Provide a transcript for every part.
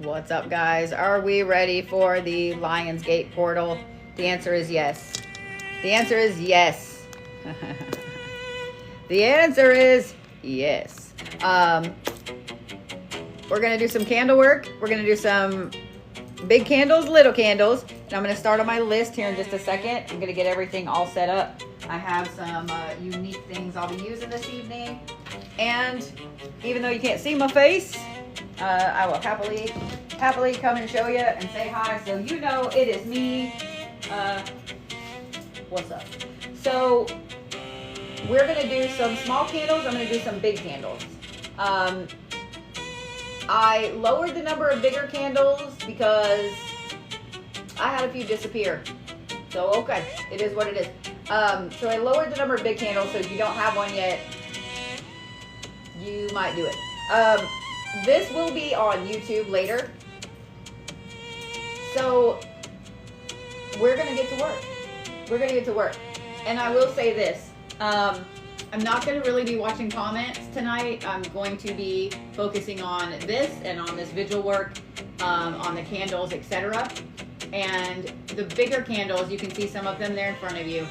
What's up, guys? Are we ready for the Lionsgate portal? The answer is yes. The answer is yes. The answer is yes. We're going to do some candle work. We're going to do some big candles, little candles. And I'm going to start on my list here in just a second. I'm going to get everything all set up. I have some unique things I'll be using this evening. And even though you can't see my face, I will happily come and show you and say hi, so you know it is me. What's up? So we're gonna do some small candles. I'm gonna do some big candles. I lowered the number of bigger candles because I had a few disappear. So okay, it is what it is. So I lowered the number of big candles, so if you don't have one yet, you might do it. This will be on YouTube later. So we're going to get to work. We're going to get to work. And I will say this. I'm not going to really be watching comments tonight. I'm going to be focusing on this and on this vigil work, on the candles, etc. And the bigger candles, you can see some of them there in front of you.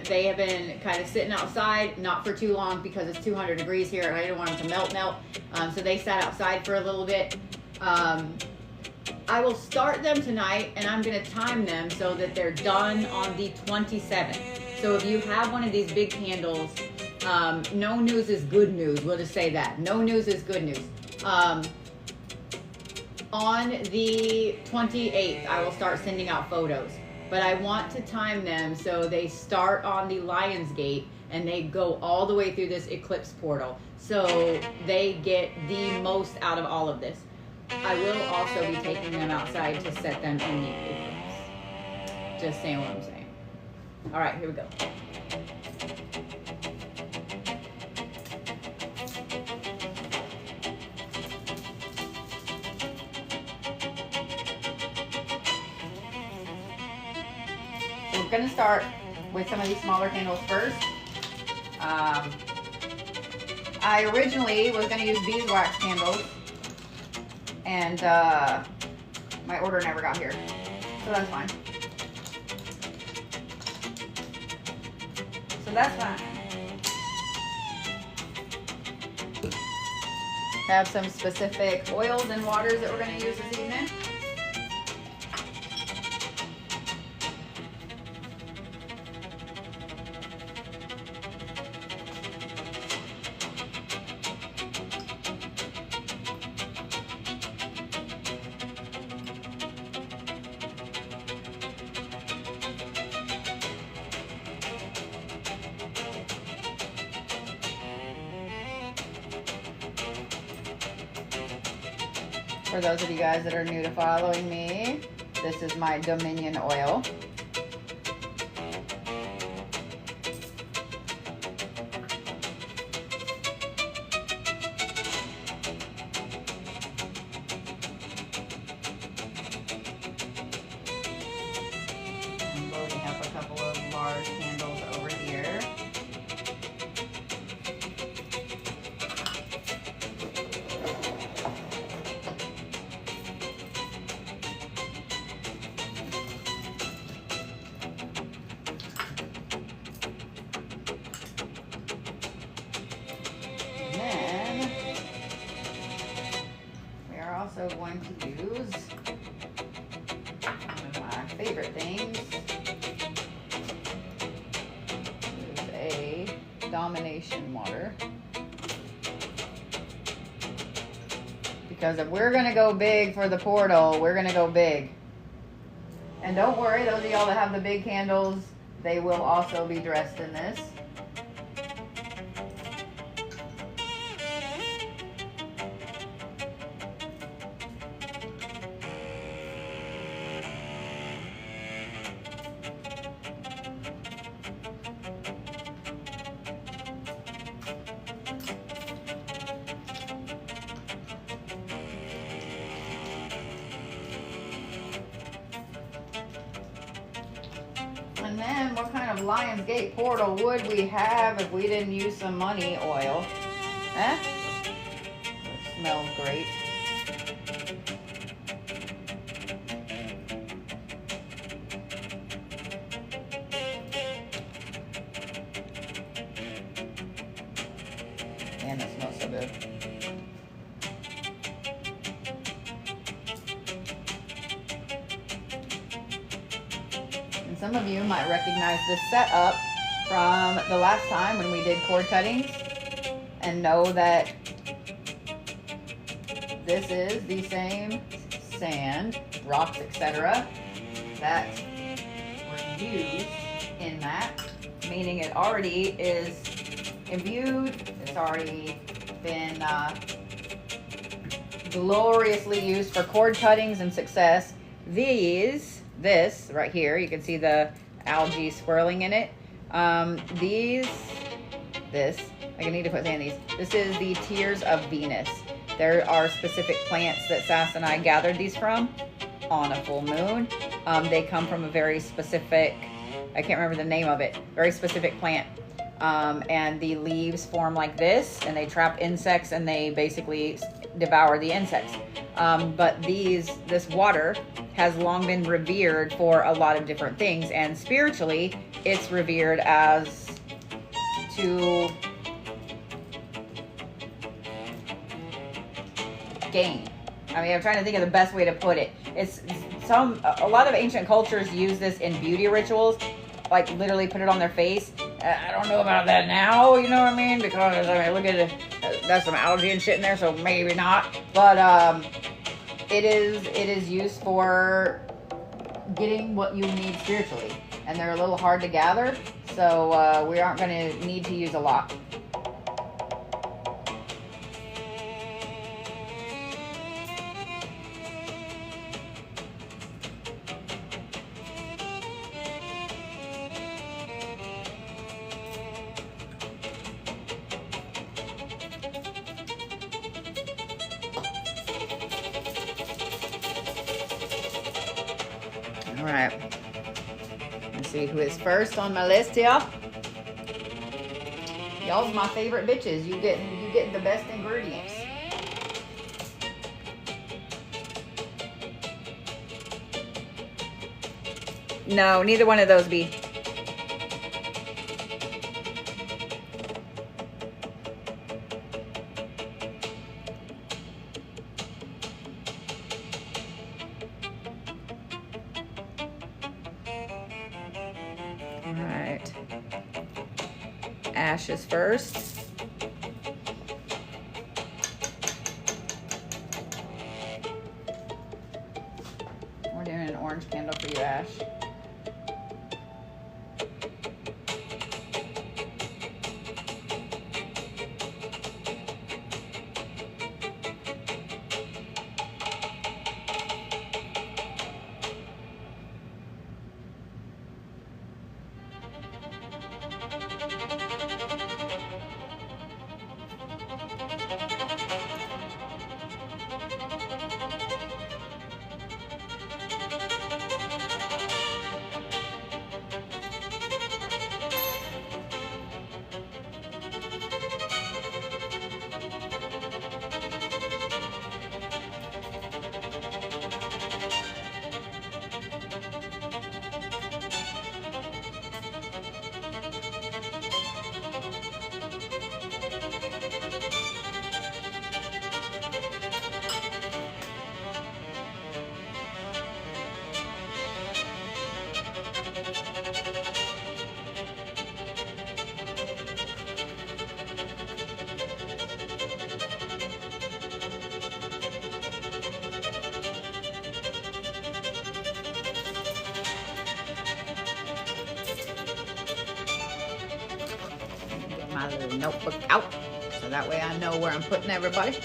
They have been kind of sitting outside, not for too long because it's 200 degrees here and I didn't want them to melt. So they sat outside for a little bit. I will start them tonight and I'm going to time them so that they're done on the 27th. So if you have one of these big candles, no news is good news. We'll just say that. No news is good news. On the 28th, I will start sending out photos. But I want to time them so they start on the Lionsgate and they go all the way through this eclipse portal. So they get the most out of all of this. I will also be taking them outside to set them in the eclipse. Just saying what I'm saying. All right, here we go. We're going to start with some of these smaller candles first. I originally was going to use beeswax candles, and my order never got here, so that's fine. Have some specific oils and waters that we're going to use this evening. For those of you guys that are new to following me, this is my Dominion oil. I'm loading up a couple of large candles over here. Also going to use one of my favorite things. This is a domination water. Because if we're going to go big for the portal, we're going to go big. And don't worry, those of y'all that have the big candles, they will also be dressed in this. And then what kind of Lionsgate portal would we have if we didn't use some money oil? Eh? It smells great. Man, that smells so good. And some of you might recognize this setup from the last time when we did cord cuttings and know that this is the same sand, rocks, etc. that were used in that, meaning it already is imbued, it's already been gloriously used for cord cuttings and success. This right here, you can see the algae swirling in it. I need to put in these. This is the Tears of Venus. There are specific plants that Sass and I gathered these from on a full moon. They come from a very specific, I can't remember the name of it, very specific plant. And the leaves form like this, and they trap insects, and they basically devour the insects. But this water has long been revered for a lot of different things, and spiritually, it's revered as to gain. I mean, I'm trying to think of the best way to put it. A lot of ancient cultures use this in beauty rituals, like literally put it on their face. I don't know about that now, you know what I mean? Because, I mean, look at it, that's some algae and shit in there, so maybe not. But it is used for getting what you need spiritually. And they're a little hard to gather, so we aren't going to need to use a lot. All right, let's see who is first on my list here. Y'all's my favorite bitches. You getting the best ingredients. No, neither one of those be. Alright. Ash is first. We're doing an orange candle for you, Ash. My little notebook out so that way I know where I'm putting everybody.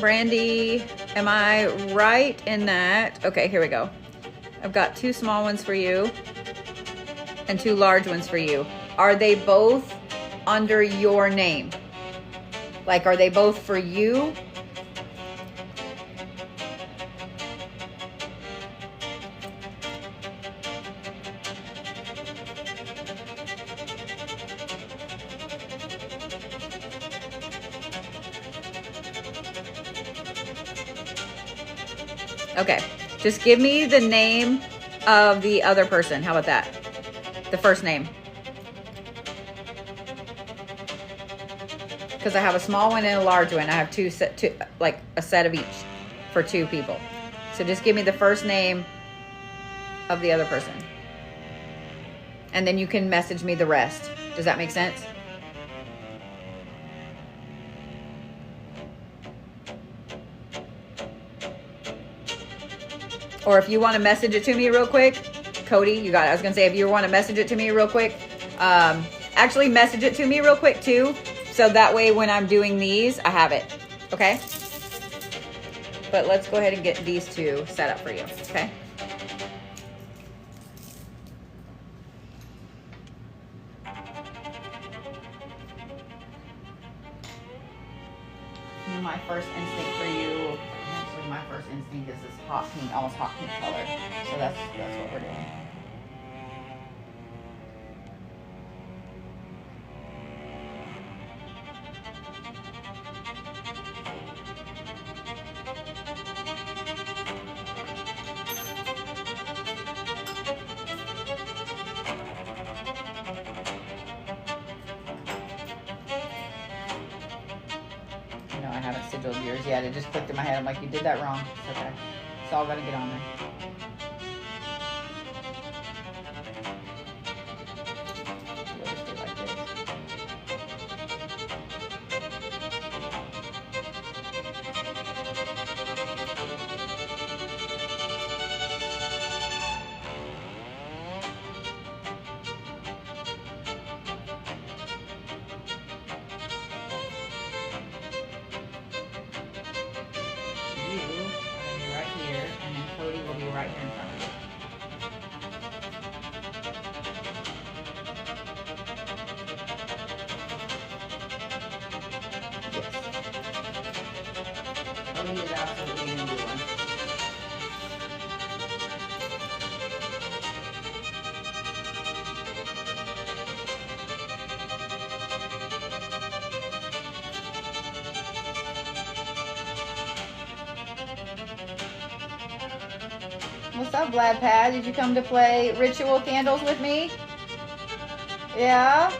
Brandy, am I right in that? Okay, here we go. I've got 2 small ones for you and 2 large ones for you. Are they both under your name? Like, are they both for you? Okay, just give me the name of the other person. How about that? The first name. Because I have a small one and a large one. I have two, like a set of each for 2 people. So just give me the first name of the other person. And then you can message me the rest. Does that make sense? Or if you want to message it to me real quick, Cody, you got it. I was going to say, if you want to message it to me real quick, actually message it to me real quick too. So that way when I'm doing these, I have it. Okay? But let's go ahead and get these 2 set up for you. Okay? My first instinct for you, actually my first instinct is this hot pink, almost hot pink color. So that's what we're doing. I haven't sigiled yours yet. It just clicked in my head. I'm like, you did that wrong. It's okay. It's all got to get on there. We'll just do it like this. Right here in front of you. Yes. Cody is absolutely going to do one. What's up, Vlad Pad? Did you come to play ritual candles with me? Yeah?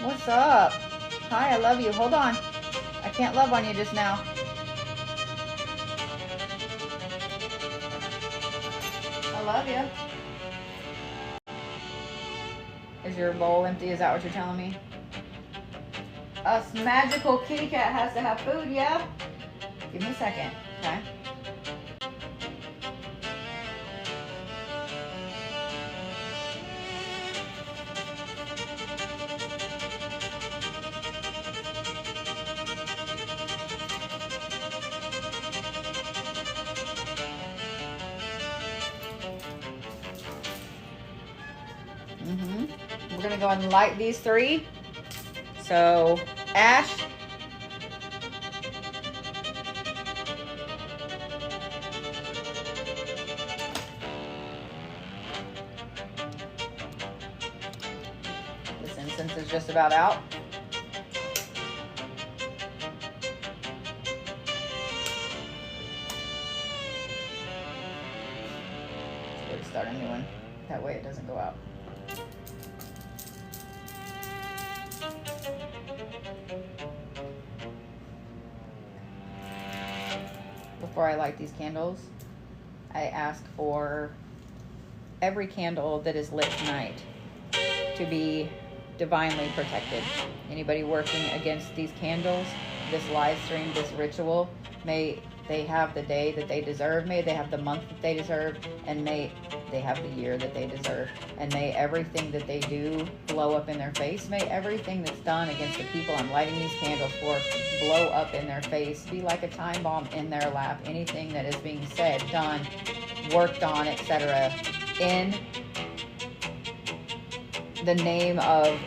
What's up? Hi, I love you. Hold on. I can't love on you just now. I love you. Is your bowl empty? Is that what you're telling me? A magical kitty cat has to have food, yeah? Give me a second, okay? We're gonna go ahead and light these 3. So, ash, this incense is just about out. So we'll start a new one. That way it doesn't go out. Before I light these candles, I ask for every candle that is lit tonight to be divinely protected. Anybody working against these candles, this live stream, this ritual, may they have the day that they deserve, may they have the month that they deserve, and may they have the year that they deserve. And may everything that they do blow up in their face. May everything that's done against the people I'm lighting these candles for blow up in their face. Be like a time bomb in their lap. Anything that is being said, done, worked on, etc. in the name of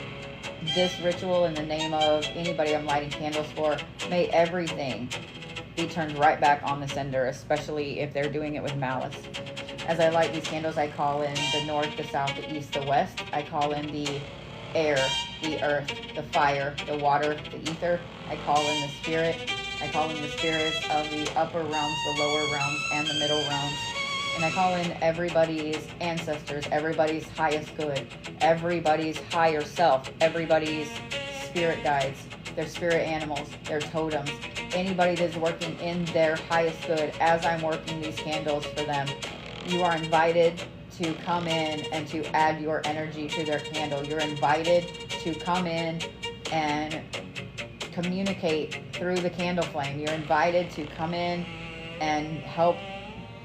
this ritual, in the name of anybody I'm lighting candles for, may everything be turned right back on the sender, especially if they're doing it with malice. As I light these candles, I call in the north, the south, the east, the west. I call in the air, the earth, the fire, the water, the ether. I call in the spirit. I call in the spirits of the upper realms, the lower realms, and the middle realms. And I call in everybody's ancestors, everybody's highest good, everybody's higher self, everybody's spirit guides, their spirit animals, their totems, anybody that's working in their highest good as I'm working these candles for them. You are invited to come in and to add your energy to their candle. You're invited to come in and communicate through the candle flame. You're invited to come in and help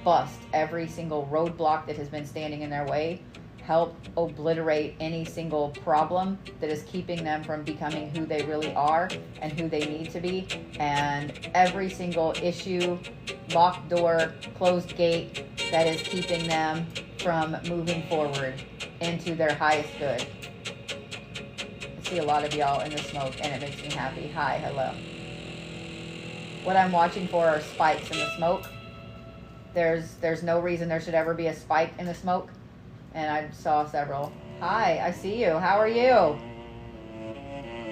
bust every single roadblock that has been standing in their way, help obliterate any single problem that is keeping them from becoming who they really are and who they need to be, and every single issue, locked door, closed gate that is keeping them from moving forward into their highest good. I see a lot of y'all in the smoke and it makes me happy. Hi, hello. What I'm watching for are spikes in the smoke. There's no reason there should ever be a spike in the smoke. And I saw several. Hi, I see you. How are you?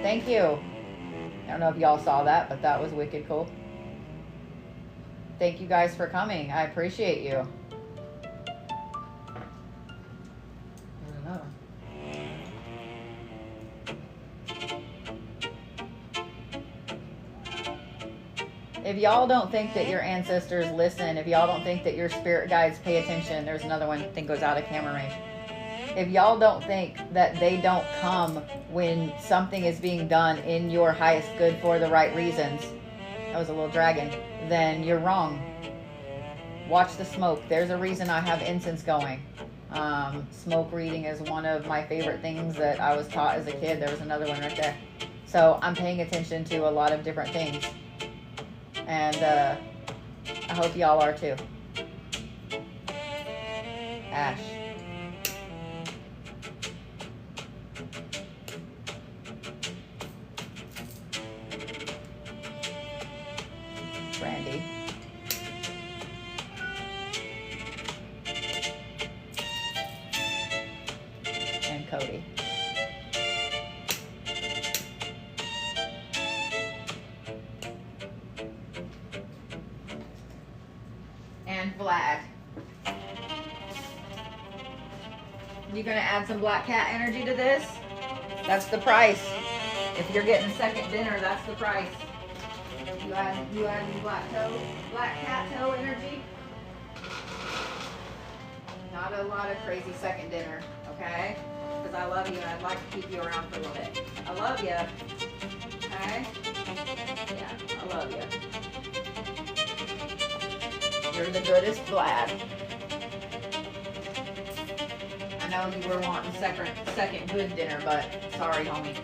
Thank you. I don't know if y'all saw that, but that was wicked cool. Thank you guys for coming. I appreciate you. There's another one. If y'all don't think that your ancestors listen, if y'all don't think that your spirit guides pay attention, there's another one that goes out of camera range. If y'all don't think that they don't come when something is being done in your highest good for the right reasons, that was a little dragon, then you're wrong. Watch the smoke. There's a reason I have incense going. Smoke reading is one of my favorite things that I was taught as a kid. There was another one right there. So I'm paying attention to a lot of different things. And I hope y'all are too. Ash. Brandy. And Cody. And Vlad. You gonna add some black cat energy to this? That's the price. If you're getting second dinner, that's the price. You add black cat toe energy. Not a lot of crazy second dinner, okay? Because I love you and I'd like to keep you around for a little bit. I love you. Okay? Yeah, I love you. You're the goodest, Vlad. I know you were wanting second good dinner, but sorry, homie.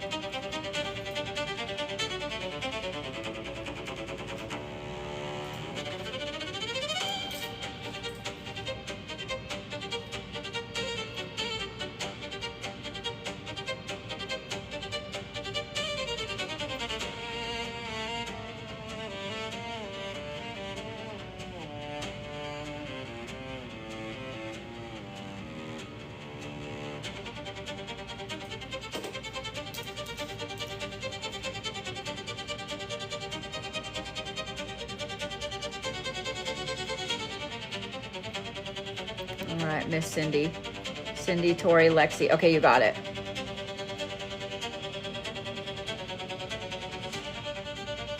All right, Miss Cindy. Cindy, Tori, Lexi. Okay, you got it.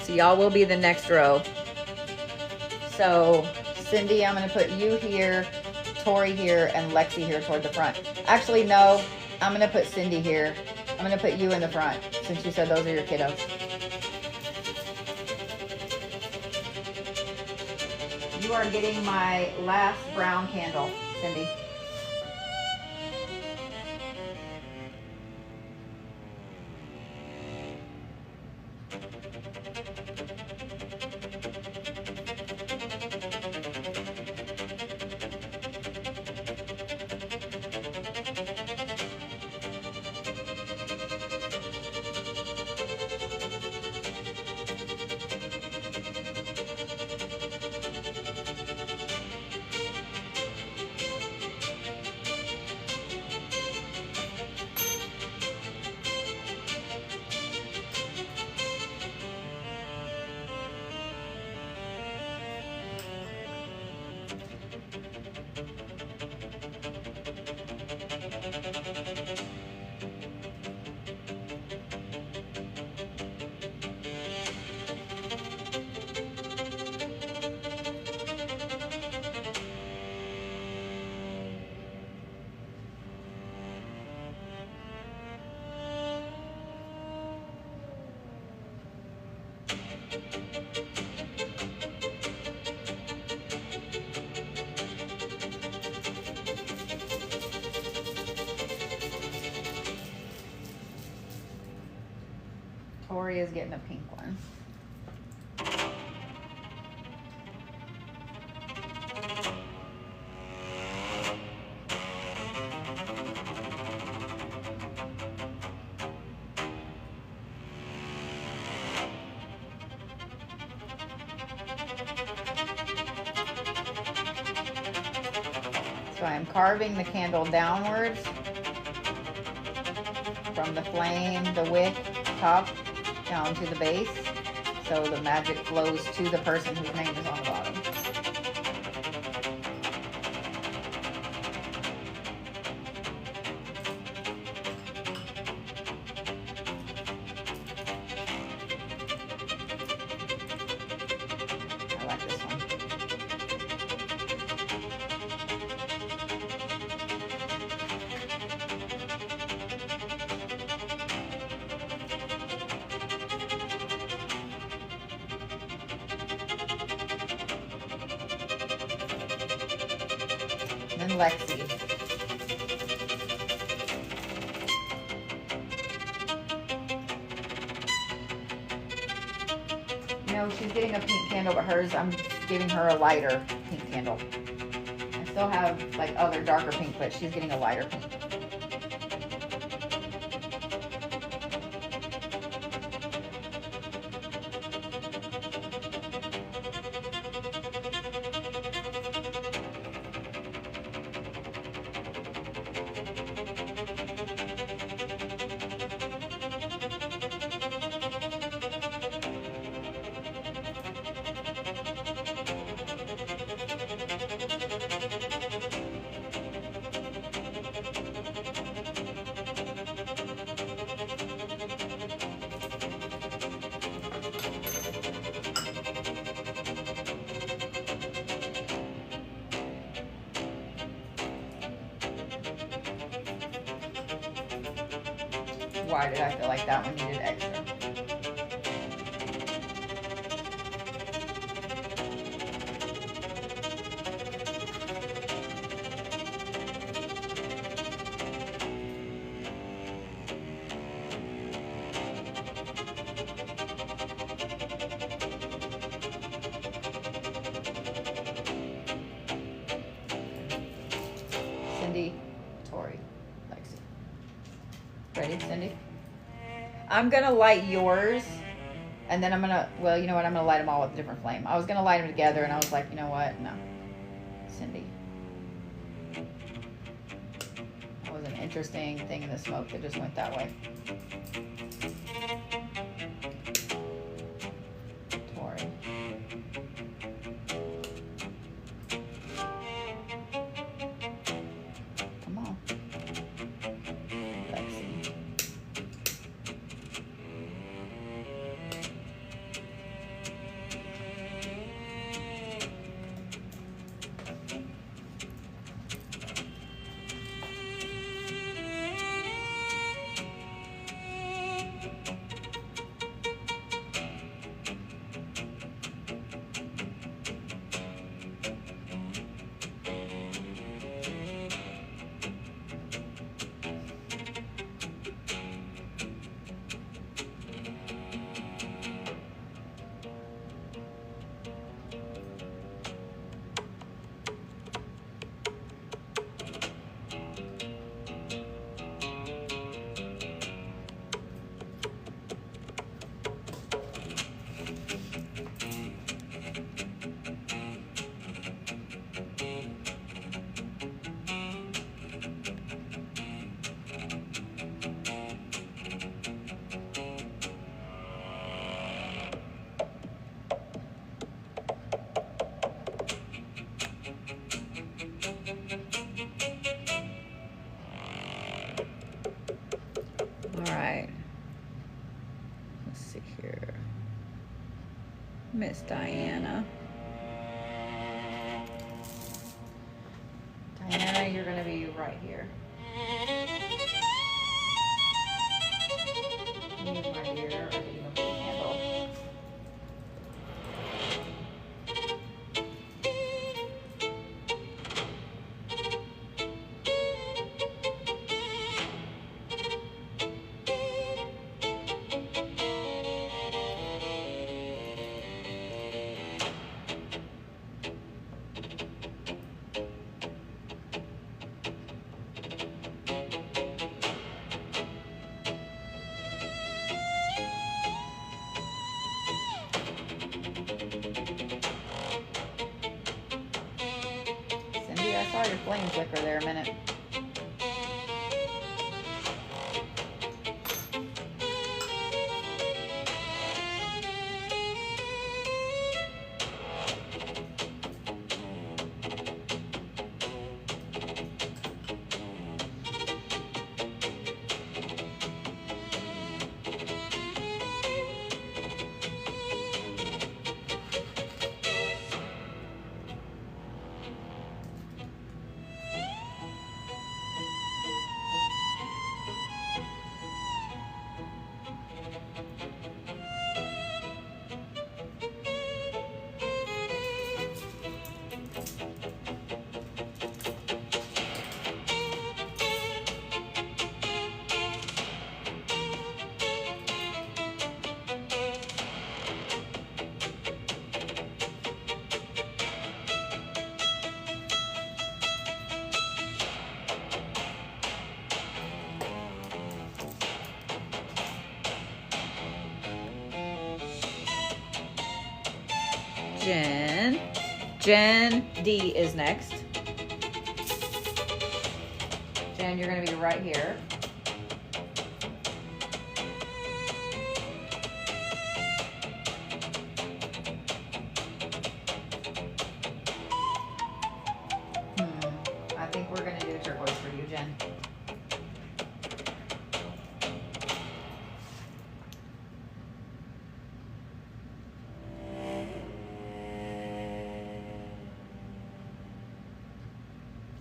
So y'all will be the next row. So Cindy, I'm going to put you here, Tori here, and Lexi here toward the front. Actually, no. I'm going to put Cindy here. I'm going to put you in the front since you said those are your kiddos. You are getting my last brown candle, Cindy. Tori is getting a pink one. So I'm carving the candle downwards from the flame, the wick, top, down to the base, so the magic flows to the person whose name is on the bottom. I like this one. And Lexi. No, she's getting a pink candle, but hers, I'm giving her a lighter pink candle. I still have like other darker pink, but she's getting a lighter pink. Why did I feel like that one needed extra? Cindy, Tori, Lexi. Ready, Cindy? I'm gonna light yours, and then I'm gonna, well, you know what, I'm gonna light them all with a different flame. I was gonna light them together, and I was like, you know what, no. Cindy. That was an interesting thing in the smoke that just went that way. Tori. Come on. Lexi. here. Miss Diana. Diana, you're going to be right here. Use my dear, or do you want the handle? I saw your flame flicker there a minute. Jen D is next. Jen, you're going to be right here. I think we're going to do turquoise for you, Jen.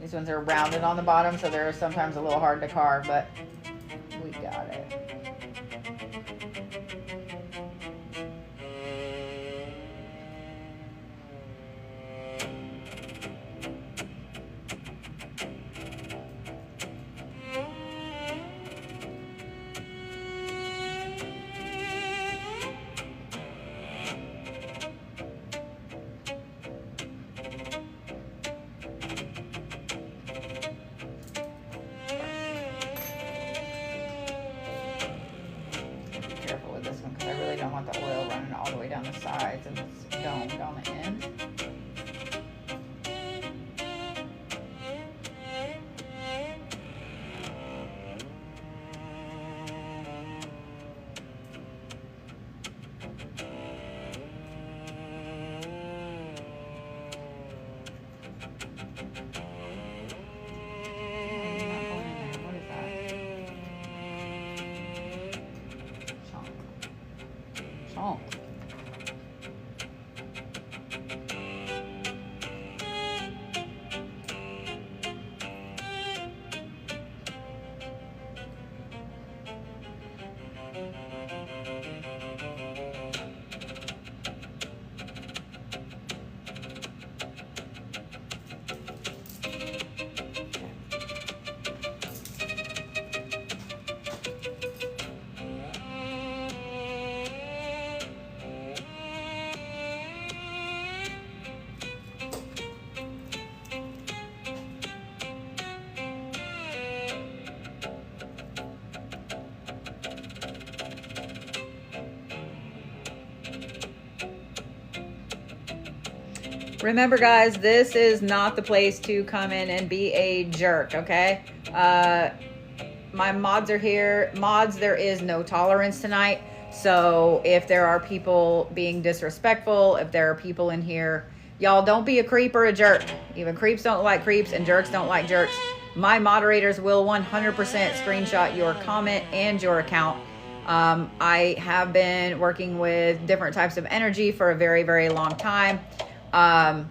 These ones are rounded on the bottom, so they're sometimes a little hard to carve, but we got it. I don't want the oil running all the way down the sides and it's domed on the end. Oh. Remember, guys, this is not the place to come in and be a jerk, okay? My mods are here. Mods, there is no tolerance tonight. So if there are people being disrespectful, if there are people in here, y'all don't be a creep or a jerk. Even creeps don't like creeps and jerks don't like jerks. My moderators will 100% screenshot your comment and your account. I have been working with different types of energy for a very, very long time. I'm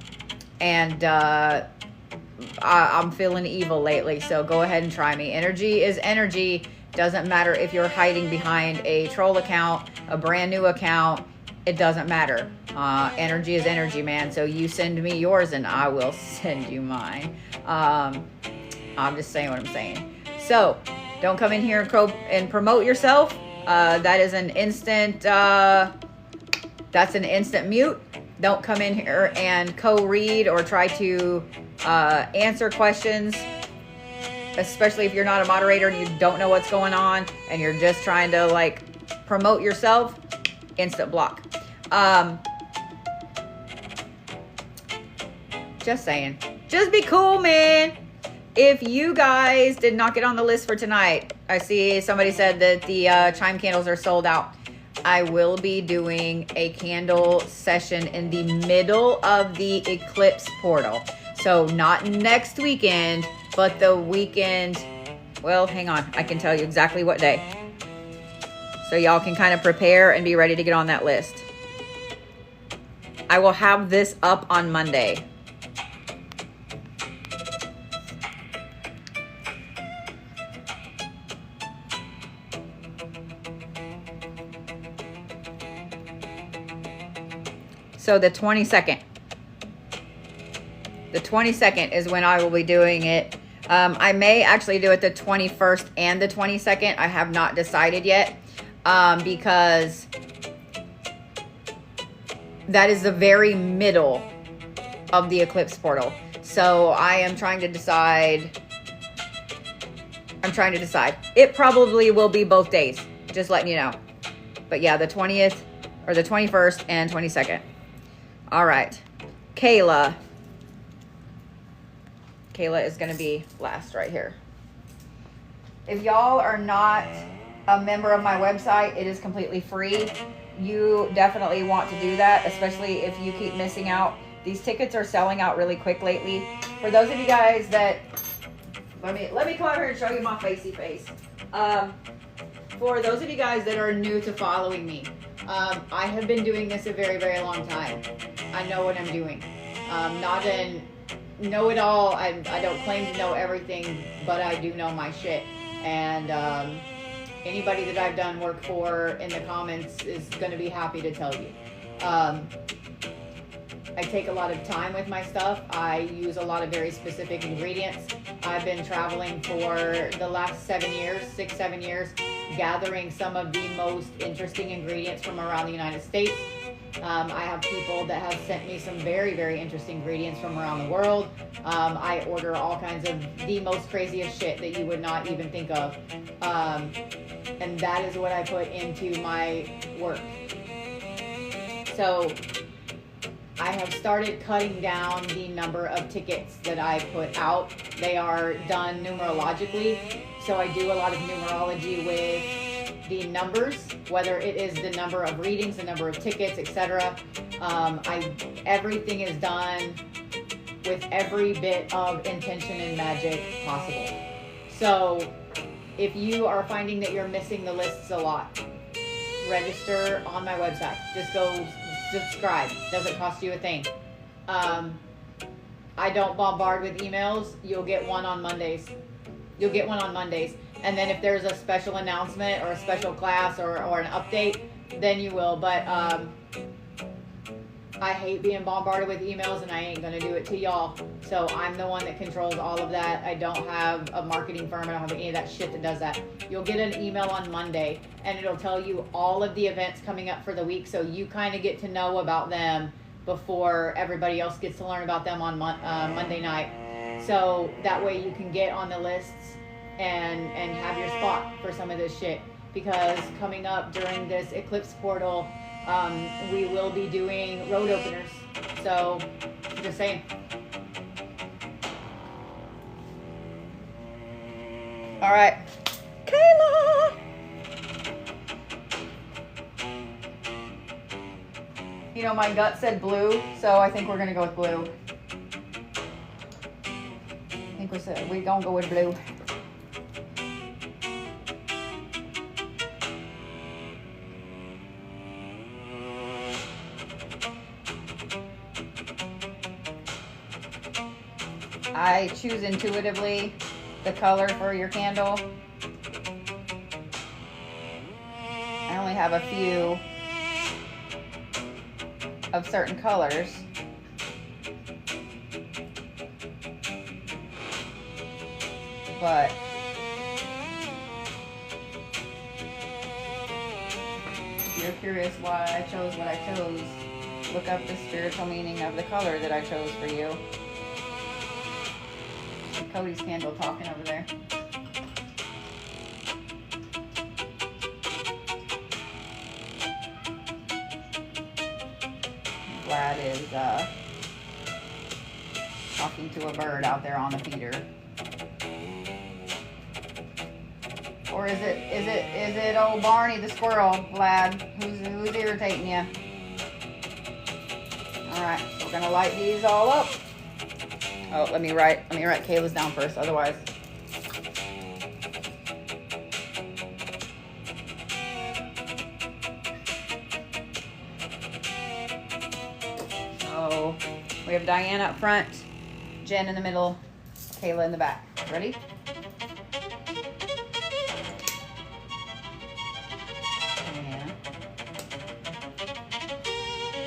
feeling evil lately, so go ahead and try me. Energy is energy. Doesn't matter if you're hiding behind a troll account, a brand new account. It doesn't matter. Energy is energy, man. So you send me yours and I will send you mine. I'm just saying what I'm saying. So don't come in here and promote yourself. That is an instant, that's an instant mute. Don't come in here and co-read or try to answer questions, especially if you're not a moderator and you don't know what's going on and you're just trying to like promote yourself. Instant block. Just saying. Just be cool, man. If you guys did not get on the list for tonight, I see somebody said that the chime candles are sold out. I will be doing a candle session in the middle of the eclipse portal. So not next weekend, but the weekend. Well, hang on. I can tell you exactly what day. So y'all can kind of prepare and be ready to get on that list. I will have this up on Monday. So the 22nd. The 22nd is when I will be doing it. I may actually do it the 21st and the 22nd. I have not decided yet because that is the very middle of the eclipse portal. So I am trying to decide. It probably will be both days. Just letting you know. But yeah, the 20th or the 21st and 22nd. All right. Kayla. Kayla is going to be last right here. If y'all are not a member of my website, it is completely free. You definitely want to do that, especially if you keep missing out. These tickets are selling out really quick lately. For those of you guys that, let me come over here and show you my facey face. For those of you guys that are new to following me, I have been doing this a very, very long time. I know what I'm doing. Not an know-it-all. I don't claim to know everything, but I do know my shit. And anybody that I've done work for in the comments is going to be happy to tell you. I take a lot of time with my stuff. I use a lot of very specific ingredients. I've been traveling for the last 7 years, 6-7 years, gathering some of the most interesting ingredients from around the United States. I have people that have sent me some very, very interesting ingredients from around the world. I order all kinds of the most craziest shit that you would not even think of. And that is what I put into my work. So I have started cutting down the number of tickets that I put out. They are done numerologically. So I do a lot of numerology with the numbers, whether it is the number of readings, the number of tickets, etc. Everything is done with every bit of intention and magic possible. So if you are finding that you're missing the lists a lot, register on my website. Just go subscribe. Doesn't cost you a thing. I don't bombard with emails. You'll get one on Mondays. And then if there's a special announcement or a special class or an update, then you will. But I hate being bombarded with emails, and I ain't going to do it to y'all. So I'm the one that controls all of that. I don't have a marketing firm. I don't have any of that shit that does that. You'll get an email on Monday, and it'll tell you all of the events coming up for the week, so you kind of get to know about them before everybody else gets to learn about them on Monday night. So that way you can get on the lists and have your spot for some of this shit. Because coming up during this eclipse portal, we will be doing road openers. So, just saying. All right, Kayla. You know, my gut said blue, so I think we're gonna go with blue. I think we're gonna go with blue. I choose intuitively the color for your candle. I only have a few of certain colors. But if you're curious why I chose what I chose, look up the spiritual meaning of the color that I chose for you. Cody's candle talking over there. Vlad is talking to a bird out there on the feeder. Or is it old Barney the squirrel, Vlad, who's irritating you? All right, so we're gonna light these all up. Oh, let me write Kayla's down first, otherwise. So we have Diane up front, Jen in the middle, Kayla in the back. Ready? Yeah.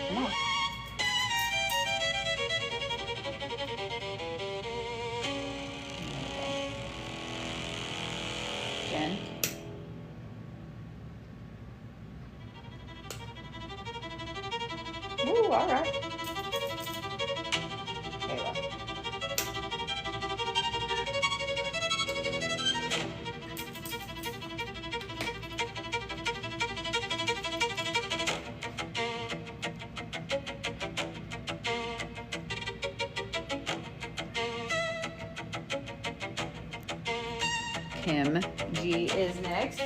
Come on. Jen. Ooh, all right. Kayla. Kim G is next.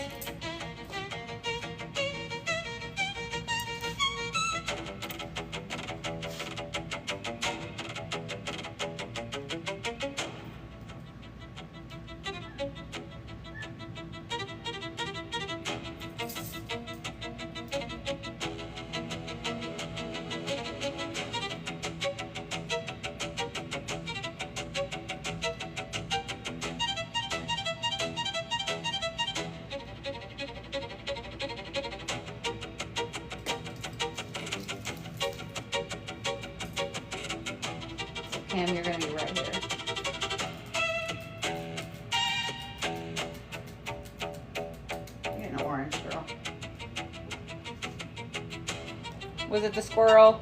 Kim, you're going to be right here. You're getting orange, girl. Was it the squirrel?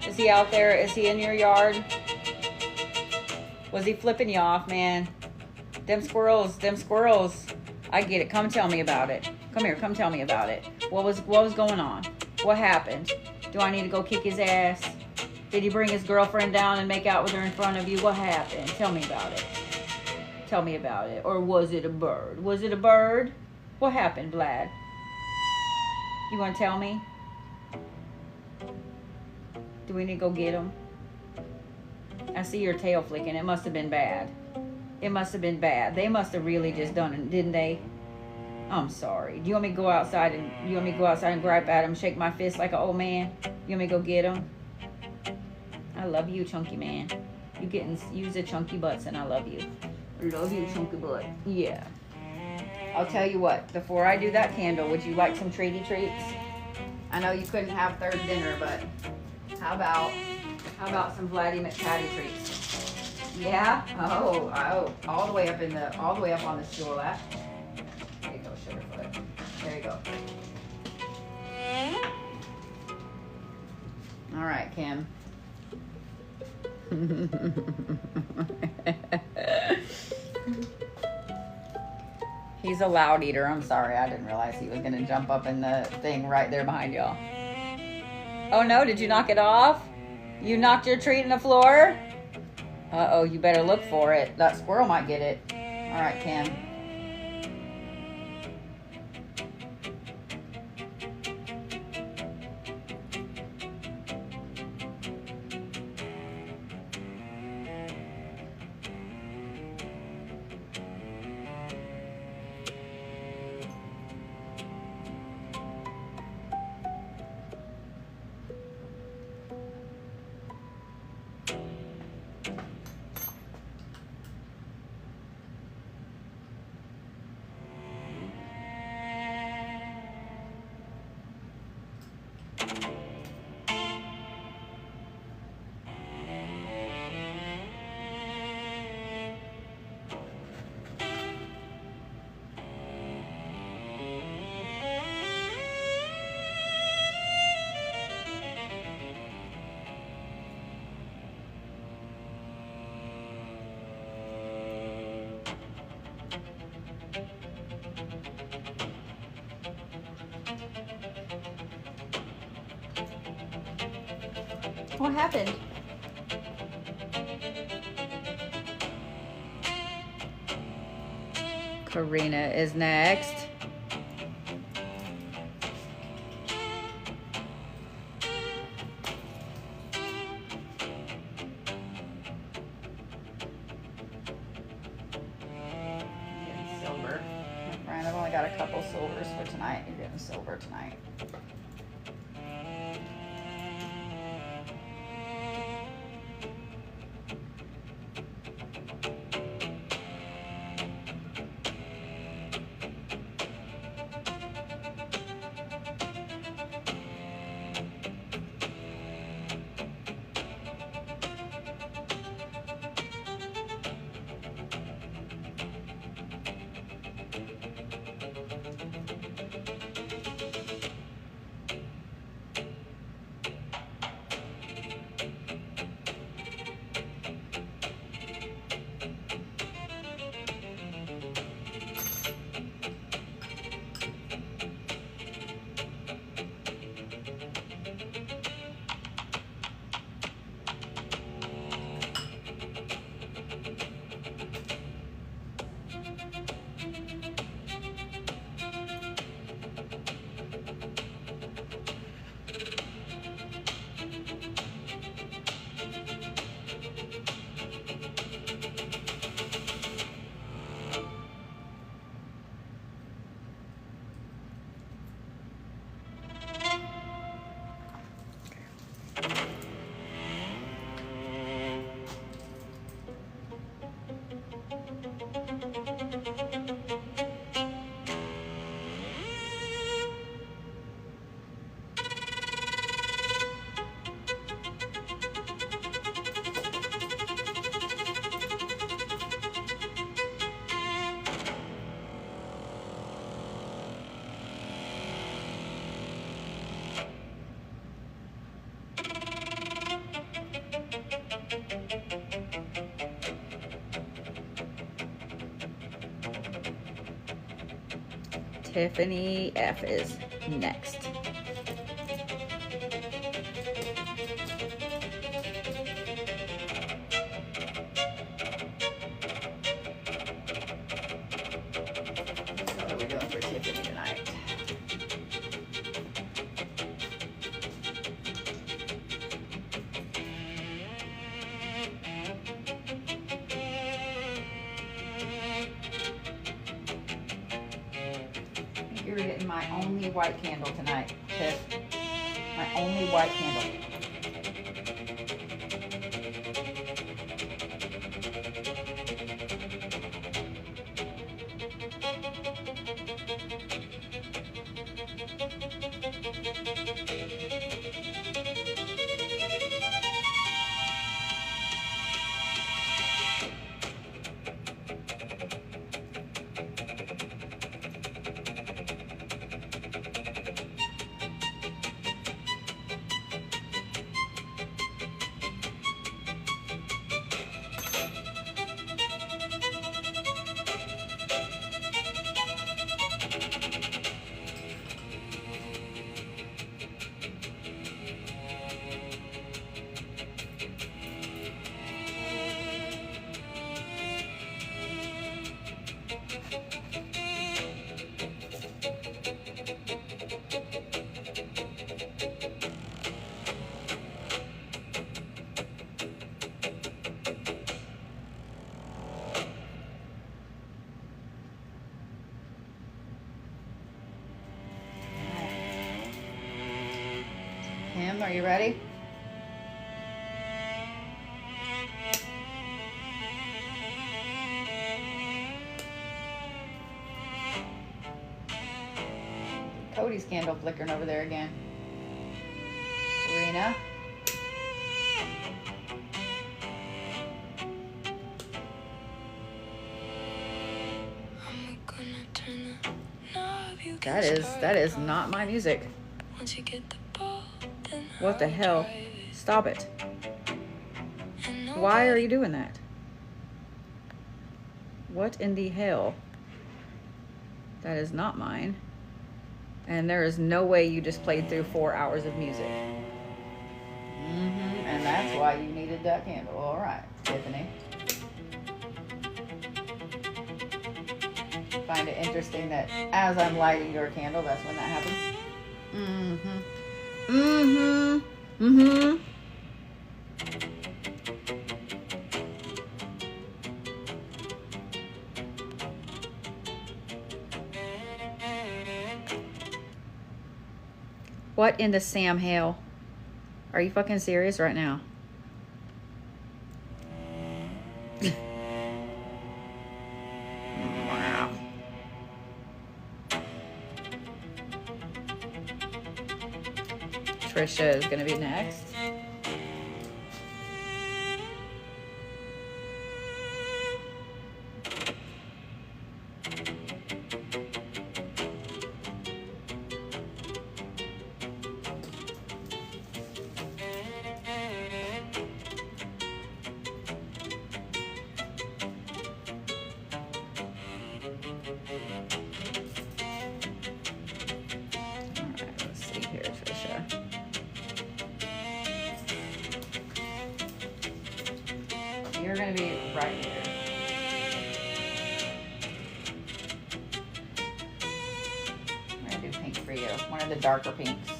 Is he out there? Is he in your yard? Was he flipping you off, man? Them squirrels. I get it. Come tell me about it. Come here. Come tell me about it. What was going on? What happened? Do I need to go kick his ass? Did he bring his girlfriend down and make out with her in front of you? What happened? Tell me about it. Tell me about it. Or was it a bird? Was it a bird? What happened, Vlad? You want to tell me? Do we need to go get him? I see your tail flicking. It must have been bad. It must have been bad. They must have really just done it, didn't they? I'm sorry. Do you want me to go outside and gripe at him, shake my fist like an old man? You want me to go get him? I love you, chunky man. You getting use a chunky butts, and I love you. I love you, chunky butt. Yeah. I'll tell you what. Before I do that candle, would you like some treaty treats? I know you couldn't have third dinner, but how about some Vladdy McPatty treats? Yeah. Oh, all the way up on the stool. That. There you go, Sugarfoot. There you go. All right, Kim. He's a loud eater. I'm sorry. I didn't realize he was going to jump up in the thing right there behind y'all. Oh, no. Did you knock it off? You knocked your treat in the floor? Uh-oh. You better look for it. That squirrel might get it. All right, Kim. What happened? Karina is next. Silver. My friend, I've only got a couple silvers for tonight. You're getting silver tonight. Tiffany F is next. What are we doing for Tiffany tonight? You're getting my only white candle tonight, Tiff. My only white candle. Kim, are you ready? Cody's candle flickering over there again. Serena. That is not my music. What the hell? Stop it. Why are you doing that? What in the hell? That is not mine. And there is no way you just played through 4 hours of music. And And that's why you needed that candle. All right, Tiffany. Find it interesting that as I'm lighting your candle, that's when that happens. Mm-hmm. Mm-hmm. Mm-hmm. What in the Sam Hale? Are you fucking serious right now? Wow. Trisha is gonna be next. You're going to be right here. I'm going to do pink for you. One of the darker pinks.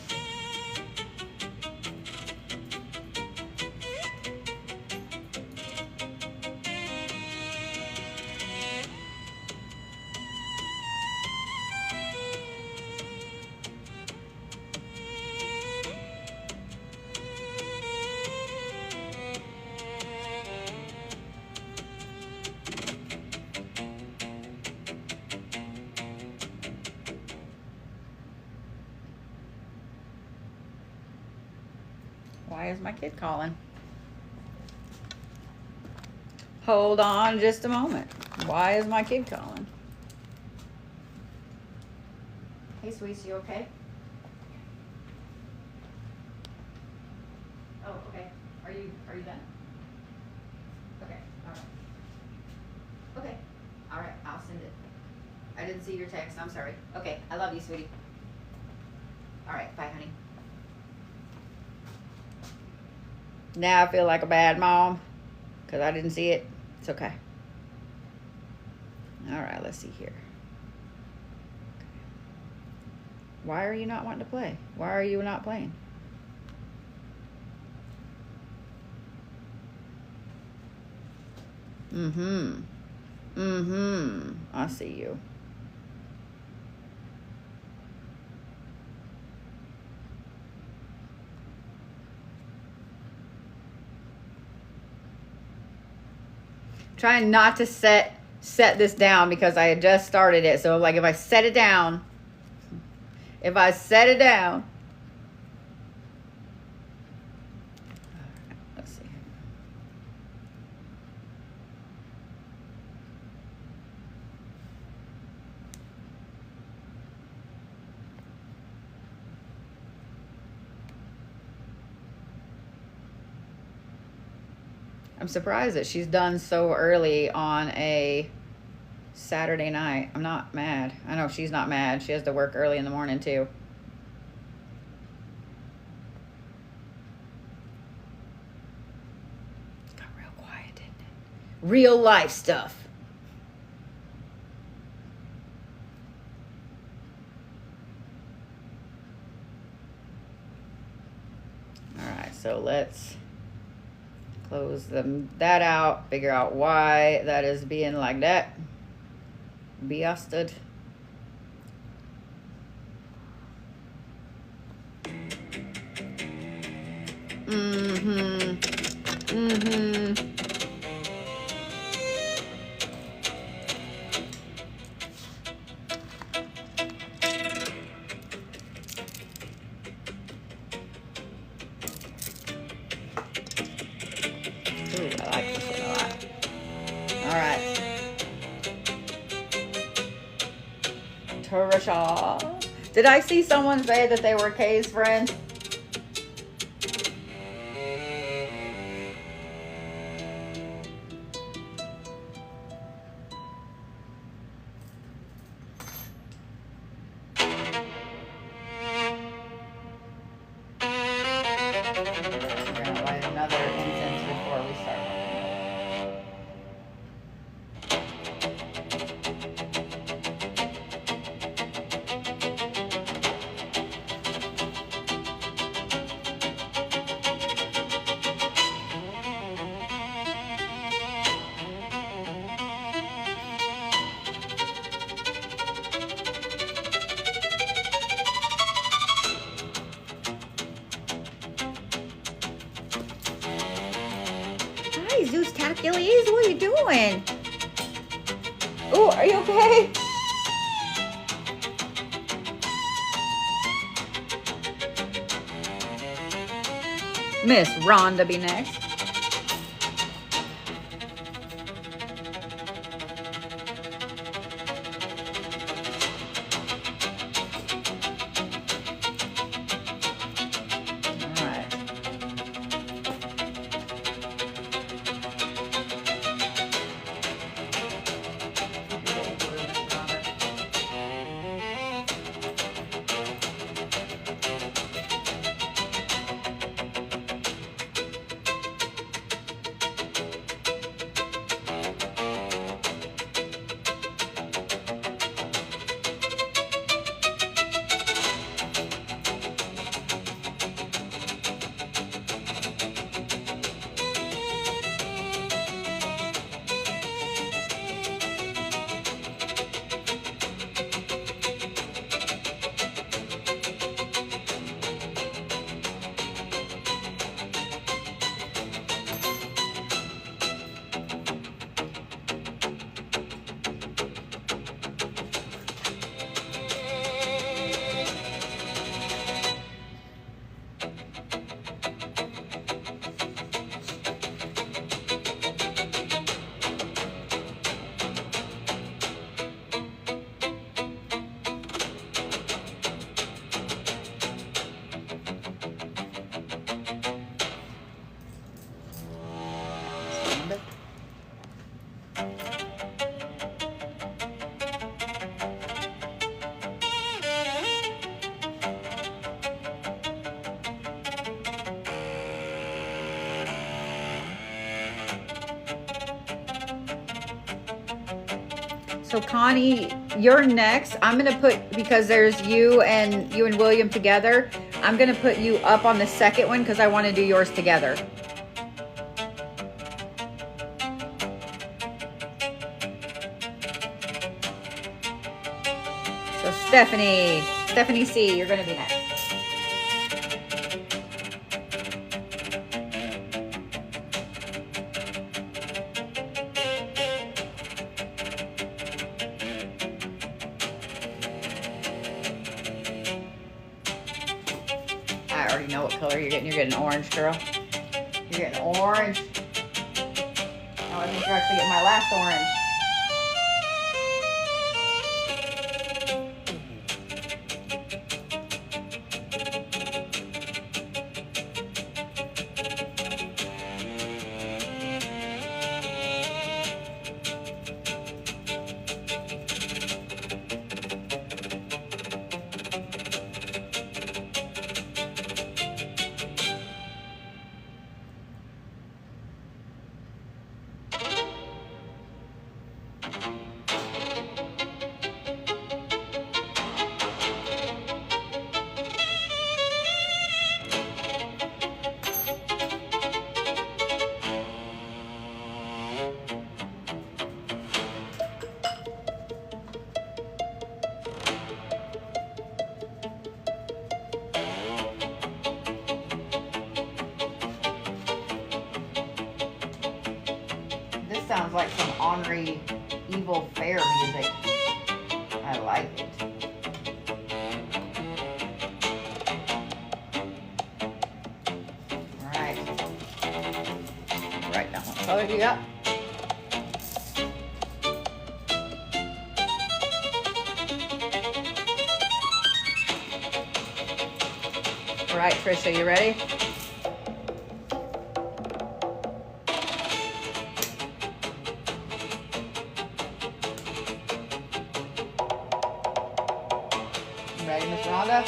Why is my kid calling? Hold on just a moment. Why is my kid calling? Hey, sweetie, you okay? Oh, okay. Are you done? Okay, all right. Okay, all right, I'll send it. I didn't see your text, I'm sorry. Okay, I love you, sweetie. All right, bye, honey. Now I feel like a bad mom because I didn't see it. It's okay. All right, let's see here. Why are you not wanting to play? Why are you not playing? Mm-hmm. Mm-hmm. I see you. Trying not to set this down because I had just started it. So like if I set it down, let's see. I'm surprised that she's done so early on a Saturday night. I'm not mad. I know she's not mad. She has to work early in the morning too. It got real quiet, didn't it? Real life stuff. All right, so let's close that out, figure out why that is being like that. Busted. Mm-hmm. Mm-hmm. Ooh, I like this one a lot. All right. Turisha. Did I see someone say that they were Kay's friend? We're gonna light another loose tackulies. What are you doing? Oh, are you okay? Miss Rhonda be next. So Connie, you're next. I'm gonna put, because there's you and William together, I'm gonna put you up on the second one because I want to do yours together. So Stephanie C, you're gonna be next. I already know what color you're getting. You're getting orange, girl. You're getting orange. Oh, I think you're actually getting my last orange. Sounds like some Henri Evil Fair music. I like it. All right. Write down what color you got. All right, Trisha, you ready? Ready, Miss Rhonda?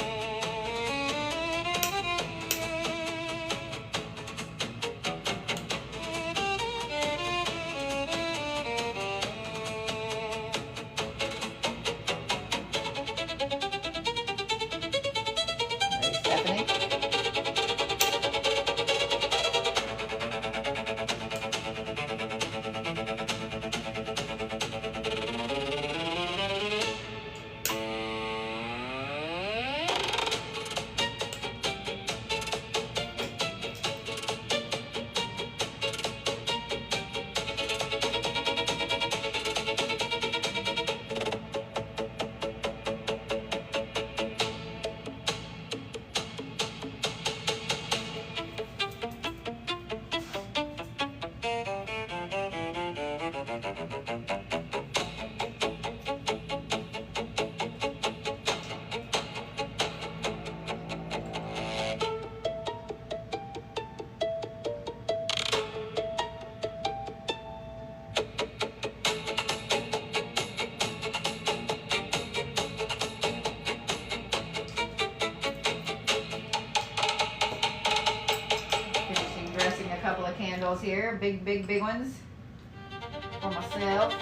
Ready, Stephanie? candles here. Big ones for myself.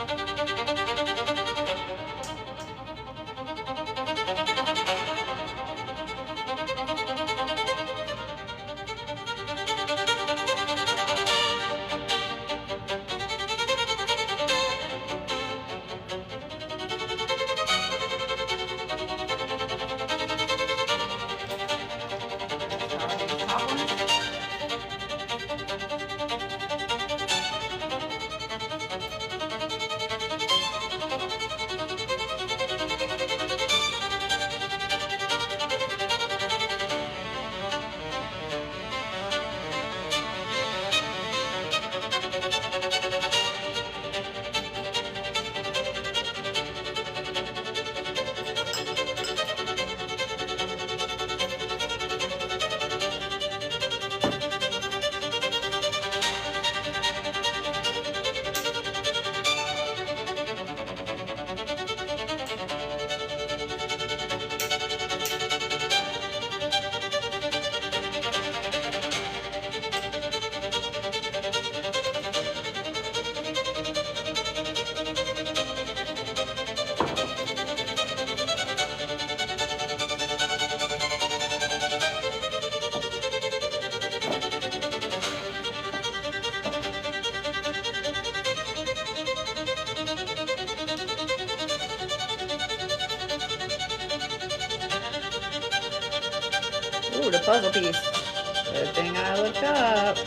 Ooh, the puzzle piece. Good thing I looked up.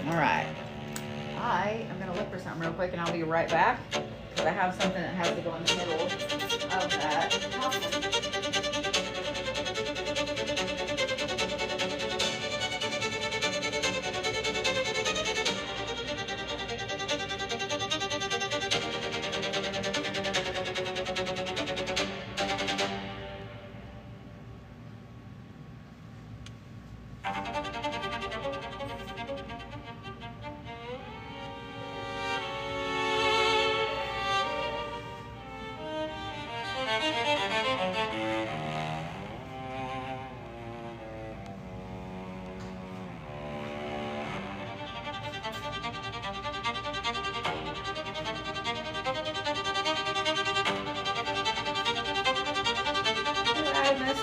Alright, I am going to look for something real quick and I'll be right back because I have something that has to go in the middle of that.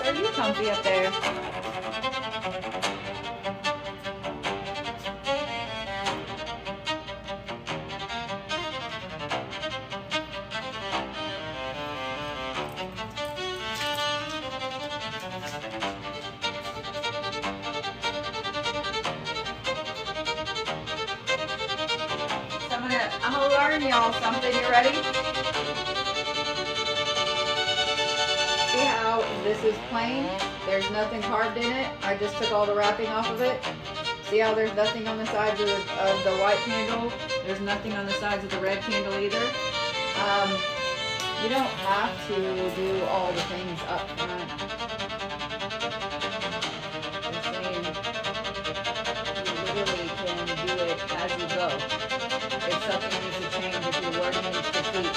Are you comfy up there? So I'm gonna learn y'all something. You ready? See how this is plain? There's nothing carved in it. I just took all the wrapping off of it. See how there's nothing on the sides of the white candle? There's nothing on the sides of the red candle either. You don't have to do all the things up front. Just saying, you literally can do it as you go. If something needs to change, if your wording needs to tweak.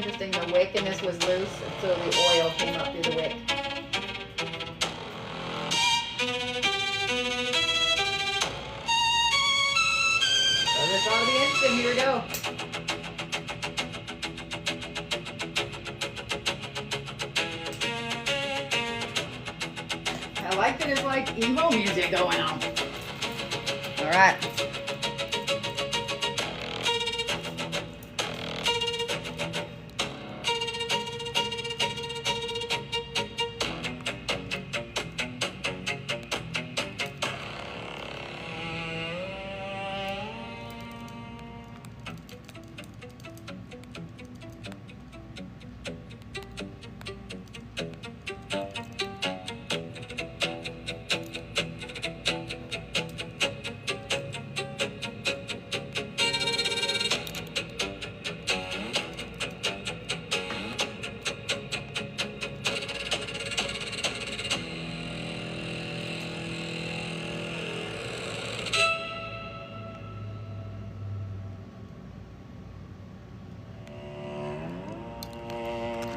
interesting. The wick in this was loose, so the oil came up through the wick. So this ought to be interesting. Here we go. I like that it's like emo music going on. All right.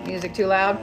Music too loud?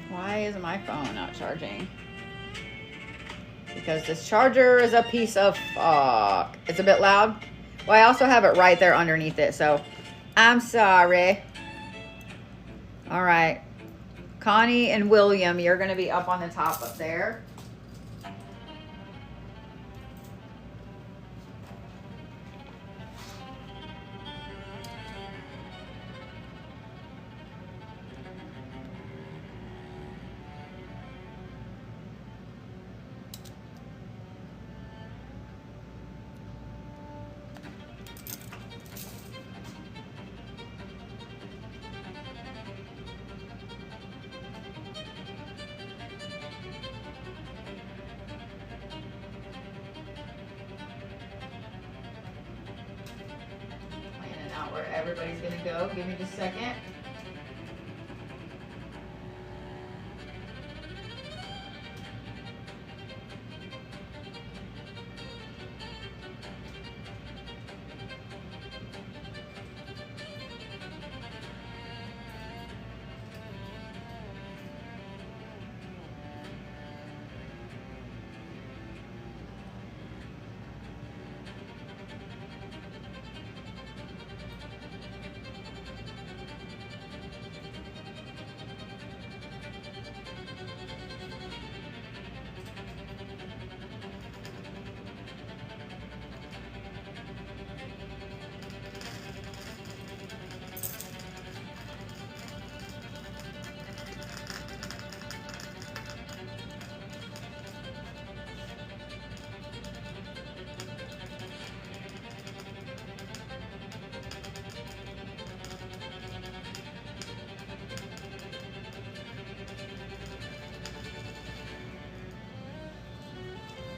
Why is my phone not charging? Because this charger is a piece of fuck. It's a bit loud. Well, I also have it right there underneath it, so I'm sorry. All right. Connie and William, you're going to be up on the top up there. Where everybody's gonna go. Give me just a second.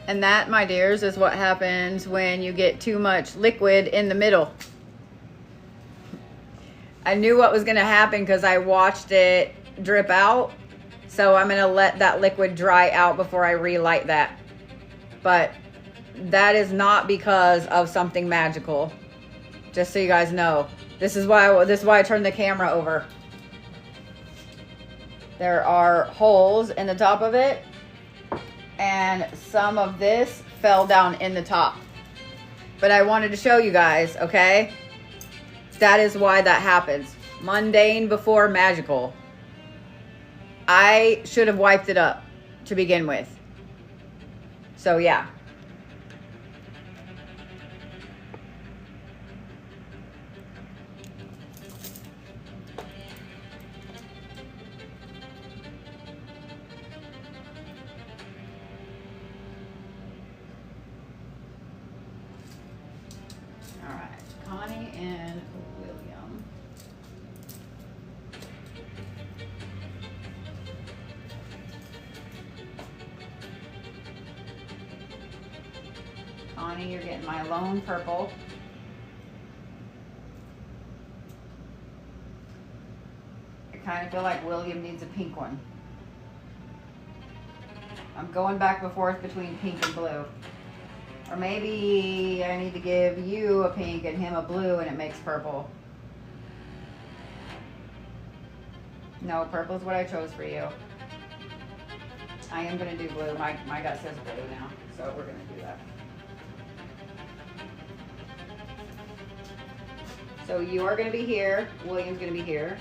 And that, my dears, is what happens when you get too much liquid in the middle. I knew what was going to happen because I watched it drip out. So I'm going to let that liquid dry out before I relight that. But that is not because of something magical. Just so you guys know. This is why I turned the camera over. There are holes in the top of it. And some of this fell down in the top. But I wanted to show you guys, okay? That is why that happens. Mundane before magical. I should have wiped it up to begin with. So yeah. All right, Connie and William. Connie, you're getting my lone purple. I kind of feel like William needs a pink one. I'm going back and forth between pink and blue. Or maybe I need to give you a pink and him a blue and it makes purple. No, purple is what I chose for you. I am going to do blue. My gut says blue now, so we're going to do that. So you are going to be here. William's going to be here.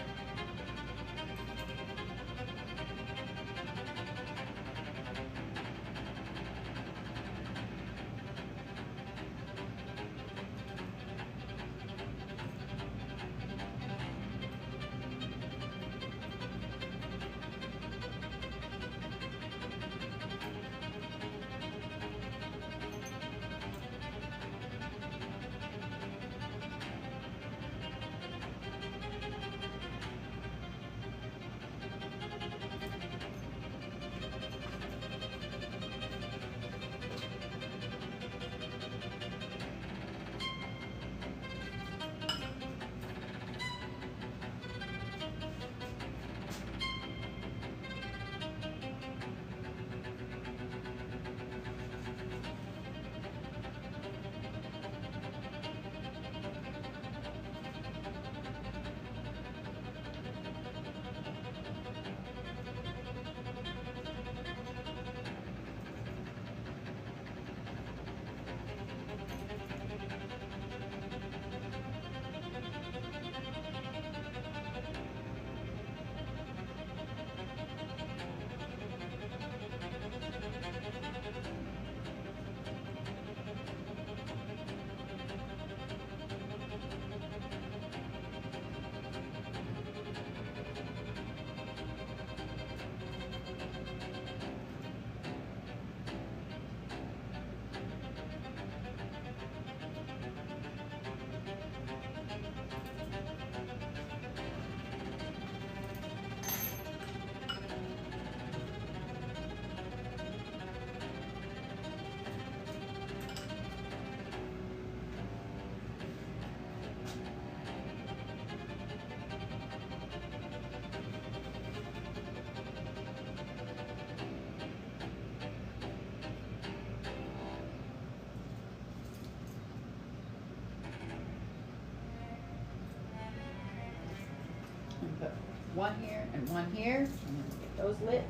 Put one here and one here. I'm going to get those lit.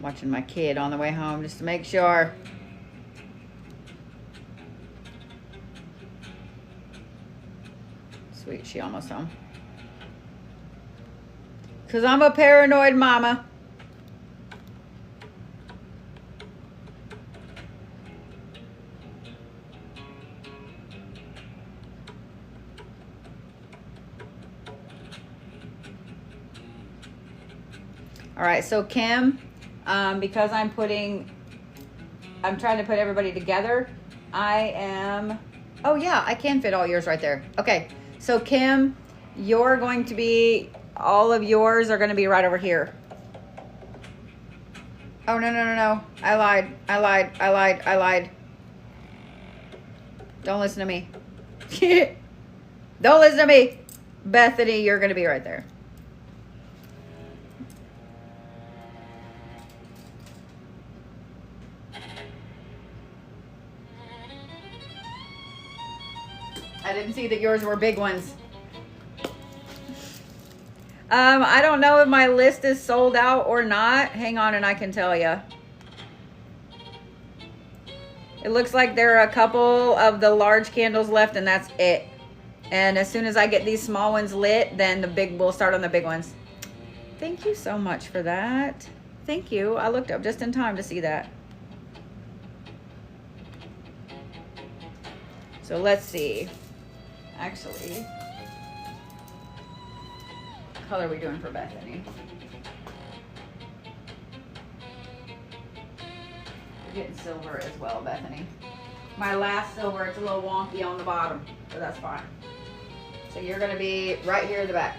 Watching my kid on the way home just to make sure. Sweet, she almost home. 'Cause I'm a paranoid mama. All right, so Kim, because I'm trying to put everybody together, I am, oh yeah, I can fit all yours right there. Okay, so Kim, you're going to be, all of yours are going to be right over here. Oh, no. I lied. Don't listen to me. Don't listen to me. Bethany, you're going to be right there. I didn't see that yours were big ones. I don't know if my list is sold out or not. Hang on and I can tell you. It looks like there are a couple of the large candles left and that's it. And as soon as I get these small ones lit, then we'll start on the big ones. Thank you so much for that. Thank you. I looked up just in time to see that. So let's see. Actually, what color are we doing for Bethany? We're getting silver as well, Bethany. My last silver, it's a little wonky on the bottom, but that's fine. So you're going to be right here in the back.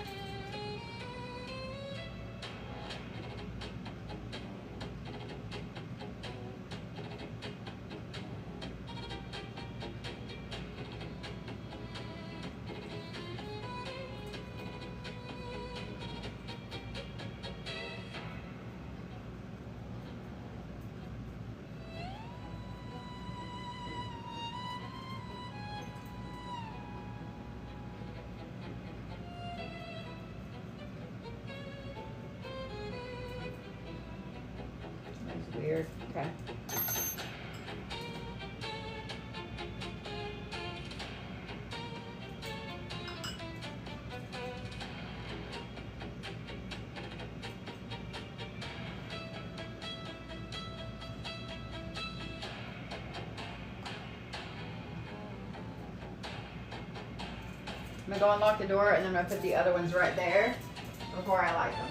Weird. Okay. I'm gonna go unlock the door and then I'm gonna put the other ones right there before I light them.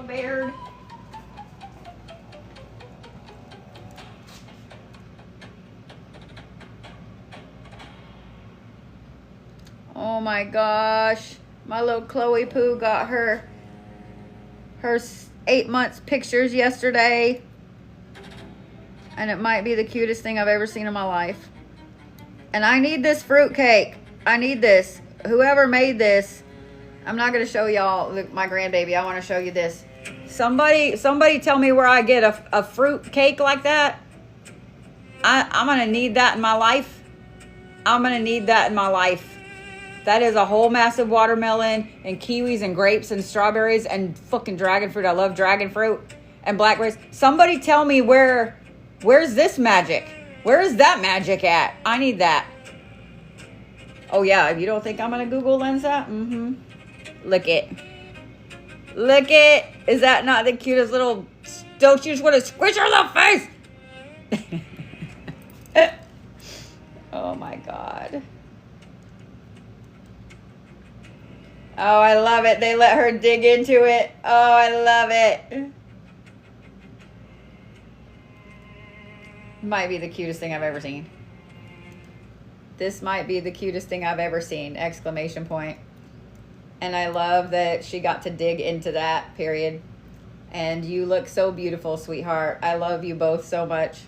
Baird. Oh my gosh. My little Chloe Poo got her 8 months pictures yesterday. And it might be the cutest thing I've ever seen in my life. And I need this fruitcake. I need this. Whoever made this, I'm not going to show y'all my grandbaby. I want to show you this. Somebody tell me where I get a fruit cake like that. I'm going to need that in my life. I'm going to need that in my life. That is a whole massive watermelon and kiwis and grapes and strawberries and fucking dragon fruit. I love dragon fruit and blackberries. Somebody tell me where's this magic? Where is that magic at? I need that. Oh yeah, if you don't think I'm going to Google Lens that? Mm-hmm. Look it. Look it. Is that not the cutest little... Don't you just want to squish her little face? Oh my God. Oh, I love it. They let her dig into it. Oh, I love it. Might be the cutest thing I've ever seen. This might be the cutest thing I've ever seen. Exclamation point. And I love that she got to dig into that, period. And you look so beautiful, sweetheart. I love you both so much.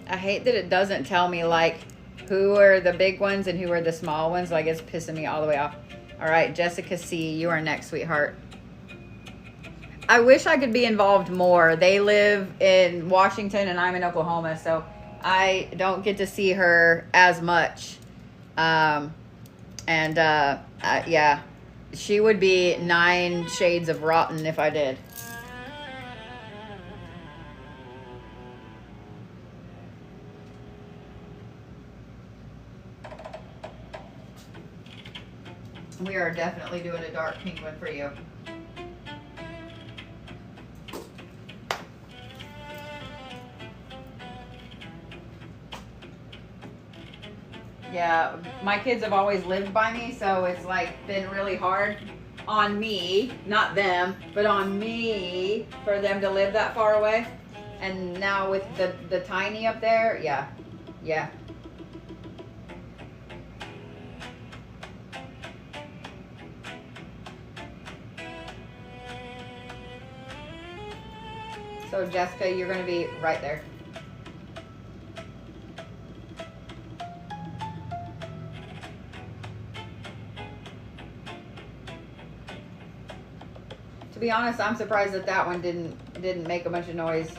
I hate that it doesn't tell me like who are the big ones and who are the small ones. Like it's pissing me all the way off. All right, Jessica C, you are next, sweetheart. I wish I could be involved more. They live in Washington and I'm in Oklahoma, so I don't get to see her as much. Yeah, she would be 9 shades of rotten if I did. We are definitely doing a dark pink one for you. Yeah, my kids have always lived by me, so it's like been really hard on me, not them, but on me for them to live that far away. And now with the tiny up there, yeah. So Jessica, you're gonna be right there. To be honest, I'm surprised that that one didn't make a bunch of noise.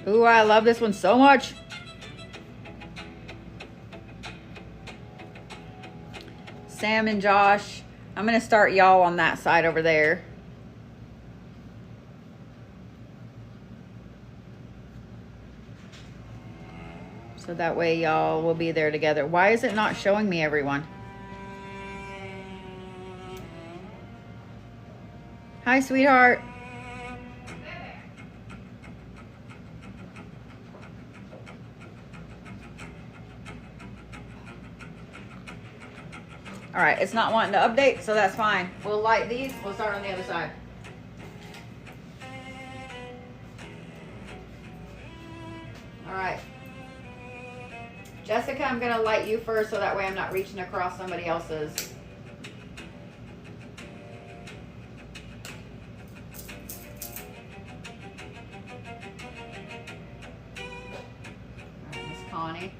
Ooh, I love this one so much. Sam and Josh. I'm going to start y'all on that side over there. So that way y'all will be there together. Why is it not showing me everyone? Hi, sweetheart. All right, it's not wanting to update, so that's fine. We'll light these. We'll start on the other side. All right. Jessica, I'm going to light you first so that way I'm not reaching across somebody else's. All right, Miss Connie.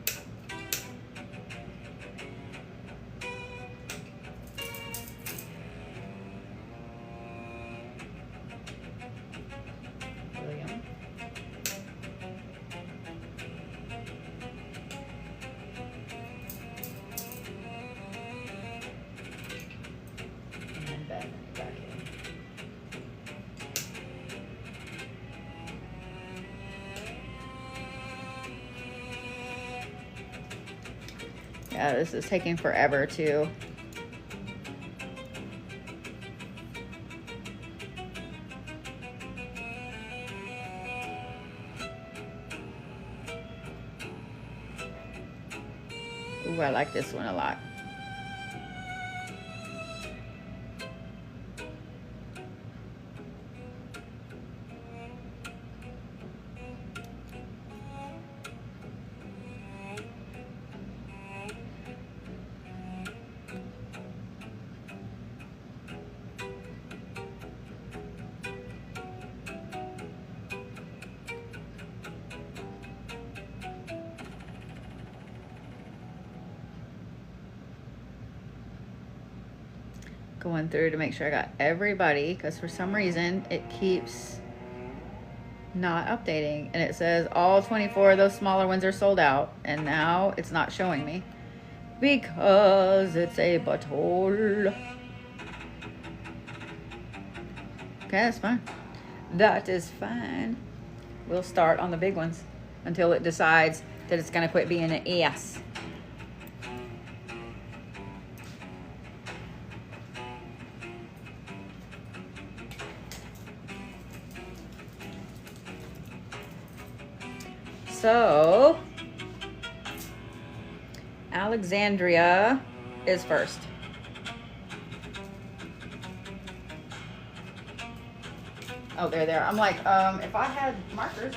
Yeah, this is taking forever too. Ooh, I like this one a lot. Going through to make sure I got everybody, because for some reason it keeps not updating, and it says all 24 of those smaller ones are sold out, and now it's not showing me because it's a butthole. Okay, that's fine. That is fine. we'll start on the big ones until it decides that it's going to quit being an S. So, Alexandria is first. Oh, they're there. I'm like, if I had markers.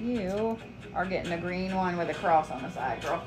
You are getting a green one with a cross on the side, girl.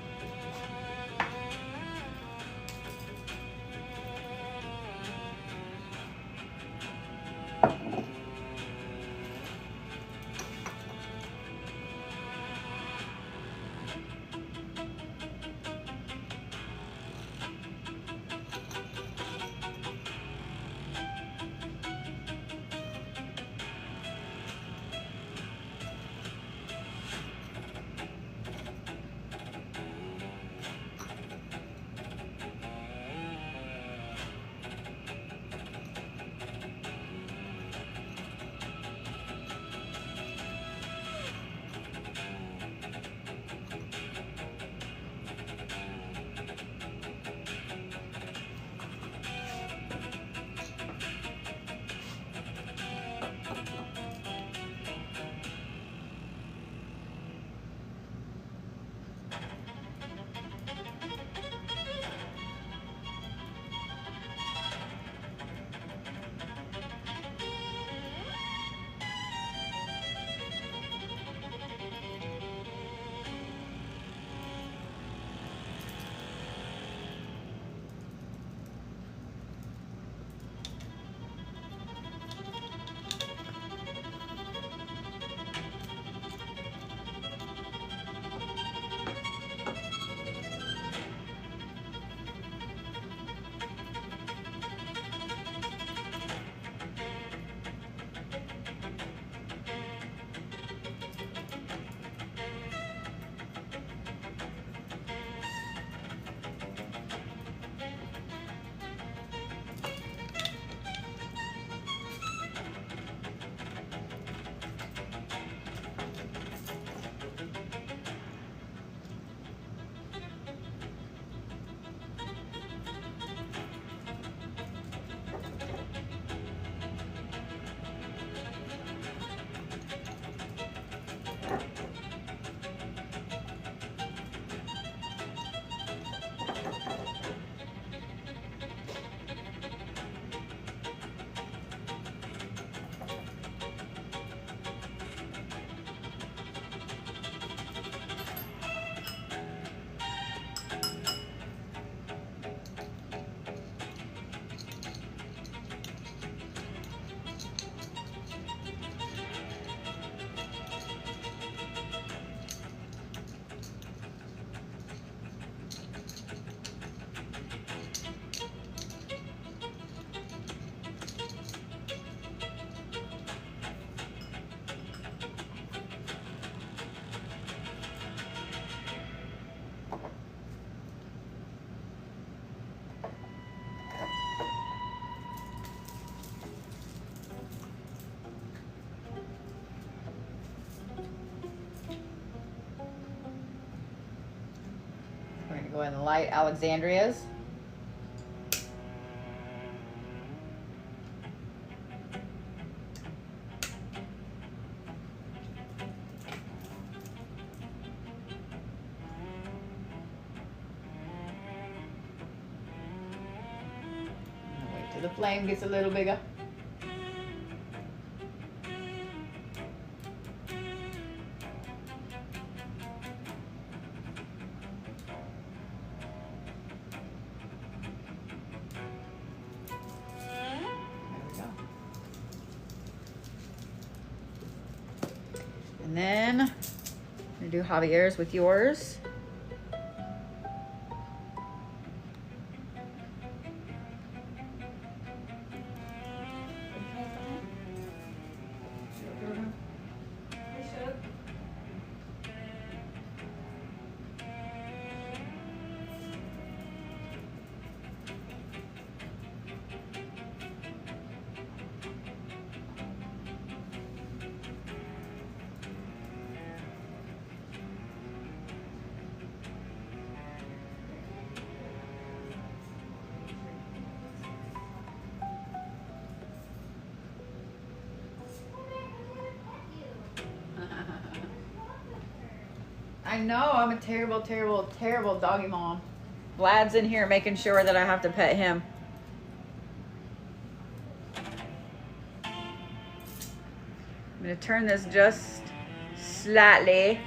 Go in the light Alexandrias. Wait till the flame gets a little bigger. And then I'm gonna do Javier's with yours. I know, I'm a terrible, terrible, terrible doggy mom. Vlad's in here making sure that I have to pet him. I'm gonna turn this just slightly,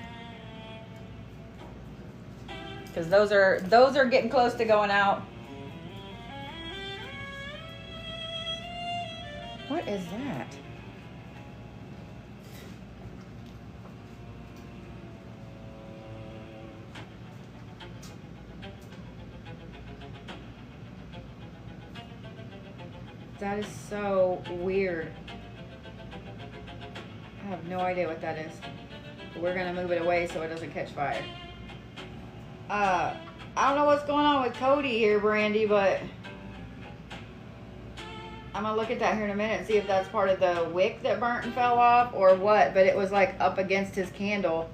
because those are getting close to going out. What is that? That is so weird. I have no idea what that is. We're gonna move it away so it doesn't catch fire. I don't know what's going on with Cody here, Brandy, but I'm gonna look at that here in a minute and see if that's part of the wick that burnt and fell off or what, but it was like up against his candle.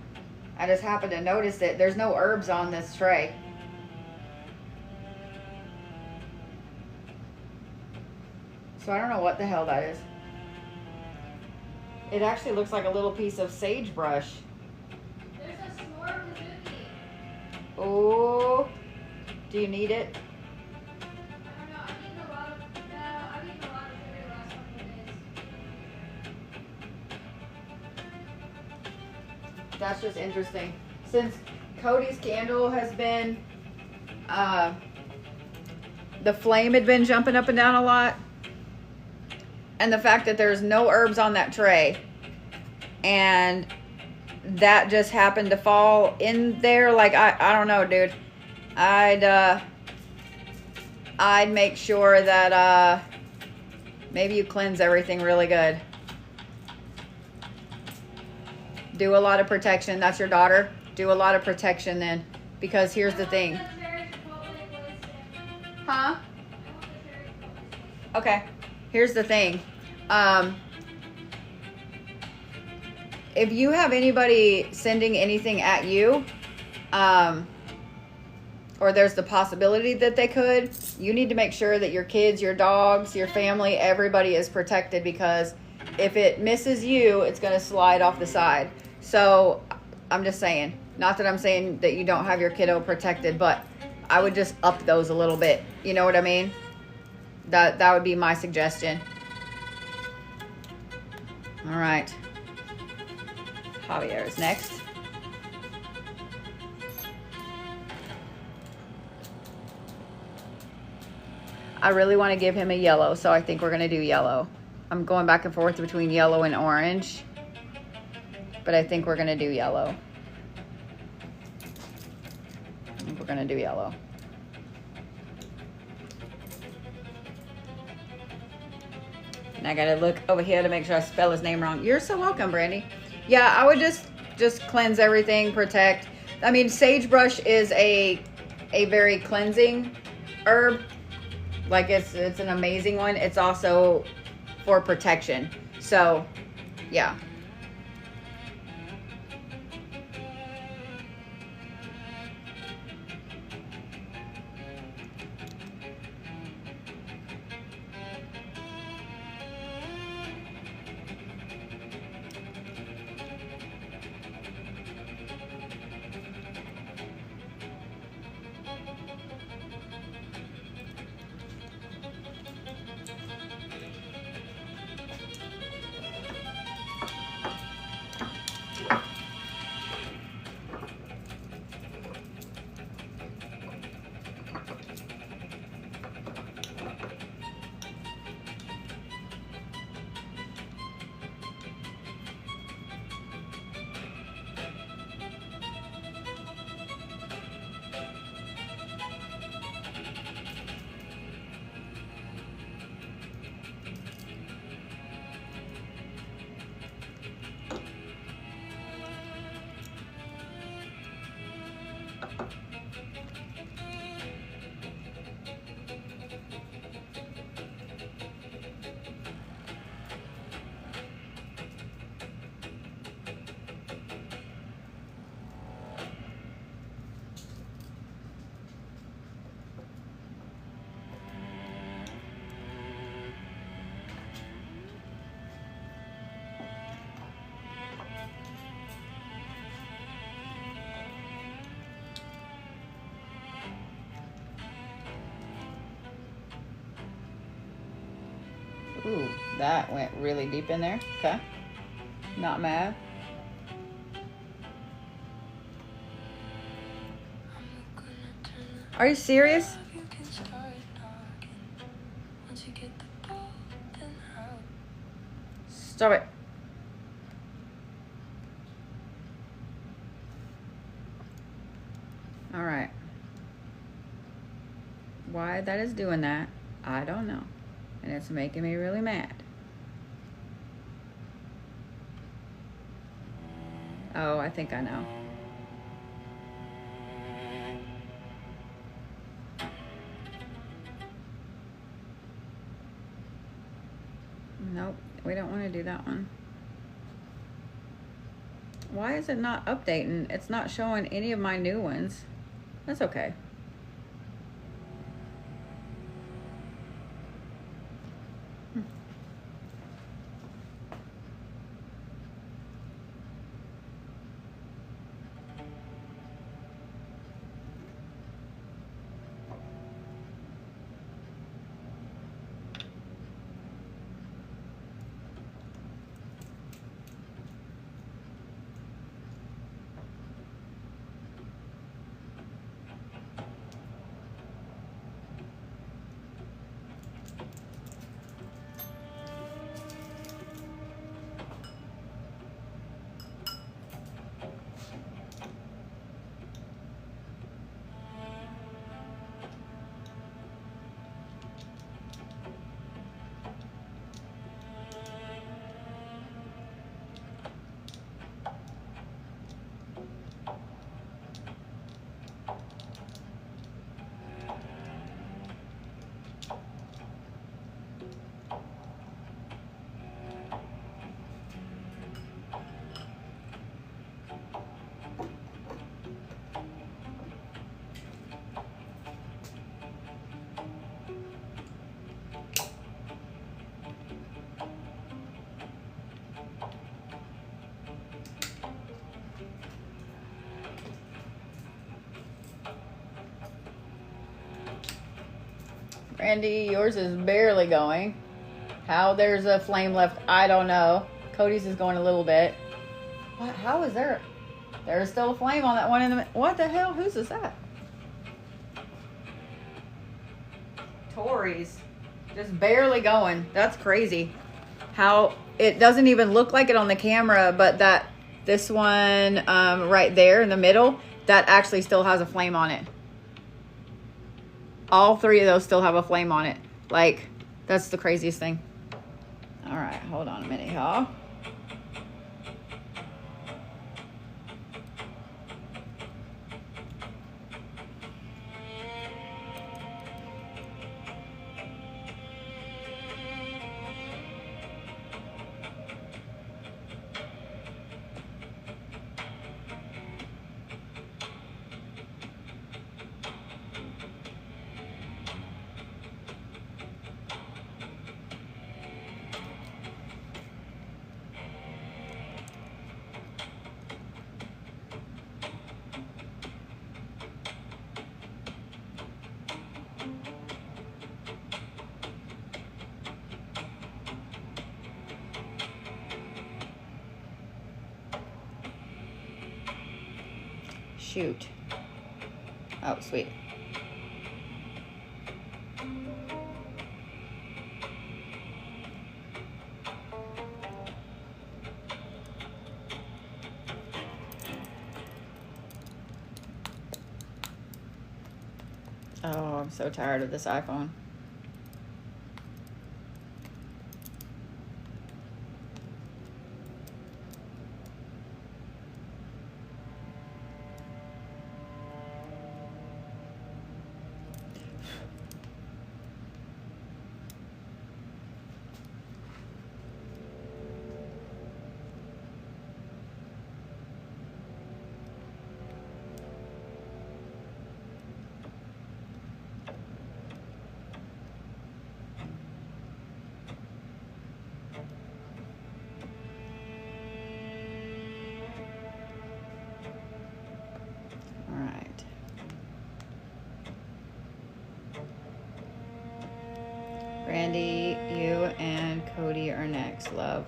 I just happened to notice it. There's no herbs on this tray. So I don't know what the hell that is. It actually looks like a little piece of sagebrush. There's a s'more kazuki. Oh, do you need it? I don't know. I've eaten a lot of sugar the last couple of days. That's just interesting. Since Cody's candle has been, the flame had been jumping up and down a lot. And the fact that there's no herbs on that tray, and that just happened to fall in there, like I don't know, dude. I'd make sure that maybe you cleanse everything really good. Do a lot of protection. That's your daughter. Do a lot of protection then, because here's the thing. Huh? Okay. Here's the thing. If you have anybody sending anything at you, or there's the possibility that they could, you need to make sure that your kids, your dogs, your family, everybody is protected, because if it misses you, it's going to slide off the side. So I'm just saying, not that I'm saying that you don't have your kiddo protected, but I would just up those a little bit. You know what I mean? That would be my suggestion. All right. Javier is next. I really want to give him a yellow, so I think we're going to do yellow. I'm going back and forth between yellow and orange, but I think we're going to do yellow. I think we're going to do yellow. And I gotta look over here to make sure I spell his name wrong. You're so welcome, Brandy. Yeah, I would just cleanse everything, protect. I mean, sagebrush is a very cleansing herb. Like it's an amazing one. It's also for protection. So, yeah. Ooh, that went really deep in there. Okay. Not mad. Are you serious? Stop it. All right. Why that is doing that, I don't know. And it's making me really mad. Oh, I think I know. Nope, we don't want to do that one. Why is it not updating? It's not showing any of my new ones. That's okay. Randy, yours is barely going. How there's a flame left, I don't know. Cody's is going a little bit. What? How is there? There's still a flame on that one in the... What the hell? Whose is that? Tori's. Just barely going. That's crazy. How it doesn't even look like it on the camera, but this one right there in the middle, that actually still has a flame on it. All three of those still have a flame on it. Like, that's the craziest thing. All right, hold on a minute, y'all. Shoot. Oh, sweet. Oh, I'm so tired of this iPhone. Brandy, you and Cody are next, love.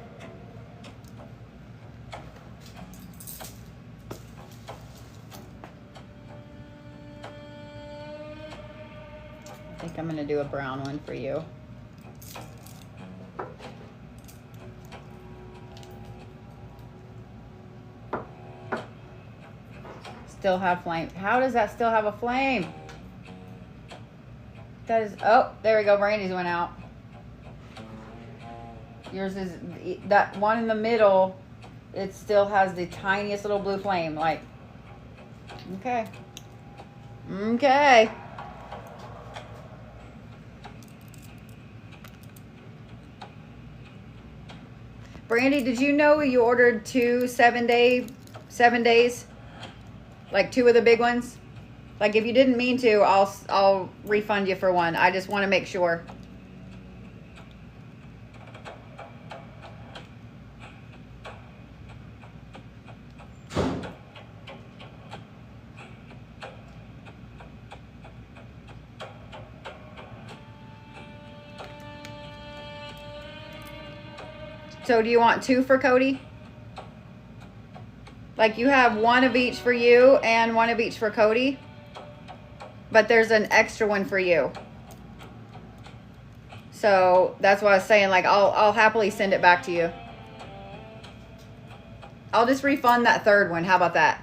I think I'm gonna do a brown one for you. Still have flame. How does that still have a flame? That is, oh, there we go. Brandy's went out. Yours is, that one in the middle, it still has the tiniest little blue flame. Like, okay. Okay. Brandy, did you know you ordered 2 7 days? Like 2 of the big ones? Like if you didn't mean to, I'll refund you for one. I just want to make sure. So do you want 2 for Cody? Like you have 1 of each for you and 1 of each for Cody? But there's an extra one for you. So that's what I was saying. Like I'll happily send it back to you. I'll just refund that 3rd one. How about that?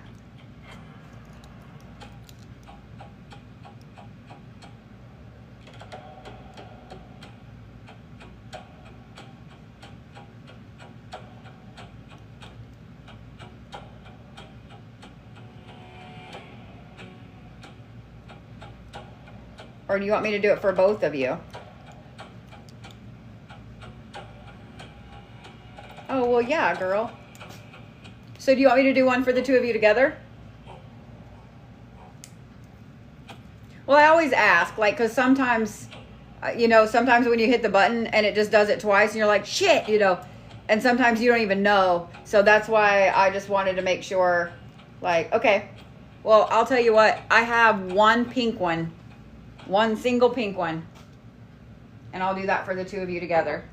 Or do you want me to do it for both of you? Oh, well, yeah, girl. So do you want me to do one for the 2 of you together? Well, I always ask, like, because sometimes, you know, sometimes when you hit the button and it just does it twice and you're like, shit, you know, and sometimes you don't even know. So that's why I just wanted to make sure, like, okay, well, I'll tell you what, I have 1 pink one. 1 single pink one. And I'll do that for the 2 of you together.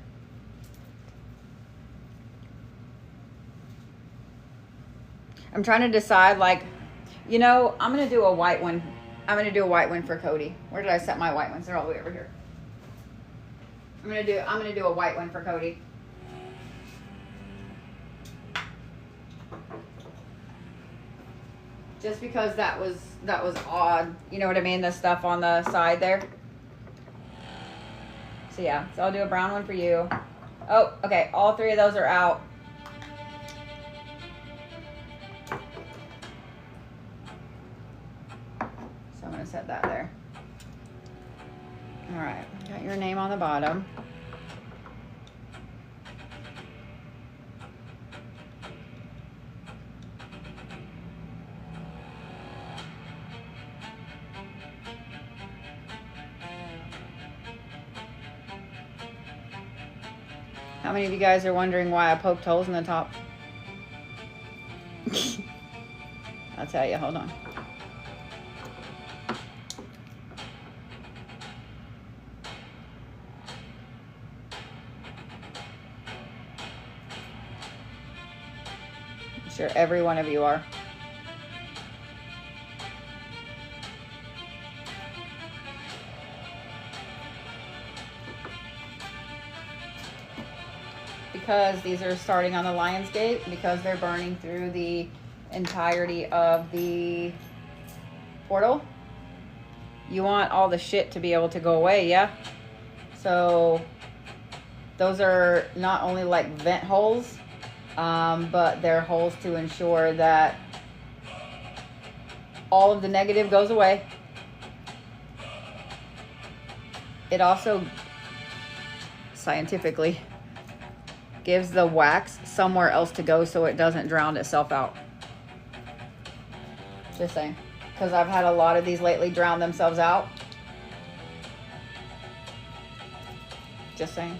I'm trying to decide, like, you know, I'm going to do a white one. I'm going to do a white one for Cody. Where did I set my white ones? They're all the way over here. I'm going to do a white one for Cody. Just because that was odd. You know what I mean? The stuff on the side there. So yeah, so I'll do a brown one for you. Oh, okay. All 3 of those are out. So I'm going to set that there. All right. Got your name on the bottom. How many of you guys are wondering why I poked holes in the top? I'll tell you, hold on. I'm sure every one of you are. Because these are starting on the Lion's Gate, because they're burning through the entirety of the portal. You want all the shit to be able to go away, yeah? So those are not only like vent holes, but they're holes to ensure that all of the negative goes away. It also scientifically gives the wax somewhere else to go so it doesn't drown itself out. Just saying. Because I've had a lot of these lately drown themselves out. Just saying.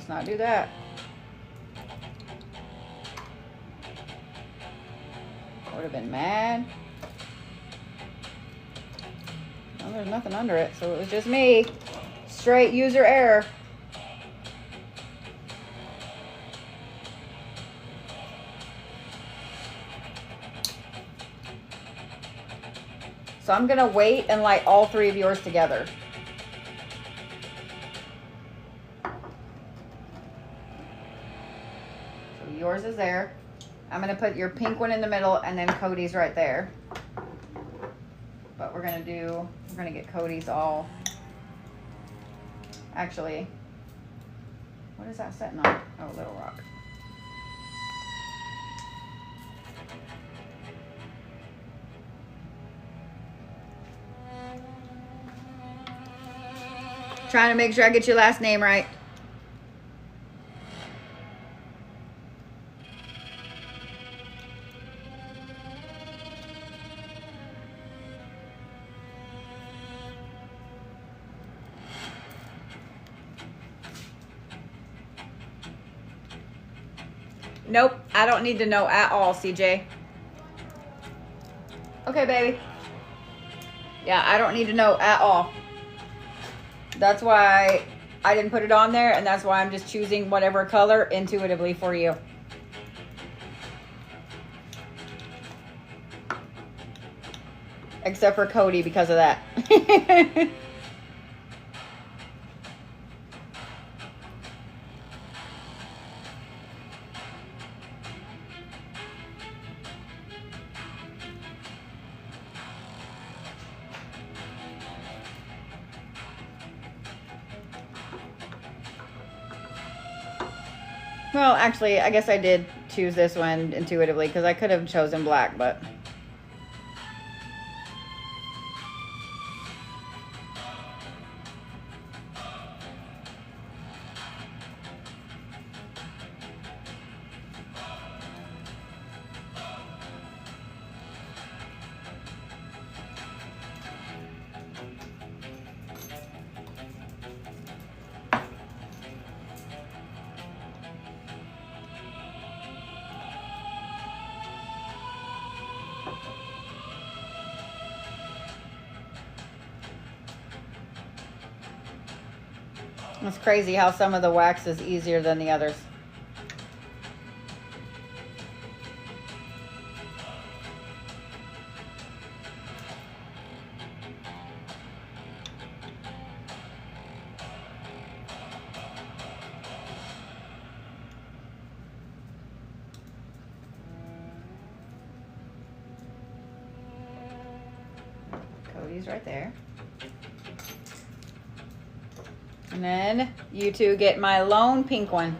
Let's not do that. I would have been mad. Well, there's nothing under it, so it was just me. Straight user error. So I'm gonna wait and light all 3 of yours together. So yours is there. I'm gonna put your pink one in the middle and then Cody's right there. But we're gonna get Cody's all. Actually, what is that setting on? Oh, Little Rock. Trying to make sure I get your last name right. Nope, I don't need to know at all, CJ. Okay, baby. Yeah, I don't need to know at all. That's why I didn't put it on there, and that's why I'm just choosing whatever color intuitively for you. Except for Cody because of that. Well, actually, I guess I did choose this one intuitively because I could have chosen black, but... It's crazy how some of the wax is easier than the others. Cody's right there. And then you two get my lone pink one.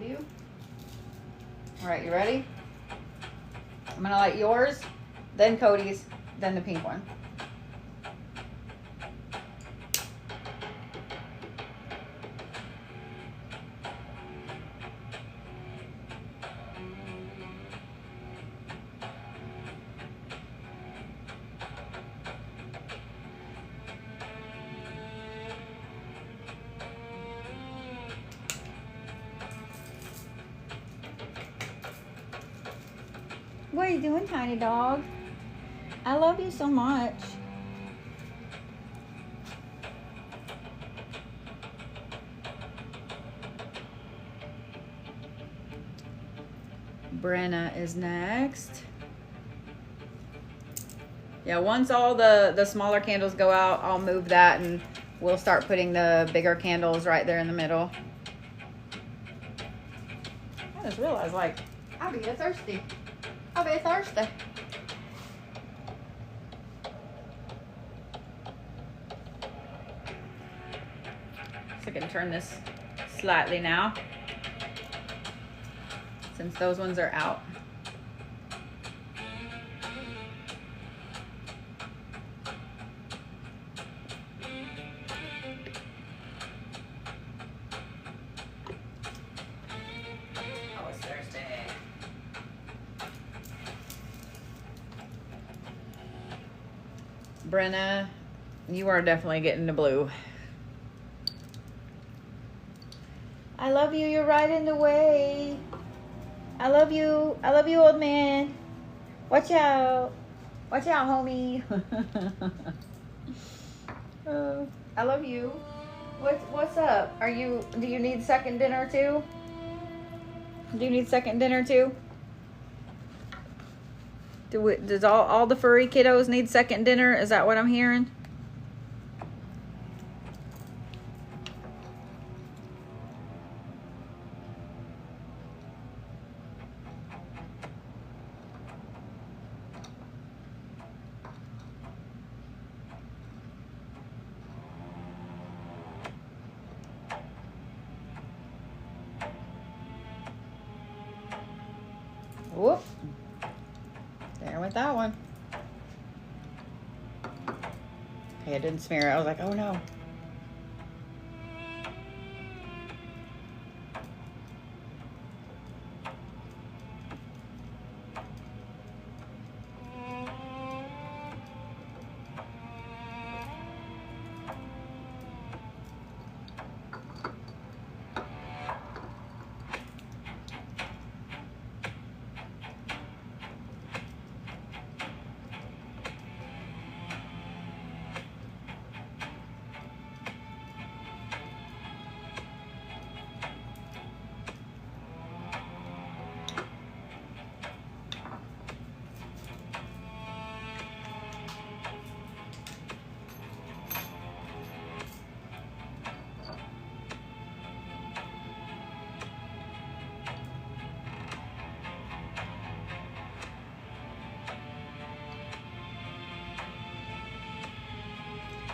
you. All right, you ready? I'm gonna light yours, then Cody's, then the pink one. What are you doing, tiny dog? I love you so much. Brenna is next. Yeah, once all the smaller candles go out, I'll move that and we'll start putting the bigger candles right there in the middle. I just realized, like, I'll be thirsty. I'll be thirsty. So I can turn this slightly now, since those ones are out. Brenna, you are definitely getting the blue. I love you. You're right in the way. I love you. I love you, old man. Watch out. Watch out, homie. I love you. What's up? Do you need second dinner too? Do you need second dinner too? Does all the furry kiddos need second dinner? Is that what I'm hearing? Whoop. There went that one. Okay, it didn't smear it. I was like, oh no.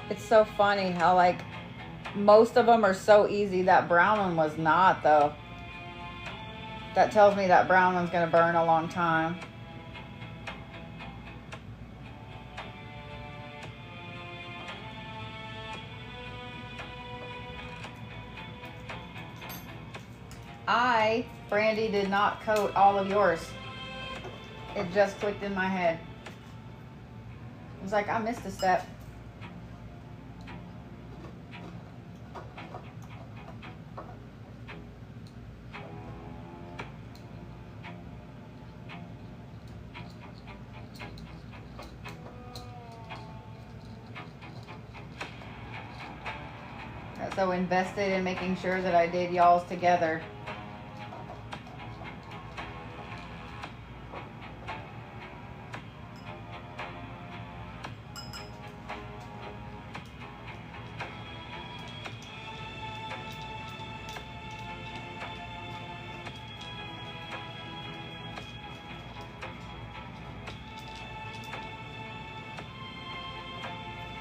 It's so funny how, like, most of them are so easy. That brown one was not, though. That tells me that brown one's going to burn a long time. Brandy, did not coat all of yours. It just clicked in my head. I was like, I missed a step. Got so invested in making sure that I did y'all's together.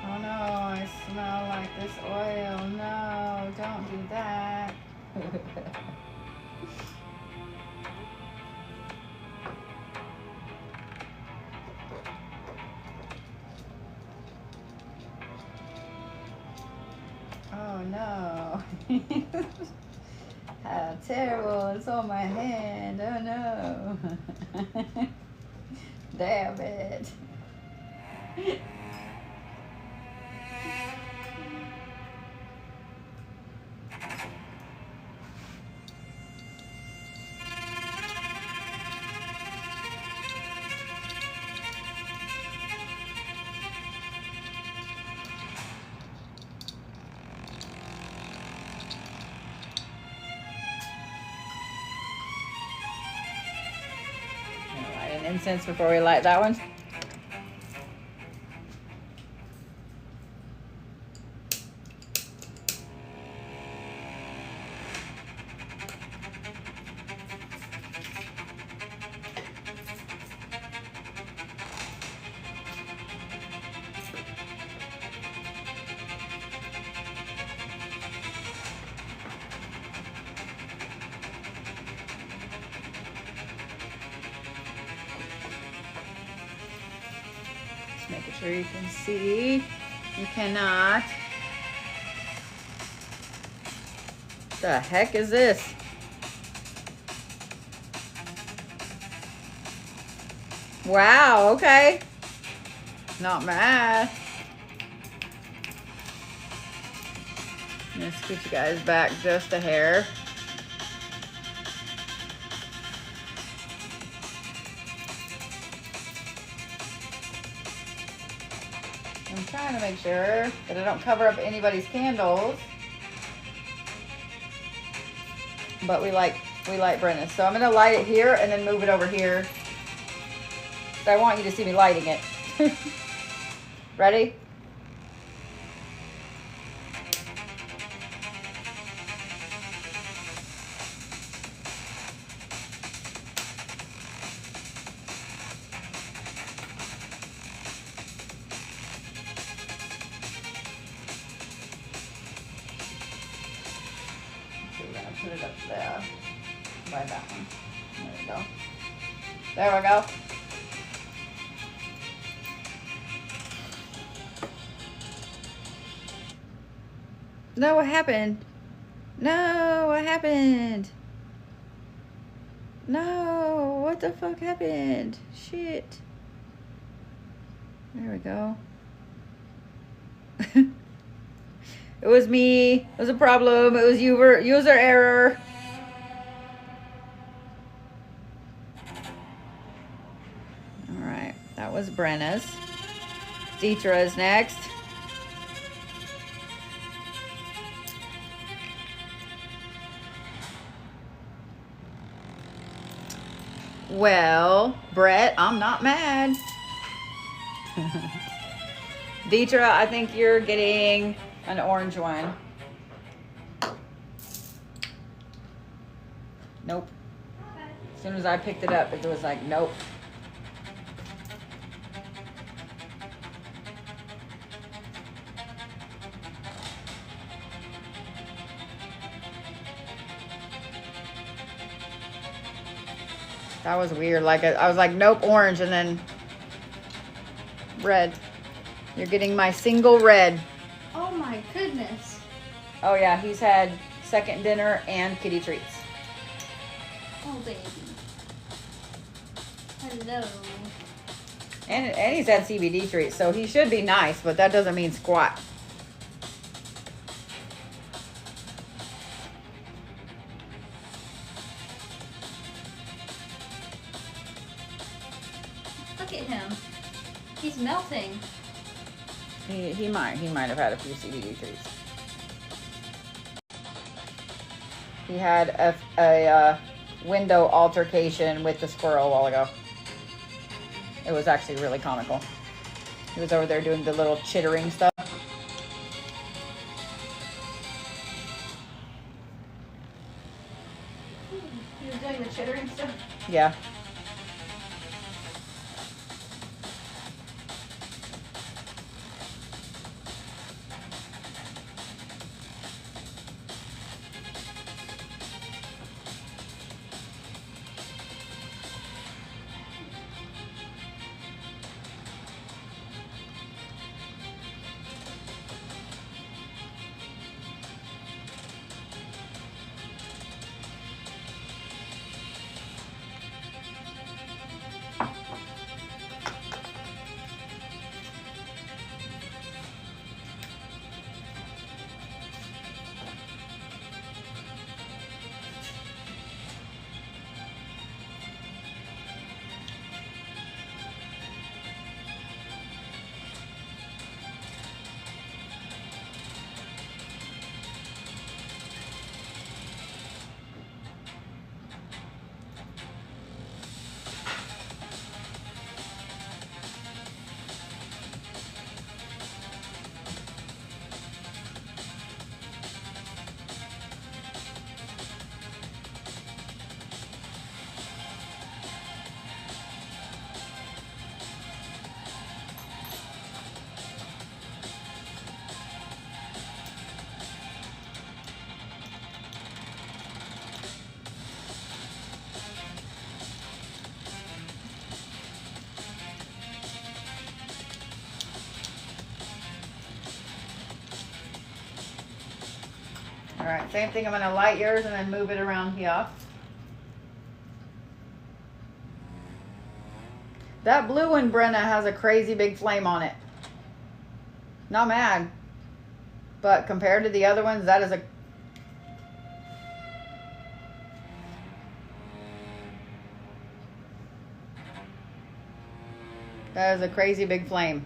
Oh no, I smell like this oil. No, don't do that. How terrible, it's on my hand, oh no. Damn it. Light an incense before we light that one. Making sure you can see. You cannot. What the heck is this? Wow, okay. Not mad. Let's scoot you guys back just a hair. I'm trying to make sure that I don't cover up anybody's candles. But we like Brenna's. So I'm gonna light it here and then move it over here. So I want you to see me lighting it. Ready? So we're gonna put it up there by that one. There we go. There we go. No, what happened? No, what happened? No, what the fuck happened? Shit. There we go. It was me. It was a problem. It was user error. All right, that was Brenna's. Deetra's next. Well, Brett, I'm not mad. Deetra, I think you're getting an orange one. Nope. As soon as I picked it up, it was like, nope. That was weird. Like I was like, nope, orange, and then red. You're getting my single red. Oh my goodness. Oh yeah, he's had second dinner and kitty treats. Oh baby. Hello. And he's had CBD treats, so he should be nice, but that doesn't mean squat. Look at him. He's melting. He might have had a few CBD treats. He had a window altercation with the squirrel a while ago. It was actually really comical. He was over there doing the little chittering stuff. He was doing the chittering stuff. Yeah. All right, same thing. I'm going to light yours and then move it around here. That blue one, Brenna, has a crazy big flame on it. Not mad. But compared to the other ones, that is a... That is a crazy big flame.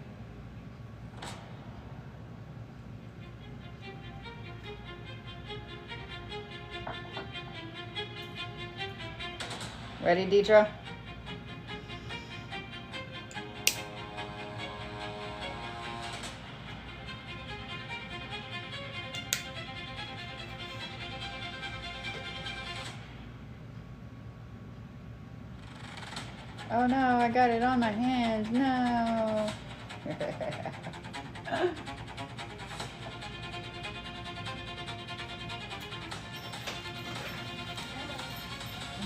Ready, Deetra? Oh no, I got it on my hands. No.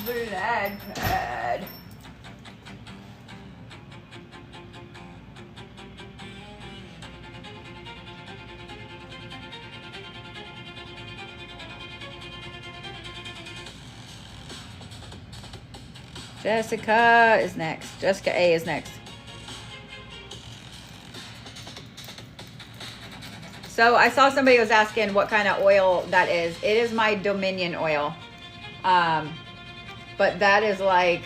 Blood pad. Jessica is next. Jessica A is next. So I saw somebody was asking what kind of oil that is. It is my Dominion oil. But that is like,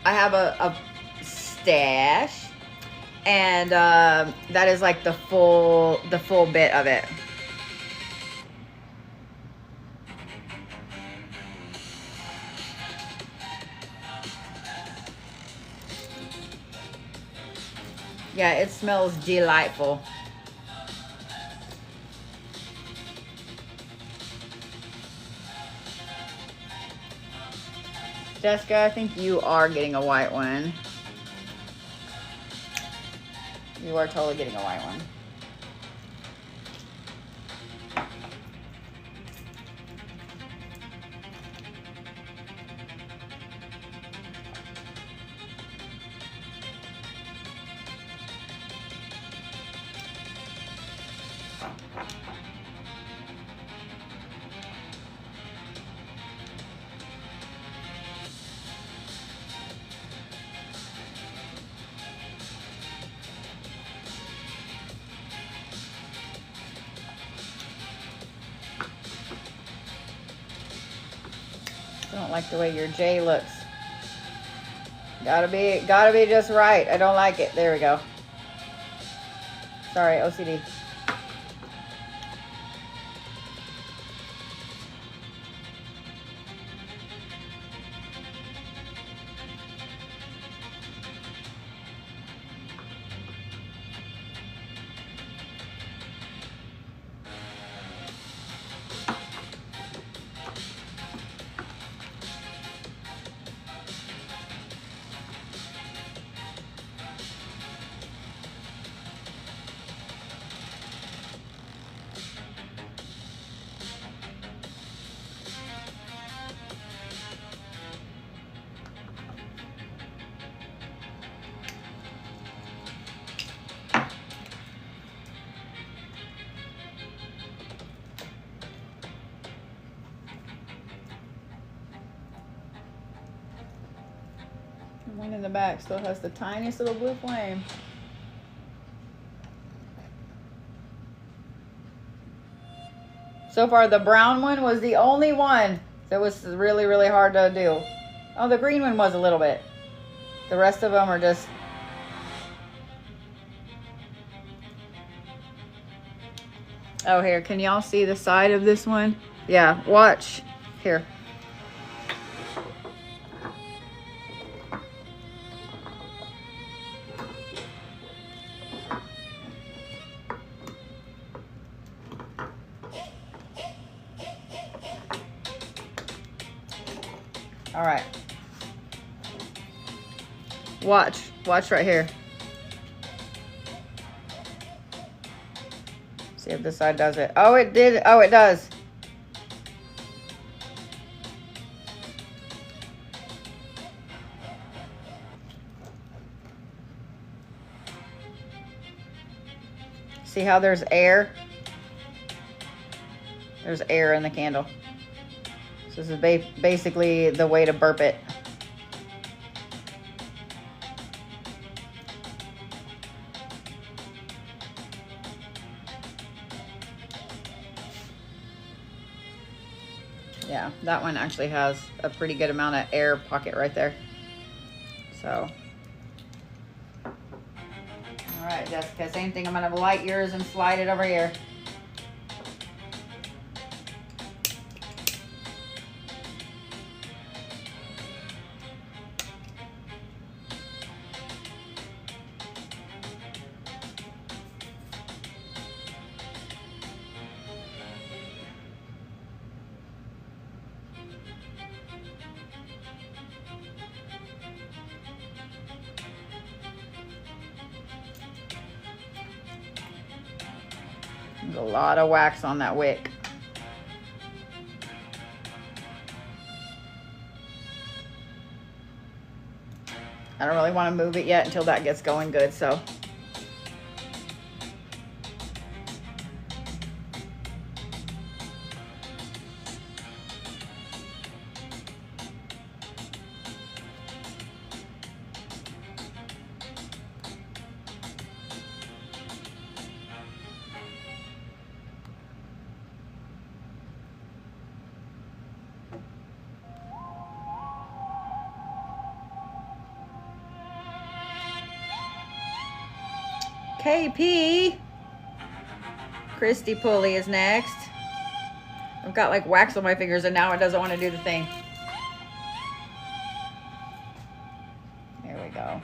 I have a stash, and that is like the full bit of it. Yeah, it smells delightful. Jessica, I think you are getting a white one. You are totally getting a white one. I don't like the way your J looks. Gotta be just right. I don't like it. There we go. Sorry, OCD. One in the back still has the tiniest little blue flame. So far, the brown one was the only one that was really, really hard to do. Oh, the green one was a little bit. The rest of them are just... Oh, here, can y'all see the side of this one? Yeah, watch. Here. All right. Watch right here. See if this side does it. Oh, it did. Oh, it does. See how there's air? There's air in the candle. So this is basically the way to burp it. Yeah, that one actually has a pretty good amount of air pocket right there. So, all right, Jessica, same thing. I'm gonna light yours and slide it over here. There's a lot of wax on that wick. I don't really want to move it yet until that gets going good, so. KP. Christy Pulley is next. I've got like wax on my fingers and now it doesn't want to do the thing. There we go.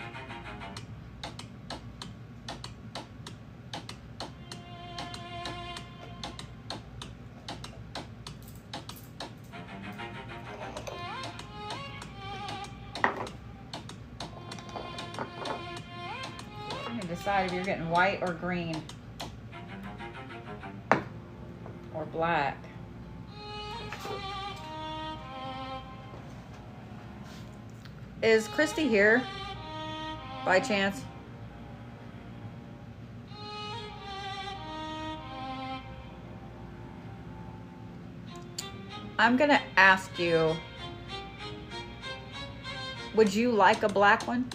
Decide if you're getting white or green or black. Is Christy here by chance? I'm gonna ask you, would you like a black one?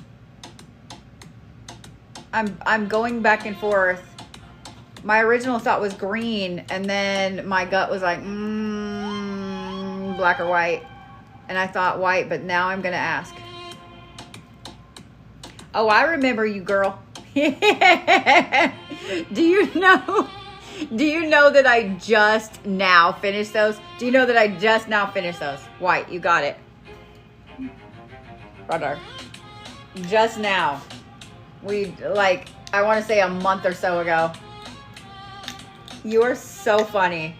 I'm going back and forth. My original thought was green, and then my gut was like, black or white. And I thought white, but now I'm gonna ask. Oh, I remember you, girl. Do you know that I just now finished those? Do you know that I just now finished those? White, you got it. Brother. Just now. We, like, I want to say a month or so ago. You are so funny.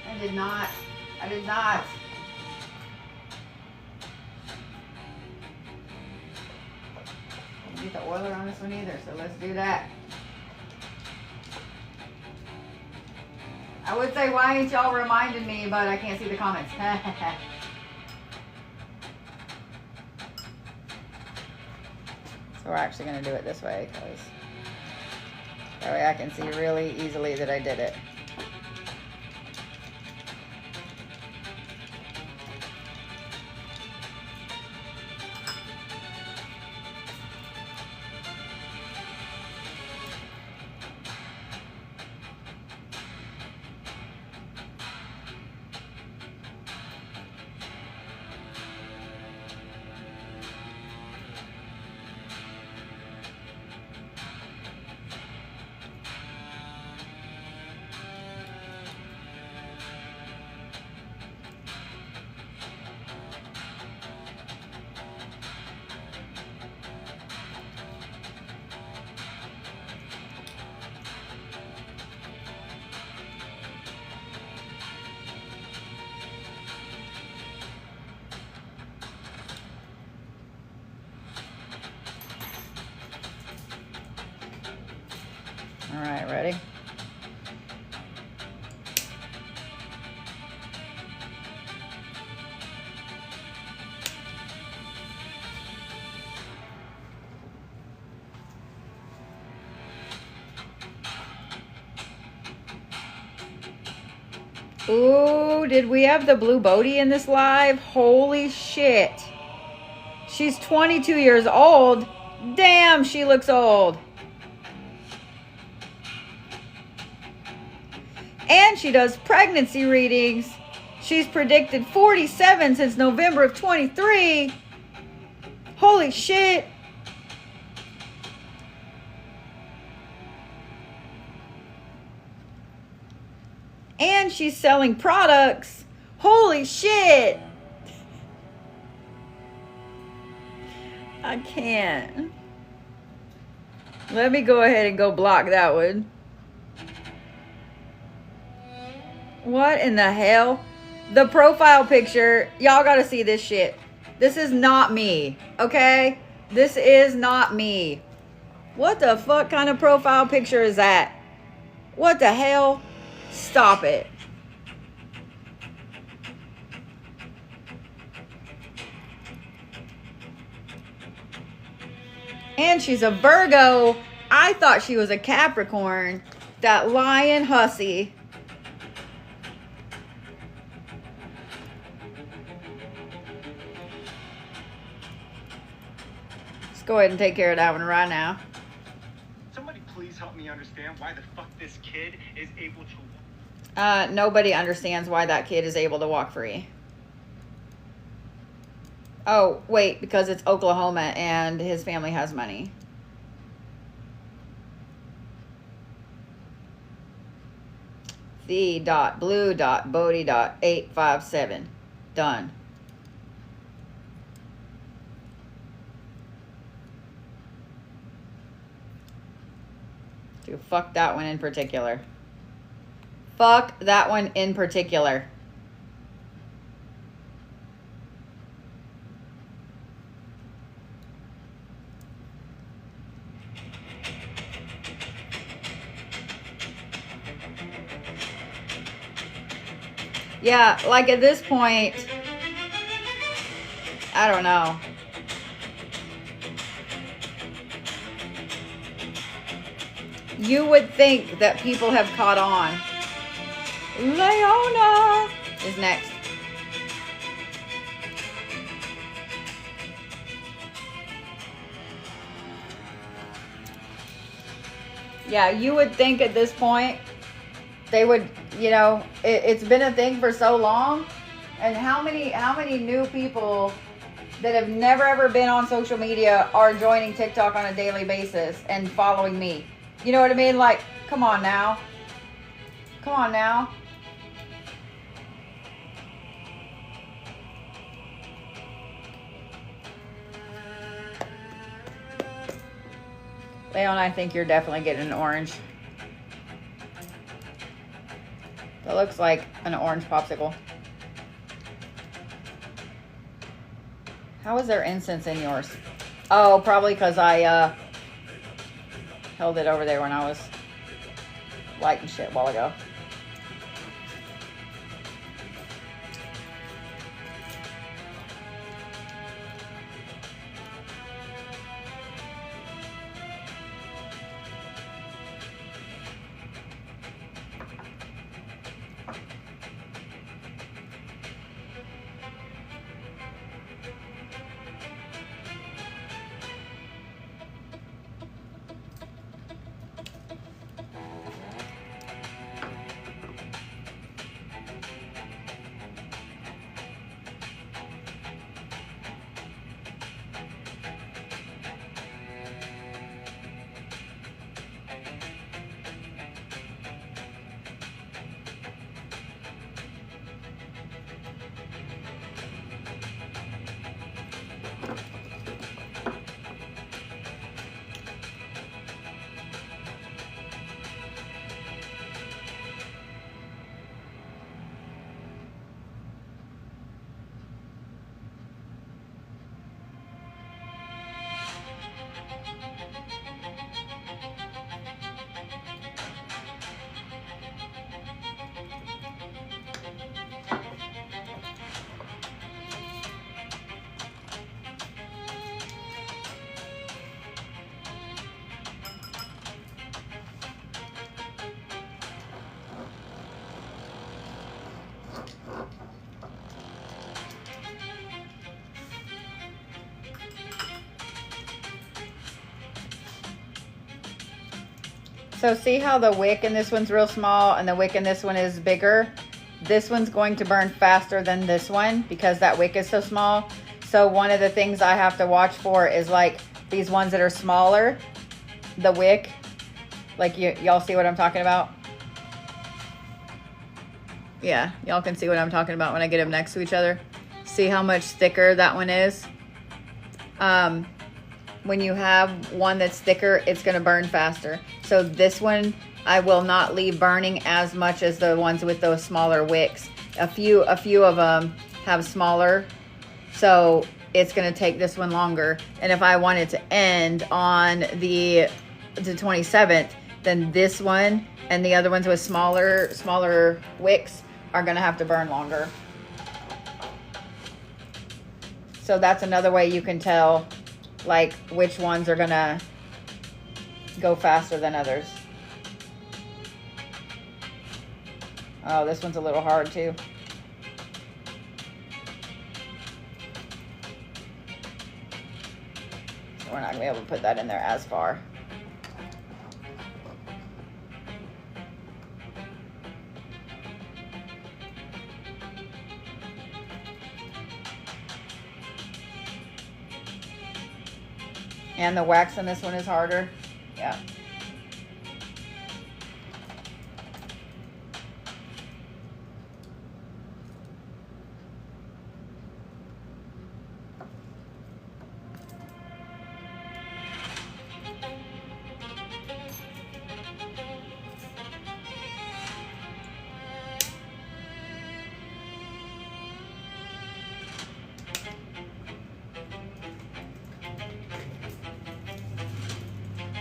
I did not. I didn't get the oiler on this one either, so let's do that. I would say, why ain't y'all reminding me, but I can't see the comments. we're actually going to do it this way, because that way I can see really easily that I did it. All right, ready? Ooh, did we have the blue Bodhi in this live? Holy shit. She's 22 years old. Damn, she looks old. And she does pregnancy readings. She's predicted 47 since November of 23. Holy shit. And she's selling products. Holy shit. I can't. Let me go ahead and go block that one. What in the hell? The profile picture, y'all gotta see this shit. This is not me, okay? This is not me. What the fuck kind of profile picture is that? What the hell? Stop it. And she's a Virgo. I thought she was a Capricorn. That lying hussy. Let's go ahead and take care of that one right now. Somebody please help me understand why the fuck this kid is able to... Nobody understands why that kid is able to walk free. Oh, wait, because it's Oklahoma and his family has money. The.blue.bodhi.857. Done. Dude, fuck that one in particular. Fuck that one in particular. Yeah, like at this point, I don't know. You would think that people have caught on. Leona is next. Yeah, you would think at this point they would, you know, it's been a thing for so long. And how many new people that have never ever been on social media are joining TikTok on a daily basis and following me? You know what I mean? Like, come on now. Come on now. Leon, I think you're definitely getting an orange. That looks like an orange popsicle. How is there incense in yours? Oh, probably because I held it over there when I was lighting shit a while ago. So see how the wick in this one's real small and the wick in this one is bigger? This one's going to burn faster than this one because that wick is so small. So one of the things I have to watch for is like these ones that are smaller, the wick. Like y'all see what I'm talking about? Yeah, y'all can see what I'm talking about when I get them next to each other. See how much thicker that one is? When you have one that's thicker, it's gonna burn faster. So this one, I will not leave burning as much as the ones with those smaller wicks. A few of them have smaller, so it's gonna take this one longer. And if I want it to end on the 27th, then this one and the other ones with smaller wicks are gonna have to burn longer. So that's another way you can tell like which ones are gonna go faster than others. Oh, this one's a little hard too. So we're not gonna be able to put that in there as far. And the wax on this one is harder. Yeah.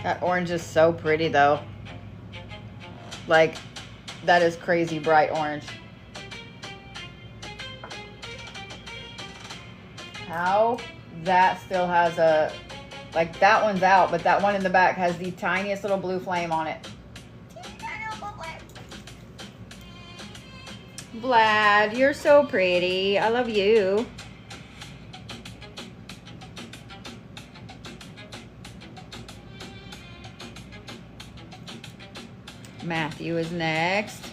That orange is so pretty though. Like, that is crazy bright orange. How that still has a, like that one's out, but that one in the back has the tiniest little blue flame on it. Vlad, you're so pretty. I love you. Matthew is next.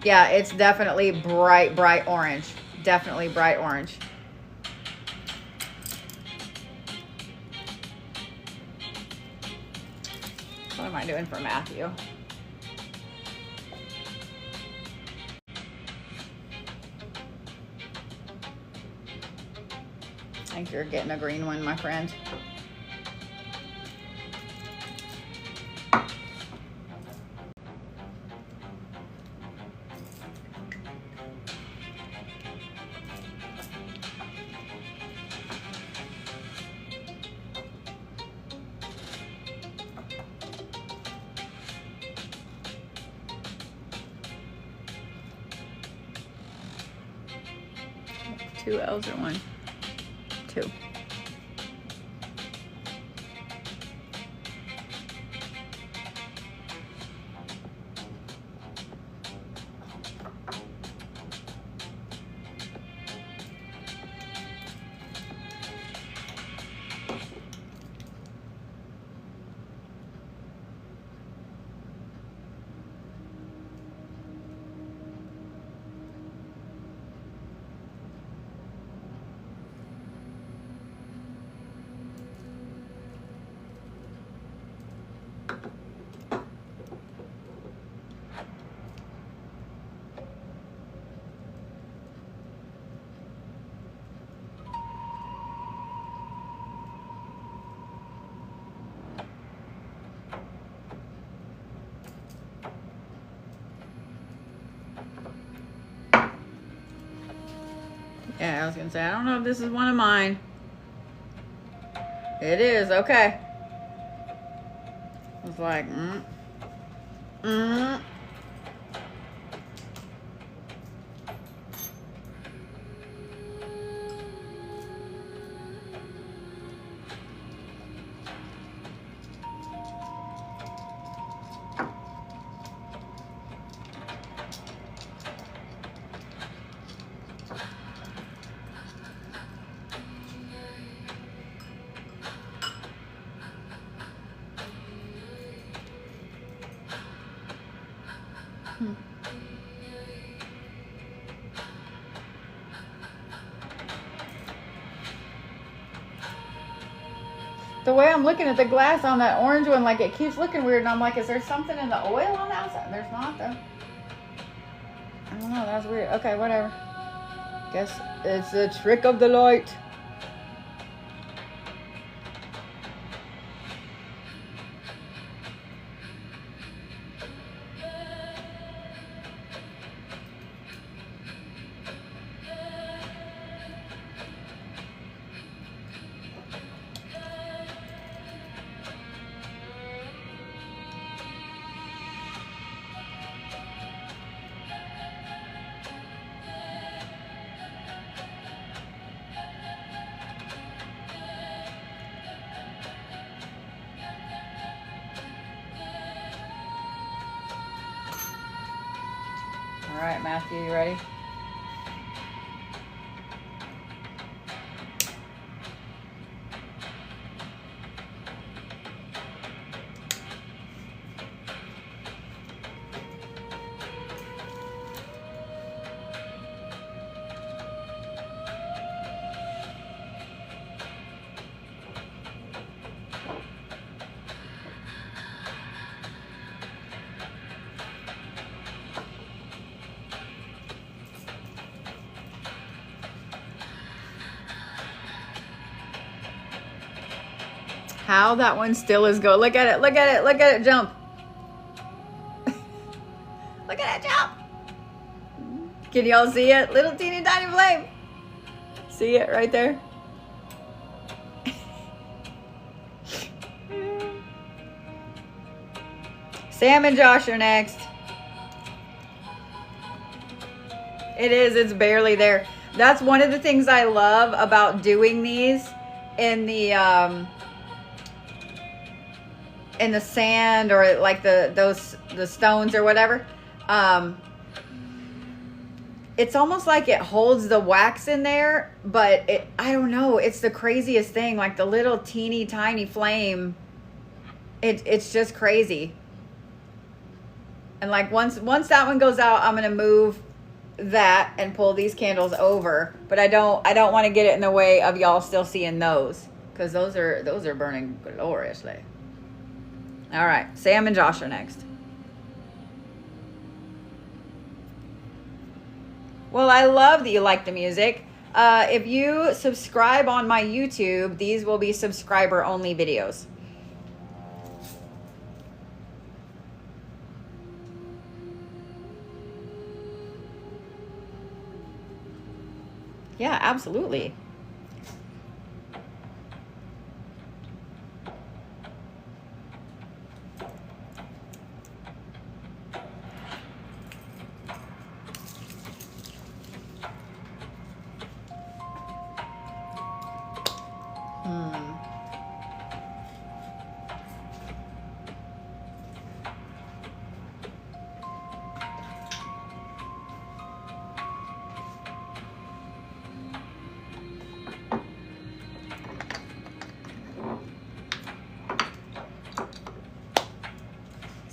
Yeah, it's definitely bright orange. Definitely bright orange. What am I doing for Matthew? I think you're getting a green one, my friend. Two L's or one? Two. Yeah, I was gonna say, I don't know if this is one of mine. It is, okay. It's like, The way I'm looking at the glass on that orange one, like it keeps looking weird, and I'm like, is there something in the oil on the outside? There's not, though. I don't know, that's weird. Okay, whatever. Guess it's the trick of the light. All right, Matthew, you ready? How that one still is go. Look at it, look at it, look at it jump. Look at it jump. Can y'all see it? Little teeny tiny flame. See it right there? Sam and Josh are next. It is, it's barely there. That's one of the things I love about doing these in the sand, or like the stones or whatever. It's almost like it holds the wax in there, but I don't know, it's the craziest thing. Like the little teeny tiny flame, it's just crazy. And like once that one goes out, I'm gonna move that and pull these candles over, but I don't want to get it in the way of y'all still seeing those, because those are burning gloriously. All right, Sam and Josh are next. Well, I love that you like the music. If you subscribe on my YouTube, these will be subscriber only videos. Yeah, absolutely.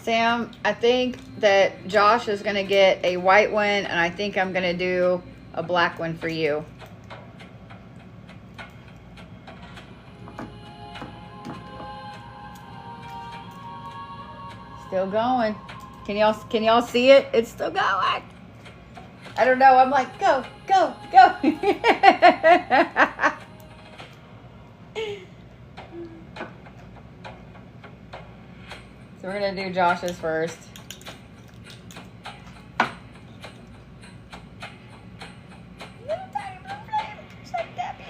Sam, I think that Josh is going to get a white one, and I think I'm going to do a black one for you. Still going. Can y'all see it? It's still going. I don't know. I'm like, go, go, go. So we're going to do Josh's first. Little tiny blue flame. Just like that big.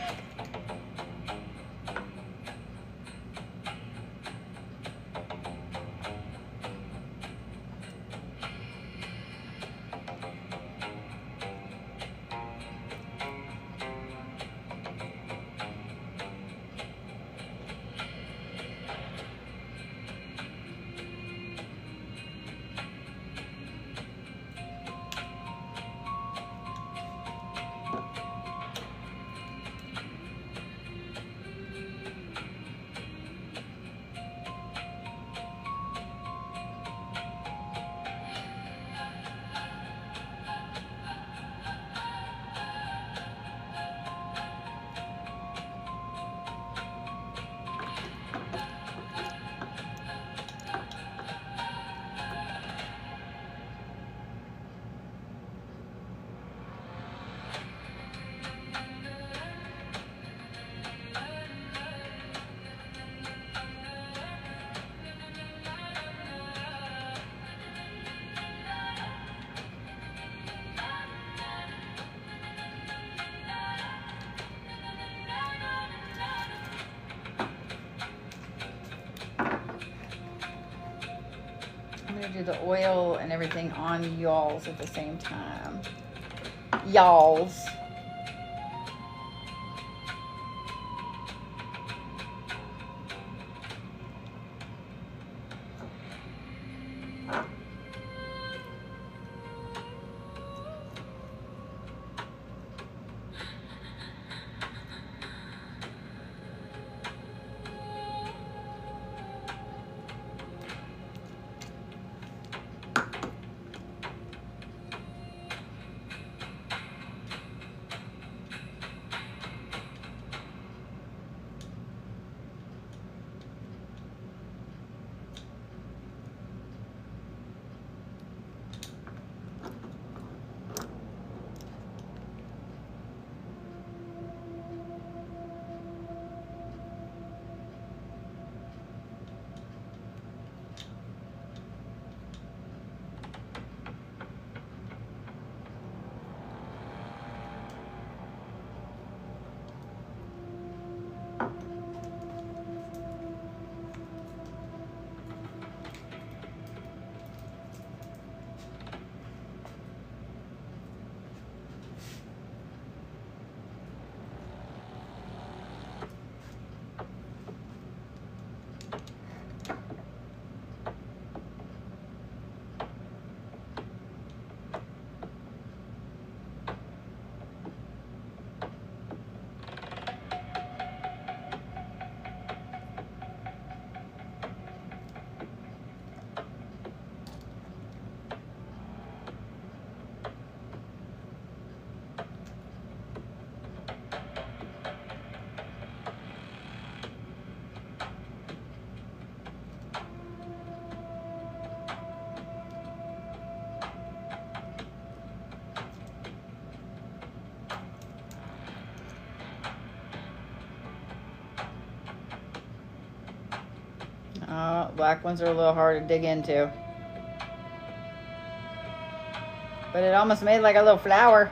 I'm gonna do the oil and everything on y'all's at the same time. Y'all's. Black ones are a little hard to dig into. But it almost made like a little flower.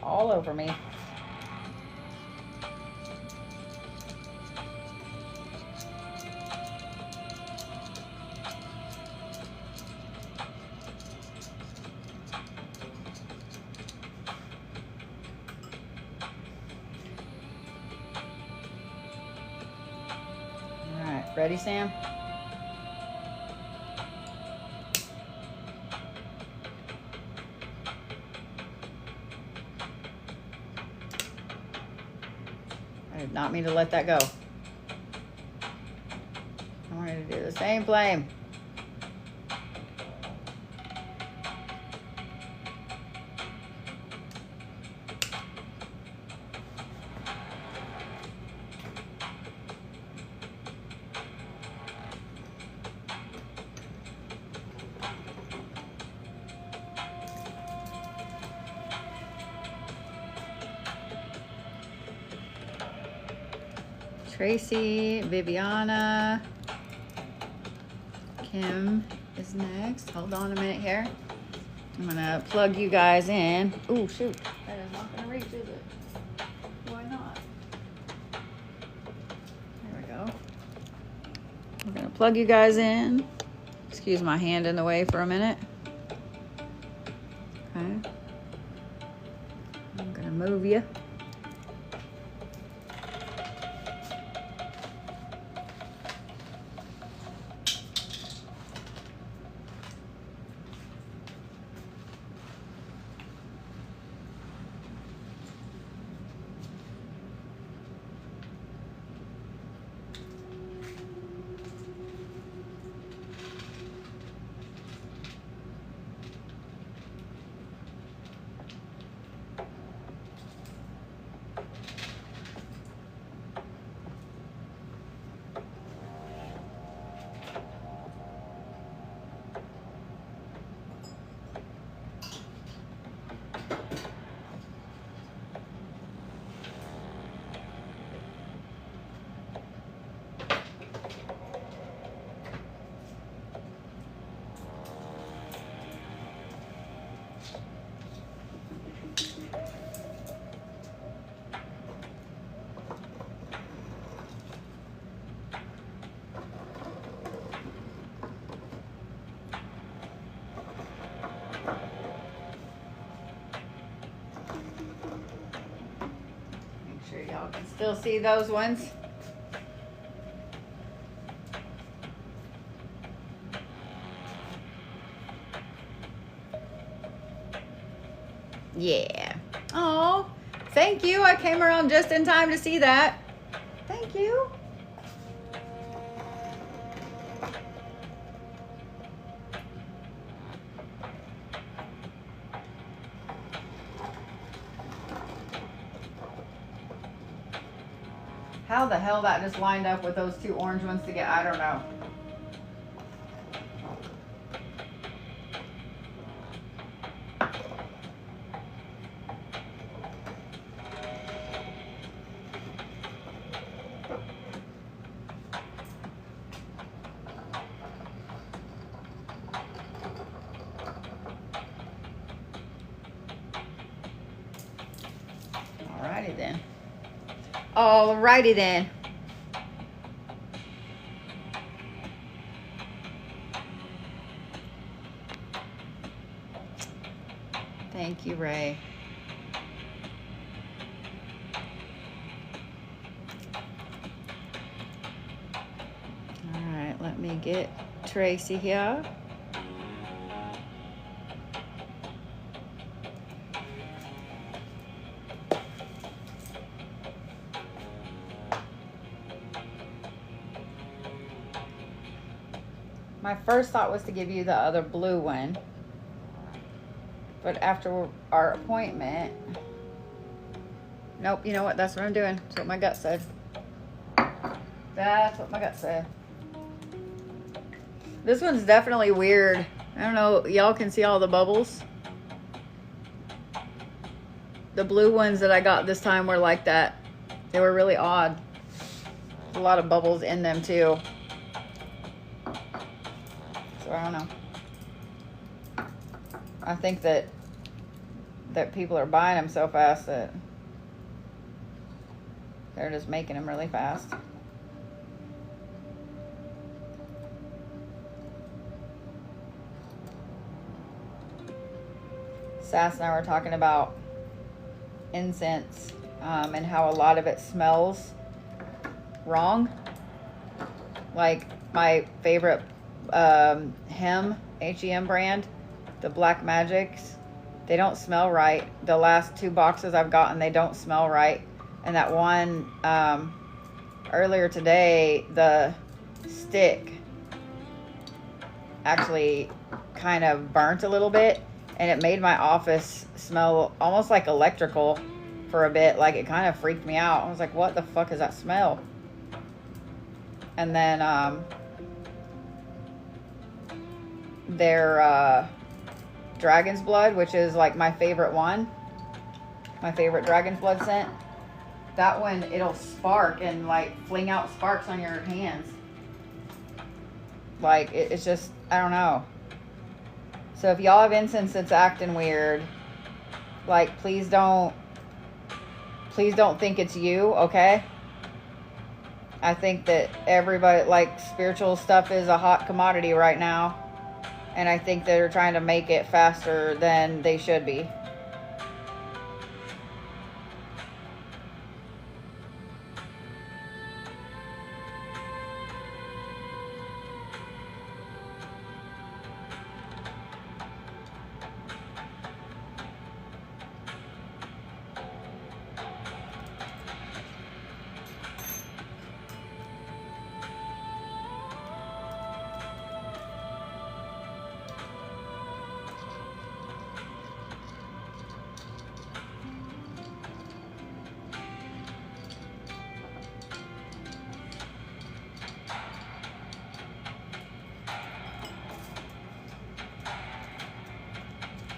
All over me. All right, ready, Sam? I did not mean to let that go. I wanted to do the same flame. Tracy, Viviana, Kim is next. Hold on a minute here. I'm gonna plug you guys in. Oh shoot, that is not gonna reach, is it? Why not? There we go. We're gonna plug you guys in. Excuse my hand in the way for a minute. Okay. I'm gonna move you. Y'all can still see those ones. Yeah. Oh, thank you. I came around just in time to see that. Thank you. How the hell that just lined up with those two orange ones to get, I don't know. Alrighty then. Alrighty then. Thank you, Ray. Alright, let me get Tracy here. My first thought was to give you the other blue one. But after our appointment, nope, you know what? That's what I'm doing. That's what my gut said. That's what my gut said. This one's definitely weird. I don't know. Y'all can see all the bubbles. The blue ones that I got this time were like that. They were really odd. A lot of bubbles in them too. So I don't know. I think that people are buying them so fast that they're just making them really fast. Sass and I were talking about incense and how a lot of it smells wrong. Like my favorite H-E-M brand, the Black Magics, they don't smell right. The last 2 boxes I've gotten, they don't smell right. And that one earlier today, the stick actually kind of burnt a little bit, and it made my office smell almost like electrical for a bit. Like, it kind of freaked me out. I was like, what the fuck is that smell? And then their Dragon's Blood, which is like my favorite one, my favorite Dragon's Blood scent, that one, it'll spark and like fling out sparks on your hands. Like, it's just, I don't know. So if y'all have incense that's acting weird, like, please don't think it's you, okay? I think that everybody, like, spiritual stuff is a hot commodity right now. And I think they're trying to make it faster than they should be.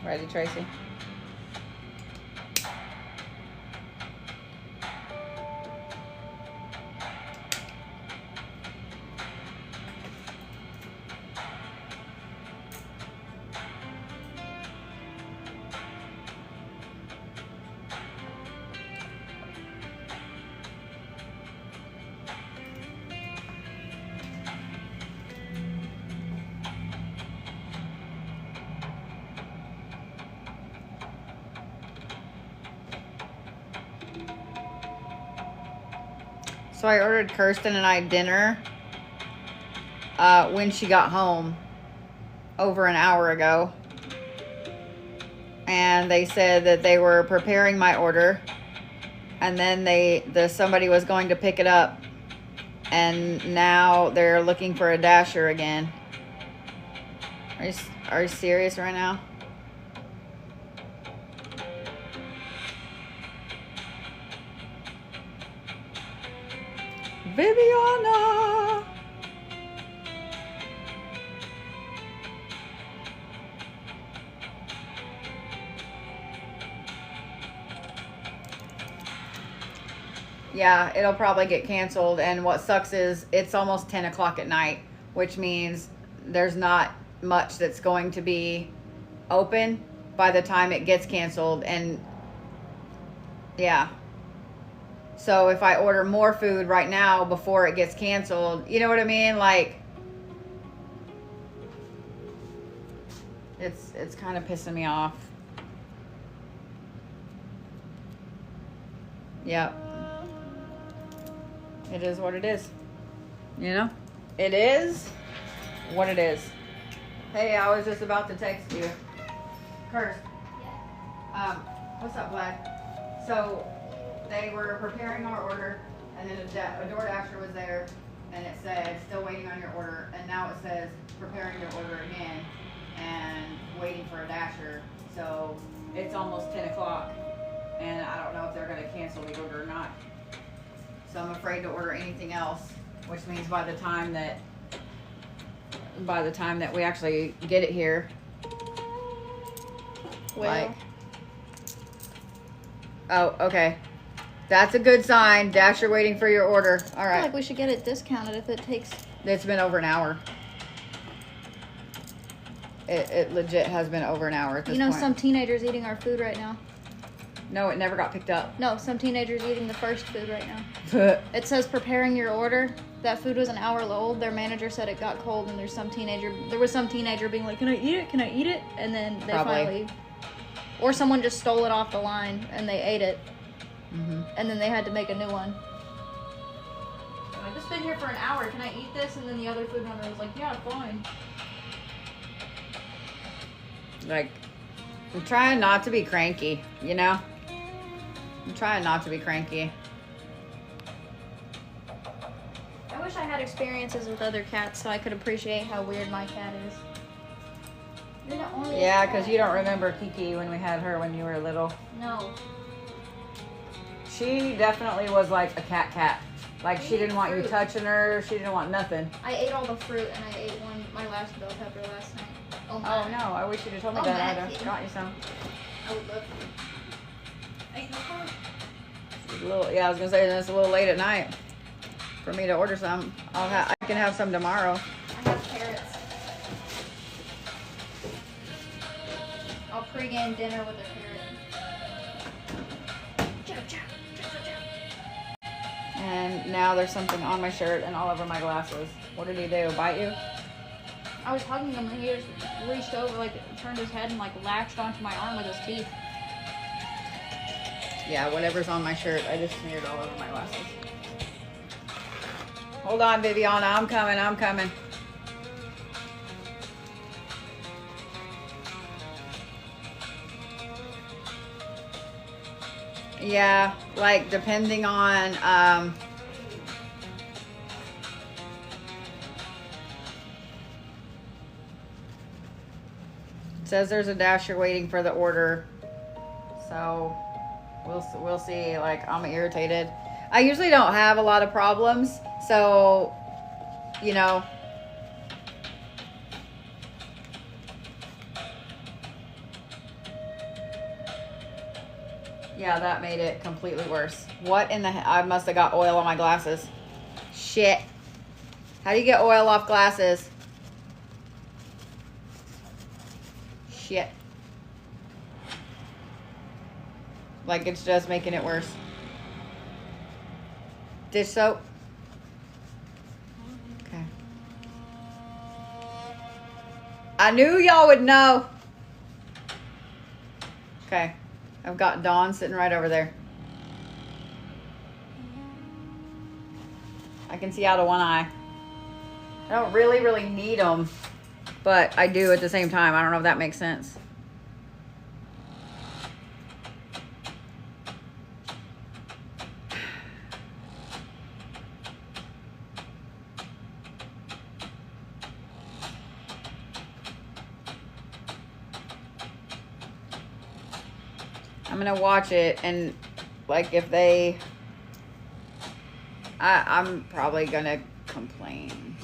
Ready, Tracy? So I ordered Kirsten and I dinner when she got home over an hour ago. And they said that they were preparing my order. And then somebody was going to pick it up. And now they're looking for a dasher again. Are you serious right now? Viviana. Yeah, it'll probably get canceled. And what sucks is it's almost 10 o'clock at night, which means there's not much that's going to be open by the time it gets canceled. And yeah. So if I order more food right now before it gets canceled, you know what I mean? Like, it's kind of pissing me off. Yep. It is what it is. You know? It is what it is. Hey, I was just about to text you. Curse. What's up, Vlad? So, they were preparing our order, and then a door dasher was there, and it said, still waiting on your order, and now it says, preparing your order again, and waiting for a dasher. So, it's almost 10 o'clock, and I don't know if they're going to cancel the order or not. So I'm afraid to order anything else, which means by the time that we actually get it here, Well, oh, okay, that's a good sign. Dasher waiting for your order. All I feel right, like we should get it discounted if it takes. it's been over an hour. It legit has been over an hour at this You know, point. some teenagers eating our food right now. No, it never got picked up. No, some teenagers eating the first food right now. It says preparing your order. That food was an hour old. Their manager said it got cold, and there was some teenager being like, "Can I eat it? Can I eat it?" And then they Probably. finally, or someone just stole it off the line and they ate it, Mm-hmm. and then they had to make a new one. I've just been here for an hour. Can I eat this? And then the other food runner was like, "Yeah, fine." Like, I'm trying not to be cranky, you know? I'm trying not to be cranky. I wish I had experiences with other cats so I could appreciate how weird my cat is. You're the only Yeah, cat. because you don't remember Kiki when we had her when you were little. No. She definitely was like a cat. Like, she didn't want you Fruit. touching her. She didn't want nothing. I ate all the fruit and I ate my last bell pepper last night. Oh, no. I wish you'd have told me Oh, that. Matt, I'd have yeah. got you some. I would love to. Hey, no problem. It's a little, yeah, I was going to say, it's a little late at night for me to order some. I can have some tomorrow. I have carrots. I'll pregame dinner with a carrot. And now there's something on my shirt and all over my glasses. What did he do? Bite you? I was hugging him and he just reached over, like, turned his head and, like, latched onto my arm with his teeth. Yeah, whatever's on my shirt, I just smeared all over my glasses. Hold on, Viviana. I'm coming. Yeah, like, depending on, it says there's a dasher waiting for the order. So, we'll see. Like, I'm irritated. I usually don't have a lot of problems. So, you know. Yeah, that made it completely worse. What in the hell? I must have got oil on my glasses. Shit. How do you get oil off glasses? Shit. Like, it's just making it worse. Dish soap. Okay. I knew y'all would know. Okay. I've got Dawn sitting right over there. I can see out of one eye. I don't really need them, but I do at the same time. I don't know if that makes sense. I'm gonna watch it, and like if they, I'm probably gonna complain.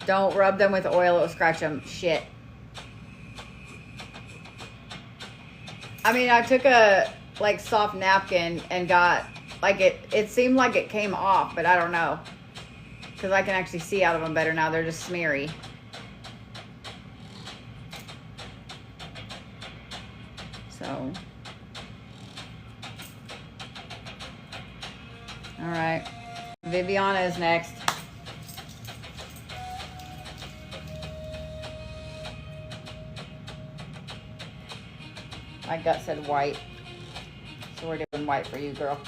Don't rub them with oil, it'll scratch them. Shit. I mean, I took a like soft napkin and got like it seemed like it came off, but I don't know, because I can actually see out of them better now. They're just smeary. So all right, Viviana is next. My gut said white, so we're doing white for you, girl.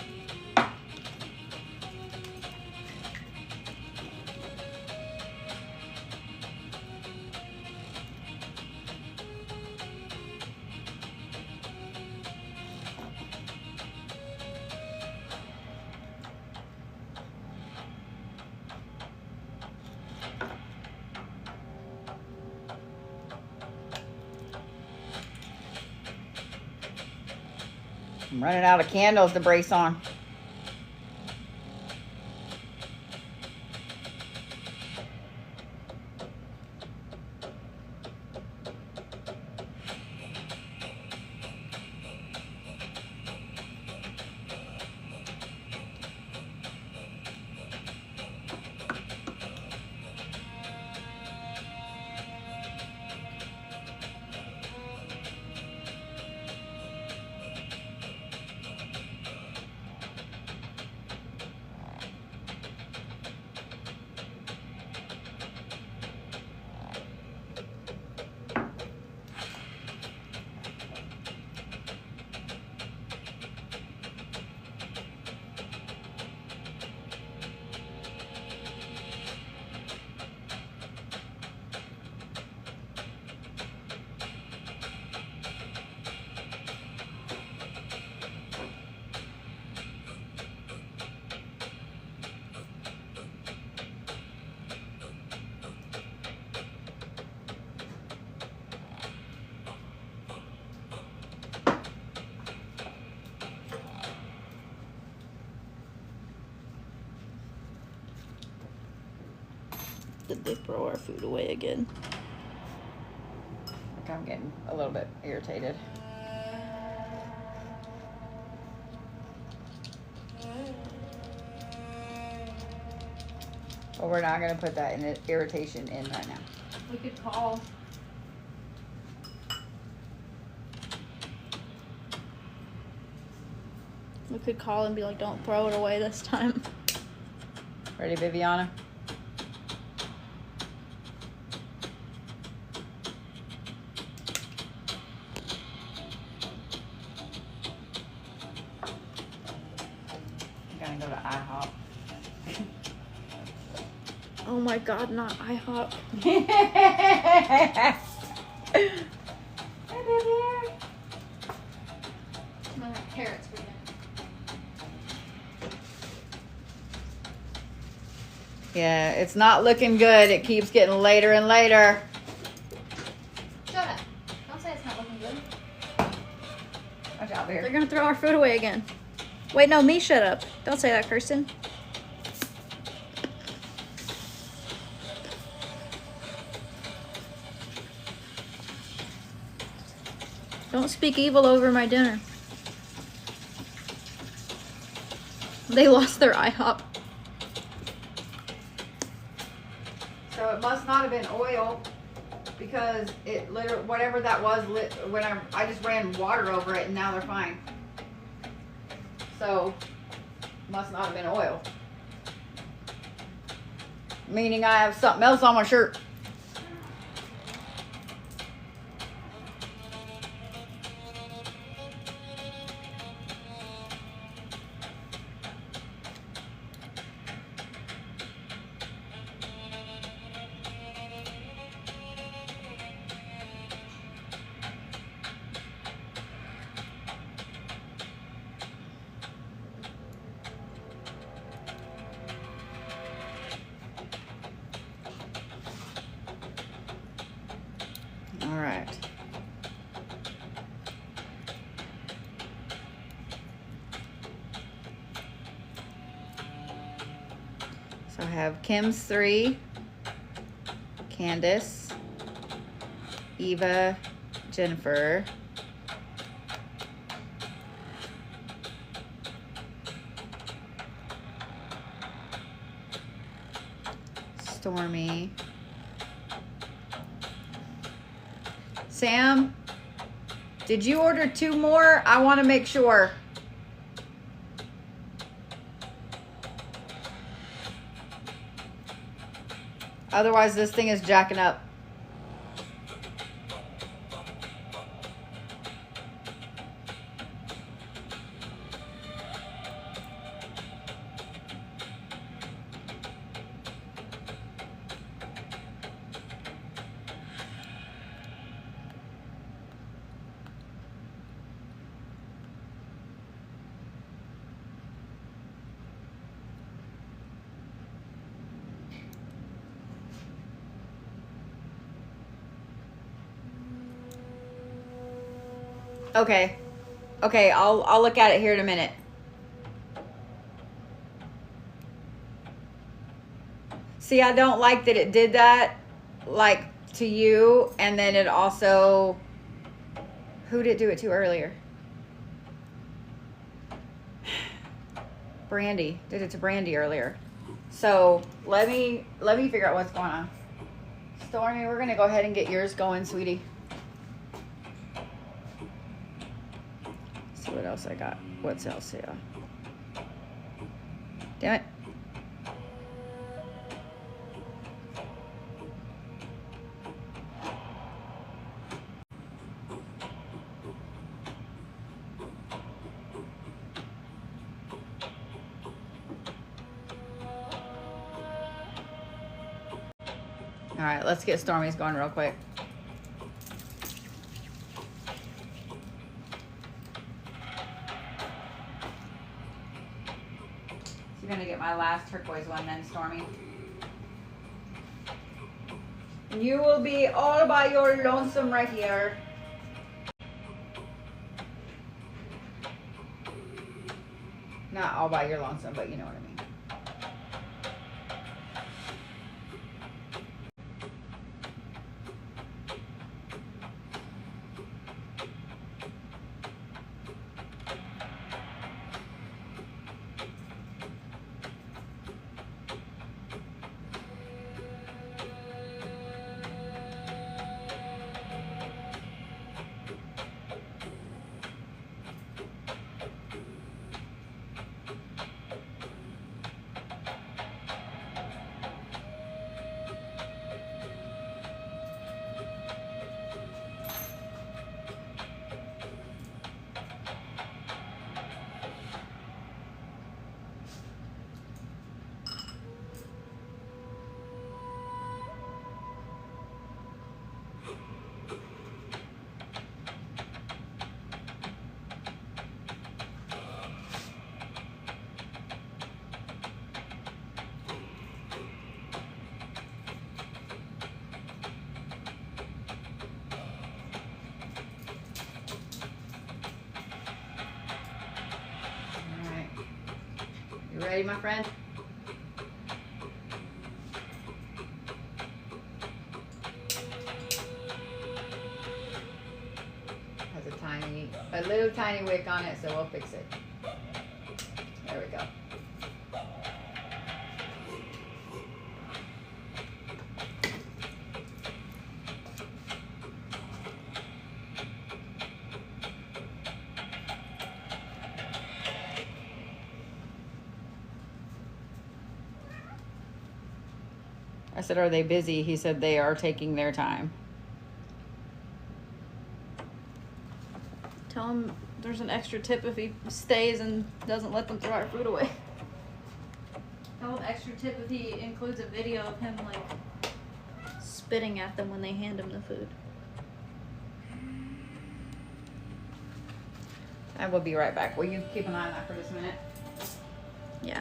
I'm running out of candles to brace on. Did they throw our food away again? Okay, I'm getting a little bit irritated. But we're not gonna put that in irritation in right now. We could call. We could call and be like, don't throw it away this time. Ready, Viviana? I'm gonna go to IHOP. Oh my god, not IHOP. Carrots for dinner. Yeah, it's not looking good. It keeps getting later and later. Shut up. Don't say it's not looking good. Watch out, They're Bear. gonna throw our food away again. Wait, no, me shut up. Don't say that, Kirsten. Don't speak evil over my dinner. They lost their IHOP. So it must not have been oil, because it literally, whatever that was, when I just ran water over it, and now they're fine. So must not have been oil. Meaning I have something else on my shirt. I have Kim's 3, Candace, Eva, Jennifer, Stormy, Sam, did you order 2 more? I want to make sure. Otherwise, this thing is jacking up. Okay. Okay, I'll look at it here in a minute. See, I don't like that it did that, like, to you, and then it also... Who did it do it to earlier? Brandy. Did it to Brandy earlier. So, let me figure out what's going on. Stormy, we're going to go ahead and get yours going, sweetie. See what else I got. What's else here? Damn it. All right, let's get Stormy's going real quick. You're gonna get my last turquoise one then, Stormy. And you will be all by your lonesome right here. Not all by your lonesome, but you know what I mean. Ready, my friend? Has a little tiny wick on it, so we'll fix it. There we go. I said, are they busy? He said they are taking their time. Tell him there's an extra tip if he stays and doesn't let them throw our food away. Tell him extra tip if he includes a video of him like spitting at them when they hand him the food. I will be right back. Will you keep an eye on that for just a minute? Yeah.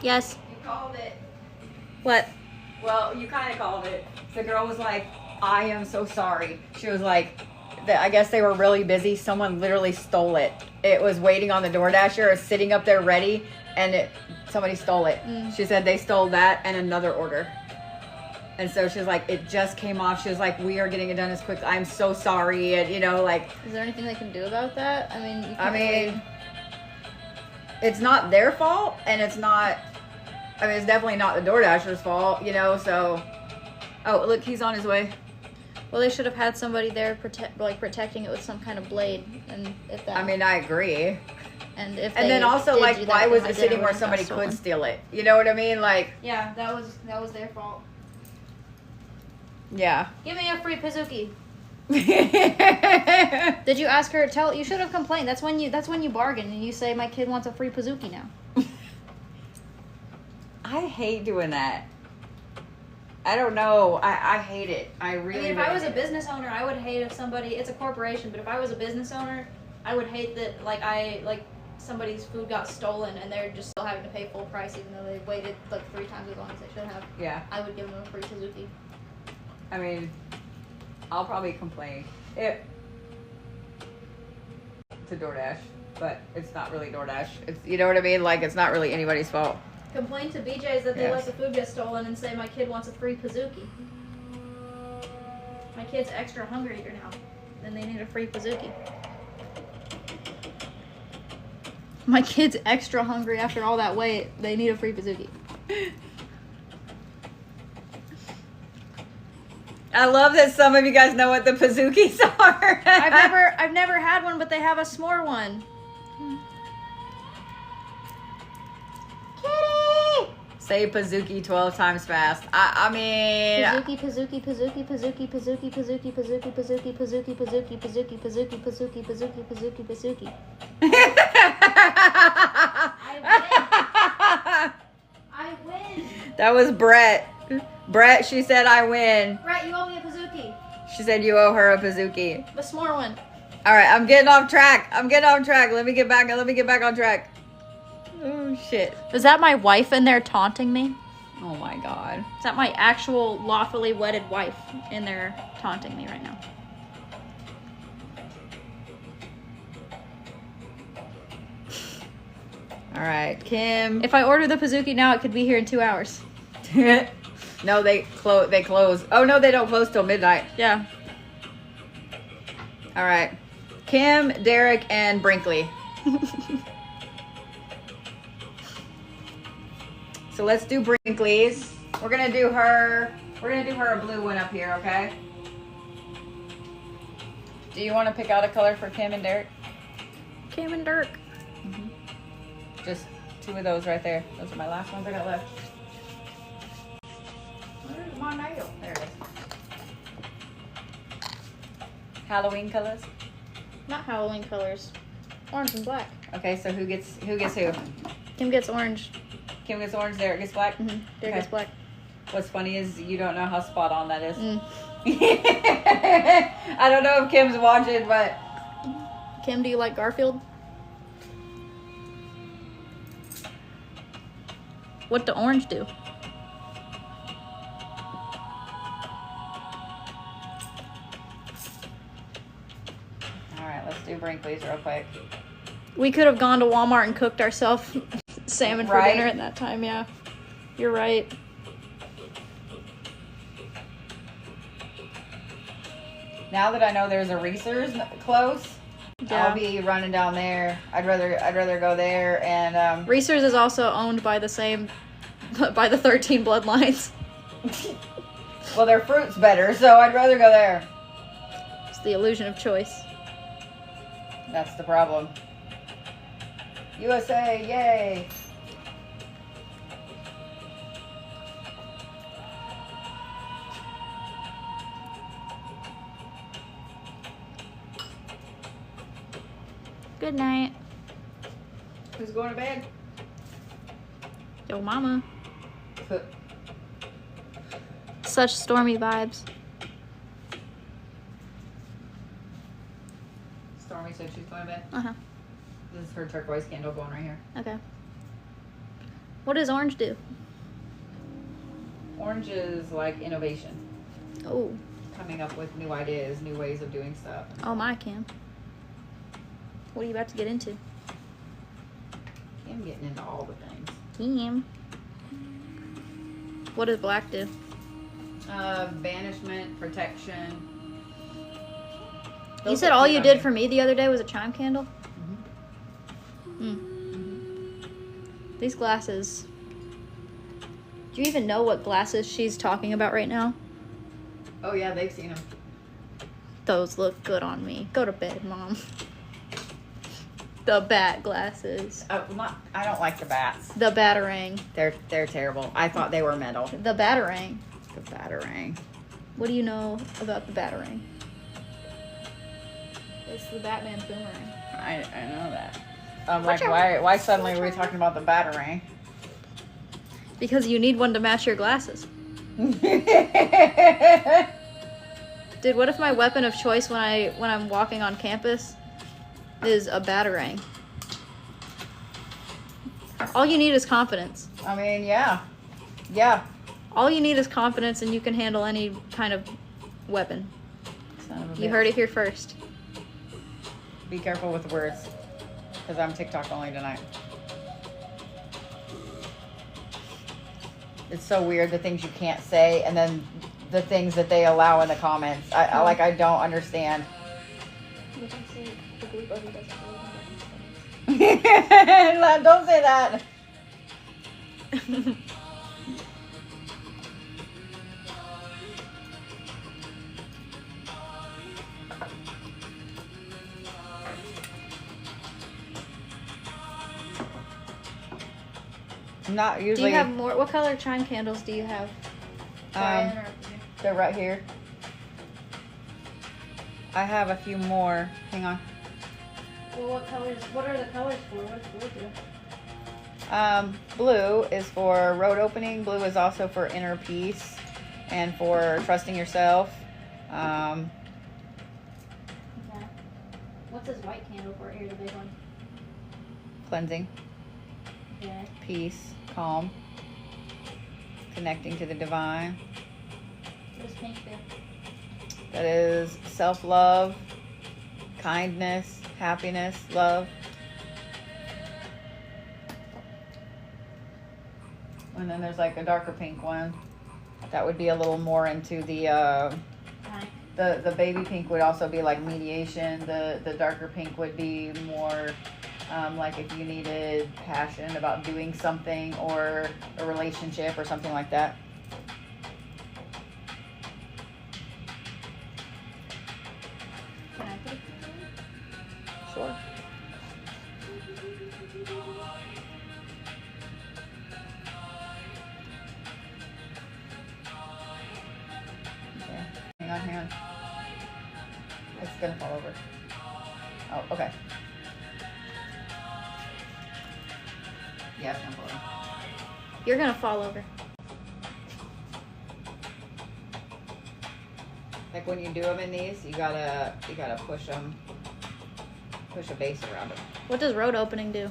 Yes. You called it. What? Well, you kind of called it. The girl was like, I am so sorry. She was like, I guess they were really busy. Someone literally stole it. It was waiting on the DoorDasher. It was sitting up there ready, and somebody stole it. She said they stole that and another order. And so she was like, it just came off. She was like, we are getting it done as quick. I'm so sorry. And, you know, like... Is there anything they can do about that? I mean, you can't I mean, it's not their fault, and it's not... I mean, it's definitely not the DoorDasher's fault, you know, so... Oh, look, he's on his way. Well, they should have had somebody there protecting it with some kind of blade, and if that... I mean, I agree. And if And they then also, did like, do that, why then was my it dinner sitting where wouldn't have somebody got could stolen. steal it? You know what I mean? Like, Yeah, that was their fault. yeah. Give me a free Pazuki. Did you ask her? You should have complained. That's when you bargain and you say my kid wants a free Pazuki now. I hate doing that. I don't know. I hate it. I really I mean, if really I was a hate it. business owner, I would hate if somebody. It's a corporation, but if I was a business owner, I would hate that. Like somebody's food got stolen and they're just still having to pay full price even though they waited like 3 times as long as they should have. Yeah. I would give them a free Pazuki. I mean, I'll probably complain to DoorDash, but it's not really DoorDash. It's, you know what I mean? Like, it's not really anybody's fault. Complain to BJ's that they Yes. let the food get stolen and say my kid wants a free Pazuki. My kid's extra hungry now, and they need a free Pazuki. My kid's extra hungry after all that wait. They need a free Pazuki. I love that some of you guys know what the Pazookies are. I've never had one, but they have a s'more one. Kitty! Say Pazooki 12 times fast. I mean... Pazuki, Pazuki, Pazuki, Pazuki, Pazuki, Pazuki, Pazuki, Pazuki, Pazuki, Pazuki, Pazuki, Pazuki, Pazuki, Pazuki, Pazuki, Pazuki. I win. That was Brett. Brett, she said I win. Brett, you owe me a Pazuki. She said you owe her a Pazooki. The s'more one. All right, I'm getting off track. Let me get back on track. Oh, shit. Is that my wife in there taunting me? Oh, my God. Is that my actual lawfully wedded wife in there taunting me right now? All right, Kim. If I order the Pazuki now, it could be here in 2 hours. No, they close. Oh, no, they don't close till midnight. Yeah. All right. Kim, Derek, and Brinkley. So let's do Brinkley's. We're gonna do her a blue one up here, okay? Do you want to pick out a color for Kim and Derek? Kim and Dirk. Just 2 of those right there. Those are my last ones I got left. Where's my nail? There it is. Halloween colors. Not Halloween colors. Orange and black. Okay, so who gets who? Kim gets orange. Kim gets orange, Derek gets black? Derek Okay. gets black. What's funny is you don't know how spot on that is. Mm. I don't know if Kim's watching, but... Kim, do you like Garfield? What do orange do? Alright, let's do Brinkley's real quick. We could have gone to Walmart and cooked ourselves salmon for Right. dinner at that time, yeah. You're right. Now that I know there's a Reese's close, Yeah. I'll be running down there. I'd rather go there and Reese's is also owned by the same, by the 13 bloodlines. well, their fruit's better, so I'd rather go there. It's the illusion of choice. That's the problem. USA, yay! Good night. Who's going to bed? Yo, mama. Such stormy vibes. Stormy said she's going to bed. Uh-huh. This is her turquoise candle going right here. Okay. What does orange do? Orange is like innovation. Oh. Coming up with new ideas, new ways of doing stuff. Oh, my Cam. What are you about to get into? I'm getting into all the things. Cam. What does black do? Banishment, protection. You Those said are all two you on did me. for me the other day was a chime candle? These glasses. Do you even know what glasses she's talking about right now? Oh yeah, they've seen them. Those look good on me. Go to bed, Mom. The bat glasses. I don't like the bats. The batarang. They're terrible. I thought they were metal. The batarang. The batarang. What do you know about the batarang? It's the Batman's boomerang. I know that. I'm Watch like, out. why suddenly are we talking about the batarang? Because you need one to match your glasses. Dude, what if my weapon of choice when I'm walking on campus is a batarang? All you need is confidence. I mean, yeah. Yeah. All you need is confidence and you can handle any kind of weapon. Son of a You bitch. heard it here first. Be careful with the words. Because I'm TikTok only tonight. It's so weird the things you can't say and then the things that they allow in the comments. I don't understand. Don't say that. Not Do usually. you have more? What color chime candles do you have? Sorry, I interrupted you. They're right here. I have a few more. Hang on. Well, what colors? What are the colors for? What's blue do? Blue is for road opening. Blue is also for inner peace and for trusting yourself. Okay. What's this white candle for? Here, the big one. Cleansing, Okay. peace, calm, connecting to the divine. What does pink do? That is self-love, kindness, happiness, love. And then there's like a darker pink one. That would be a little more into the baby pink would also be like mediation. The darker pink would be more like if you needed passion about doing something or a relationship or something like that. Can I put it? Sure. Okay. Hang on. It's gonna fall over. Oh, okay. Yeah, it's gonna fall over. You're gonna fall over. Like when you do them in these, you gotta push them, push a base around them. What does road opening do?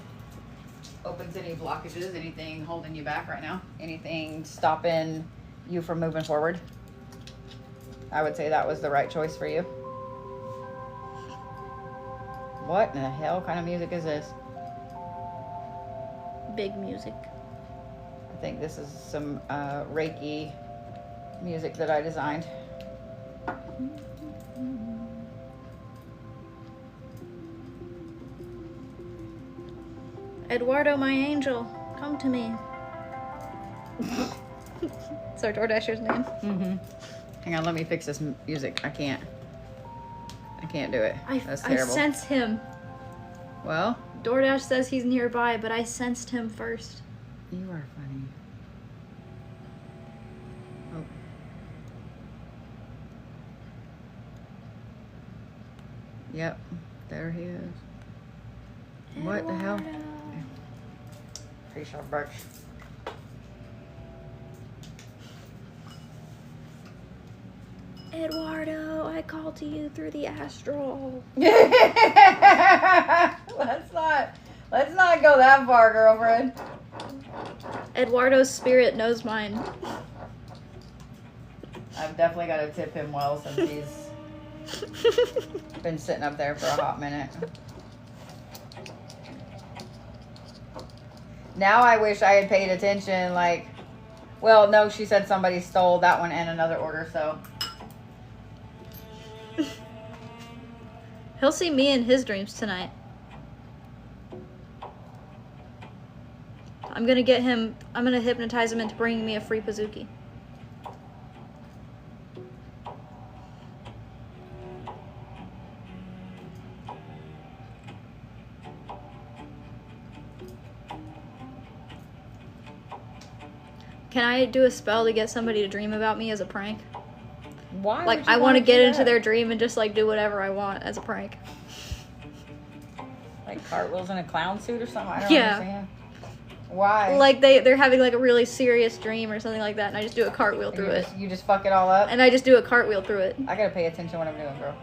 Opens any blockages, anything holding you back right now, anything stopping you from moving forward. I would say that was the right choice for you. What in the hell kind of music is this? Big music. I think this is some Reiki music that I designed. Eduardo, my angel, come to me. It's our DoorDasher's name. Mm-hmm. Hang on, let me fix this music. I can't do it. That's I terrible. sense him. Well, DoorDash says he's nearby, but I sensed him first. you are funny. Oh. Yep, there he is. What the hell? Eduardo. Pretty sharp birch. Eduardo, I call to you through the astral. Let's not go that far, girlfriend. Eduardo's spirit knows mine. I've definitely got to tip him well since he's been sitting up there for a hot minute. Now I wish I had paid attention, like, well, no, she said somebody stole that one and another order, so. He'll see me in his dreams tonight. I'm gonna hypnotize him into bringing me a free Pazuki. Can I do a spell to get somebody to dream about me as a prank? Why? Like, I want to get into their dream and just, like, do whatever I want as a prank. Like cartwheels in a clown suit or something? I don't Yeah. understand. Why? Like, they're having, like, a really serious dream or something like that, and I just do a cartwheel through it. You just fuck it all up? And I just do a cartwheel through it. I gotta pay attention to what I'm doing, bro.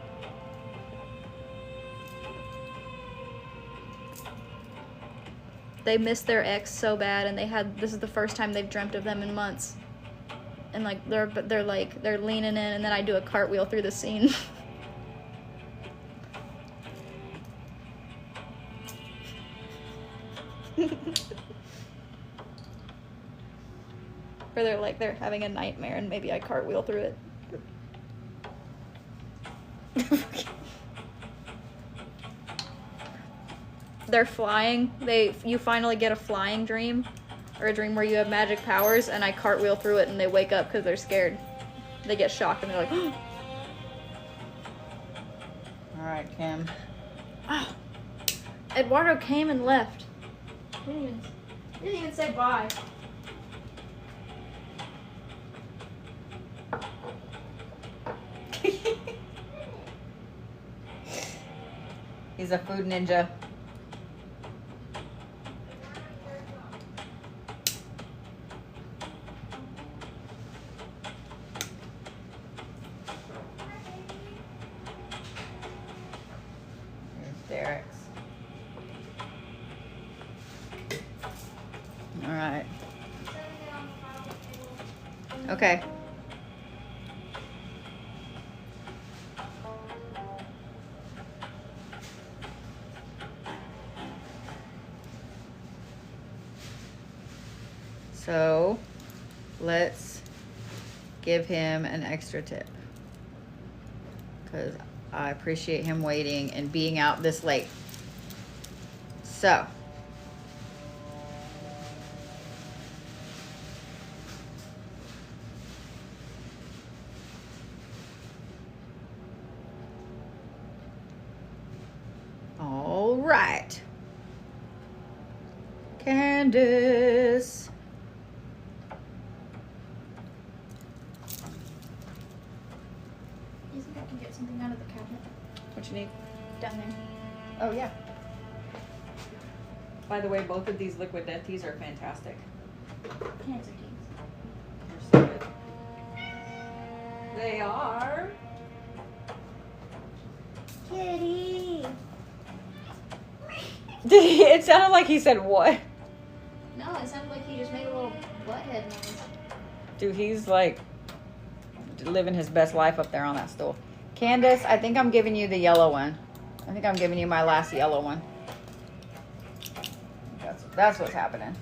They missed their ex so bad, and this is the first time they've dreamt of them in months. And, like, they're leaning in, and then I do a cartwheel through the scene. Or they're having a nightmare, and maybe I cartwheel through it. They're flying. You finally get a flying dream, or a dream where you have magic powers, and I cartwheel through it, and they wake up because they're scared. They get shocked, and they're like, oh. All right, Kim. Ah. Eduardo came and left. Didn't even say bye. He's a food ninja. Here's Derek's. All right. Okay. So let's give him an extra tip, because I appreciate him waiting and being out this late. So all right, Candace. You think I can get something out of the cabinet? What you need? Down there. Oh, yeah. By the way, both of these liquid death teas are fantastic. Cancer teas. They're so good. They are. Kitty. It sounded like he said what? No, it sounded like he just made a little butthead noise. Dude, he's like living his best life up there on that stool. Candace, I think I'm giving you the yellow one. I think I'm giving you my last yellow one. That's what's happening.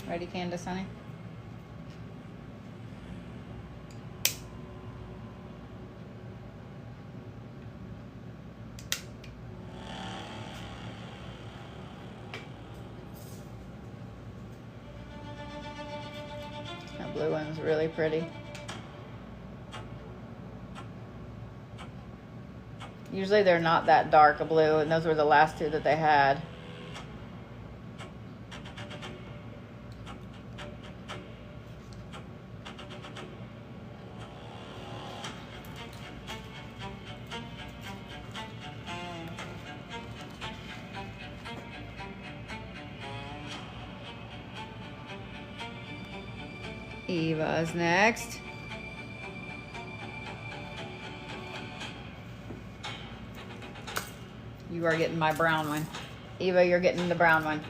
Ready, Candace, honey? That blue one's really pretty. Usually they're not that dark a blue, and those were the last two that they had. Eva's next. You are getting my brown one. Eva, you're getting the brown one.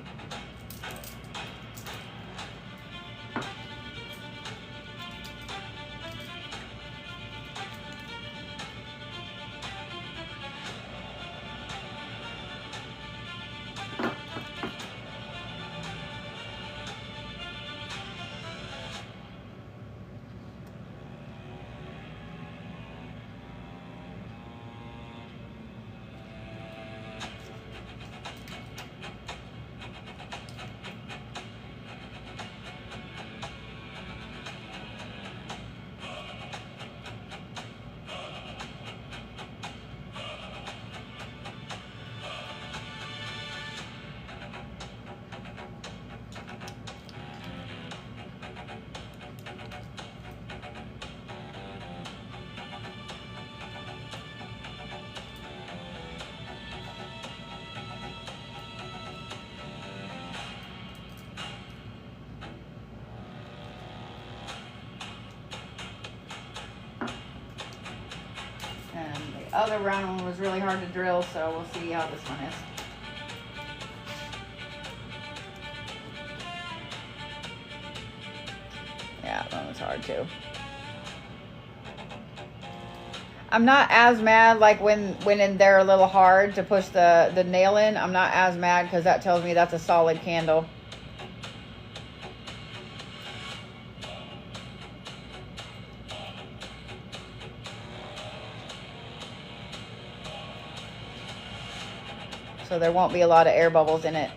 And the other round one was really hard to drill, so we'll see how this one is. Yeah, that one was hard too. I'm not as mad like when they're a little hard to push the nail in. I'm not as mad because that tells me that's a solid candle. So there won't be a lot of air bubbles in it.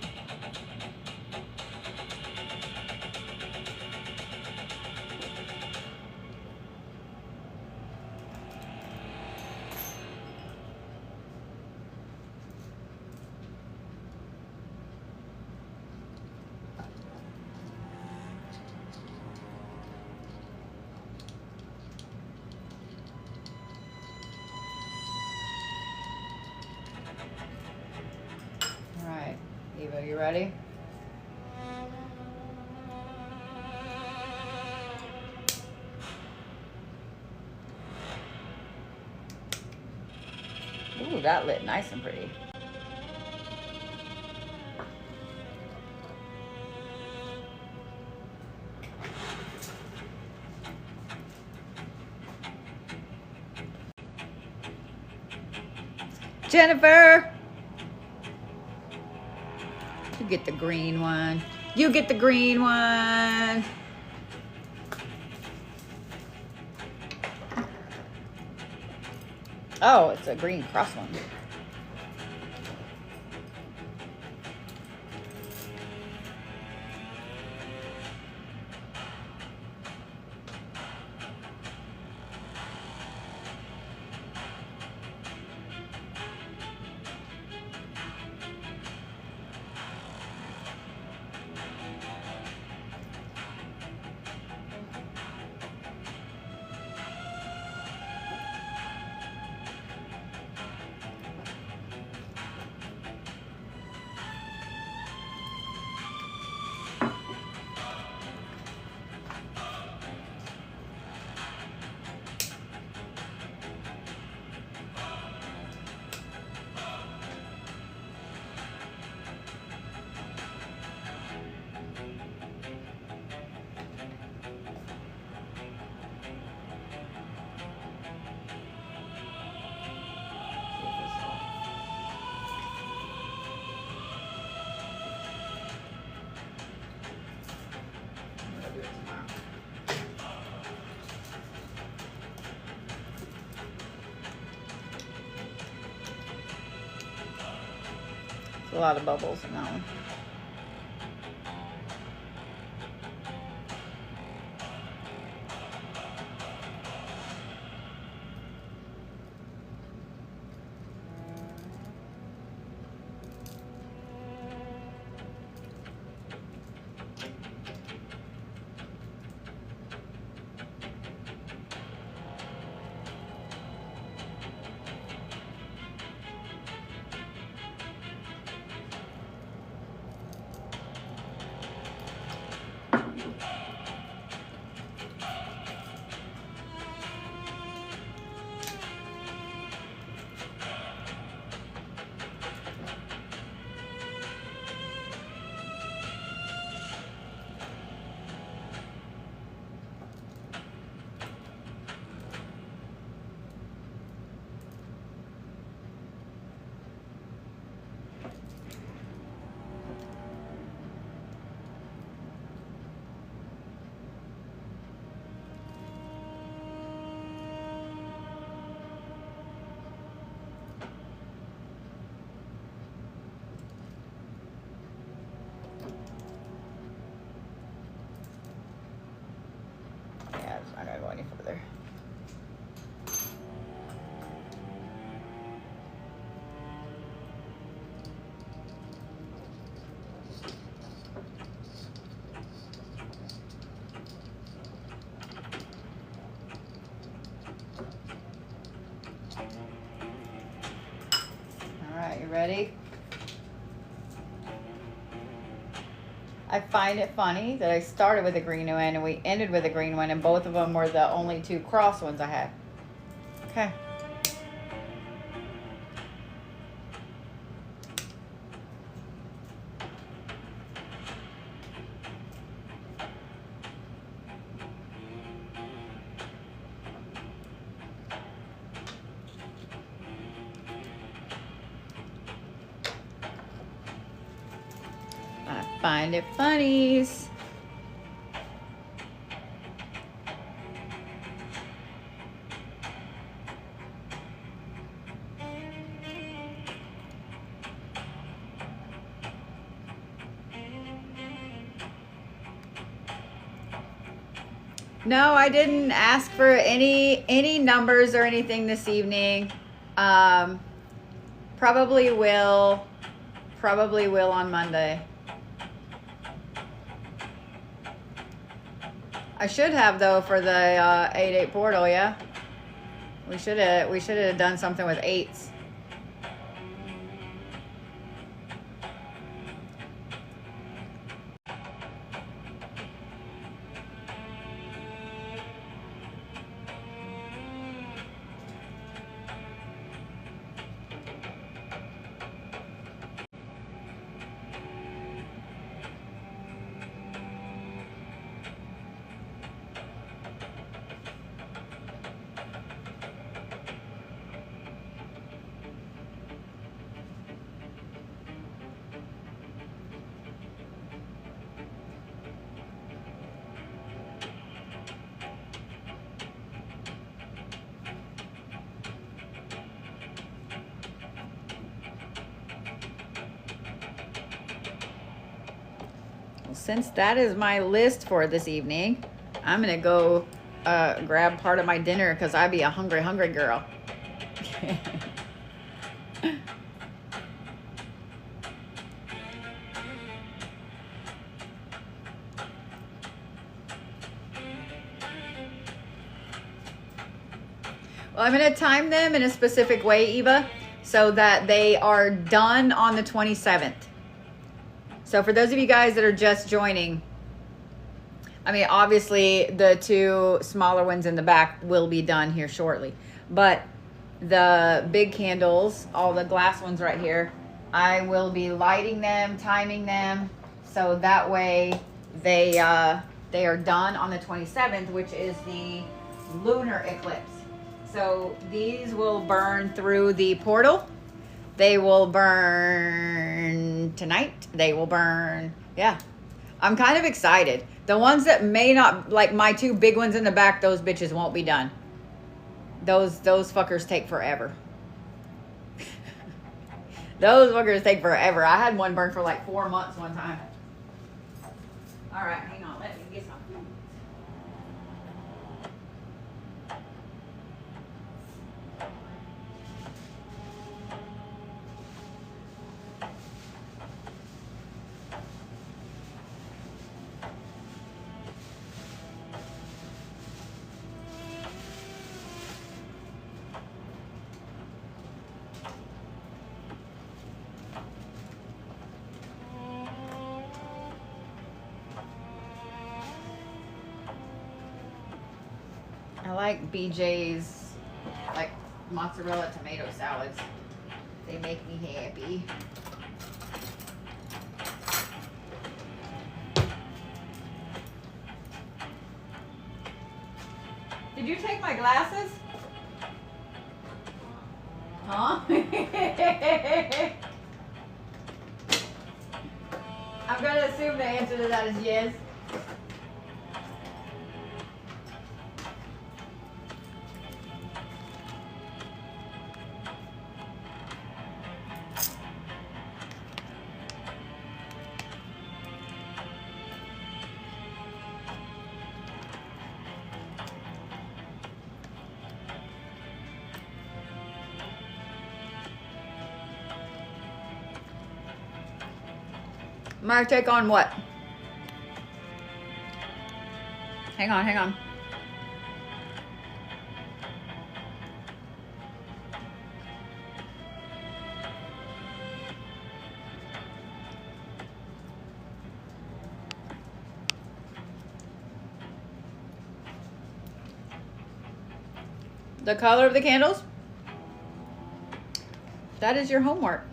Eva, you ready? Ooh, that lit nice and pretty. Jennifer! You get the green one. You get the green one. Oh, it's a green cross one. A lot of bubbles in that one. Yeah, it's not gonna go any further. All right, you ready? I find it funny that I started with a green one and we ended with a green one, and both of them were the only two cross ones I had. Okay. I find it funnies. No, I didn't ask for any numbers or anything this evening. Probably will on Monday. I should have though for the 8-8 portal, yeah. We should have done something with 8s. Since that is my list for this evening, I'm gonna go grab part of my dinner because I be a hungry girl. Well, I'm gonna time them in a specific way, Eva, so that they are done on the 27th. So for those of you guys that are just joining, I mean, obviously the two smaller ones in the back will be done here shortly. But the big candles, all the glass ones right here, I will be lighting them, timing them, so that way they are done on the 27th, which is the lunar eclipse. So these will burn through the portal. They will burn tonight. They will burn, yeah. I'm kind of excited. The ones that may not, like my two big ones in the back, those bitches won't be done. Those fuckers take forever. Those boogers take forever. I had one burn for like 4 months one time. All right, hang on. Let me get some food. I like BJ's like mozzarella tomato salads. They make me happy. Did you take my glasses? Huh? I'm gonna assume the answer to that is yes. My take on what? Hang on, hang on. The color of the candles? That is your homework.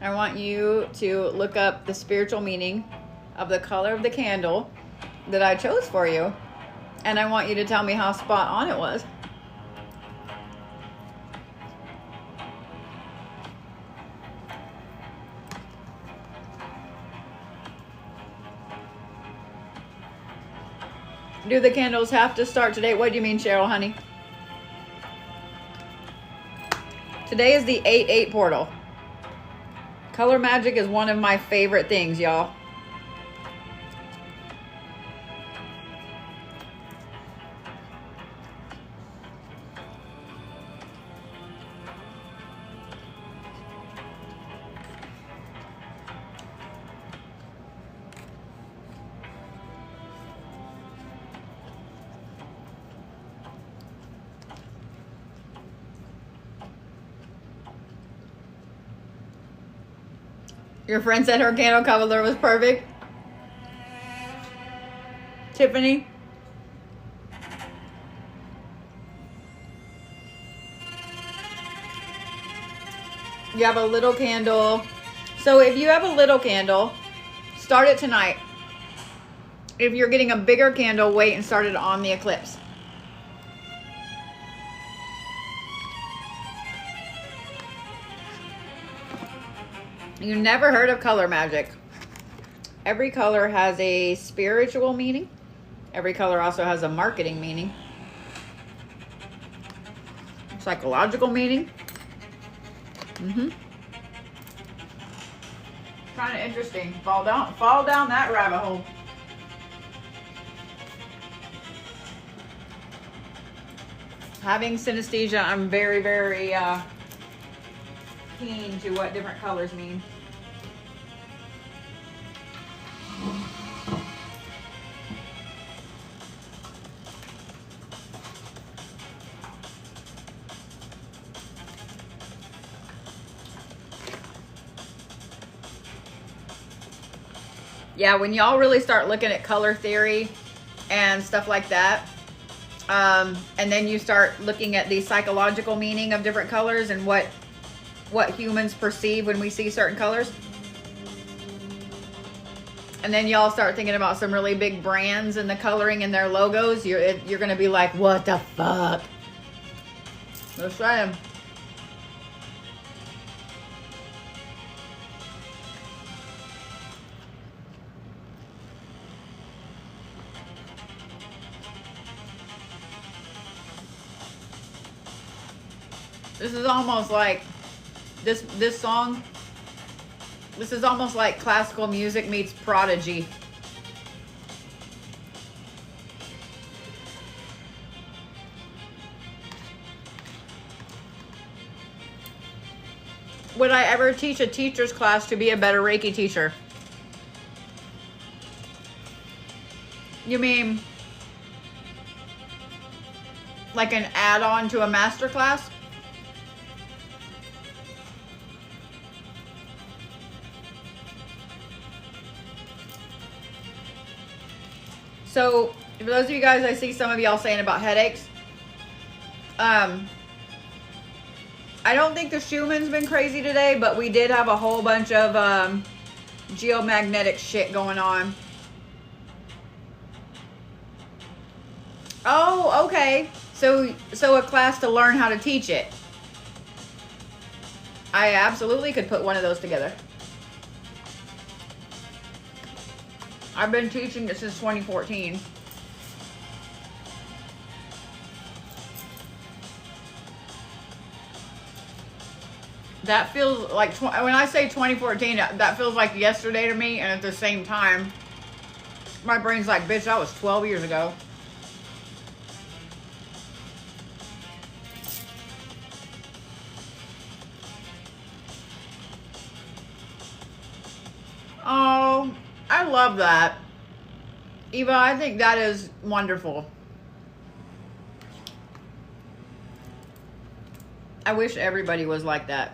I want you to look up the spiritual meaning of the color of the candle that I chose for you. And I want you to tell me how spot on it was. Do the candles have to start today? What do you mean, Cheryl, honey? Today is the 8/8 portal. Color magic is one of my favorite things, y'all. Your friend said her candle color was perfect. Tiffany? You have a little candle. So if you have a little candle, start it tonight. If you're getting a bigger candle, wait and start it on the eclipse. You never heard of color magic. Every color has a spiritual meaning. Every color also has a marketing meaning. Psychological meaning. Kind of interesting. Fall down that rabbit hole. Having synesthesia, I'm very, very keen to what different colors mean. Yeah, when y'all really start looking at color theory and stuff like that, and then you start looking at the psychological meaning of different colors and what humans perceive when we see certain colors. And then y'all start thinking about some really big brands and the coloring in their logos. You're going to be like, what the fuck? Just saying. This is almost like This song, this is almost like classical music meets Prodigy. Would I ever teach a teacher's class to be a better Reiki teacher? You mean like an add-on to a master class? So, for those of you guys, I see some of y'all saying about headaches. I don't think the Schumann's been crazy today, but we did have a whole bunch of geomagnetic shit going on. Oh, okay. So a class to learn how to teach it. I absolutely could put one of those together. I've been teaching it since 2014. That feels like, when I say 2014, that feels like yesterday to me. And at the same time, my brain's like, bitch, that was 12 years ago. Oh, I love that. Eva, I think that is wonderful. I wish everybody was like that.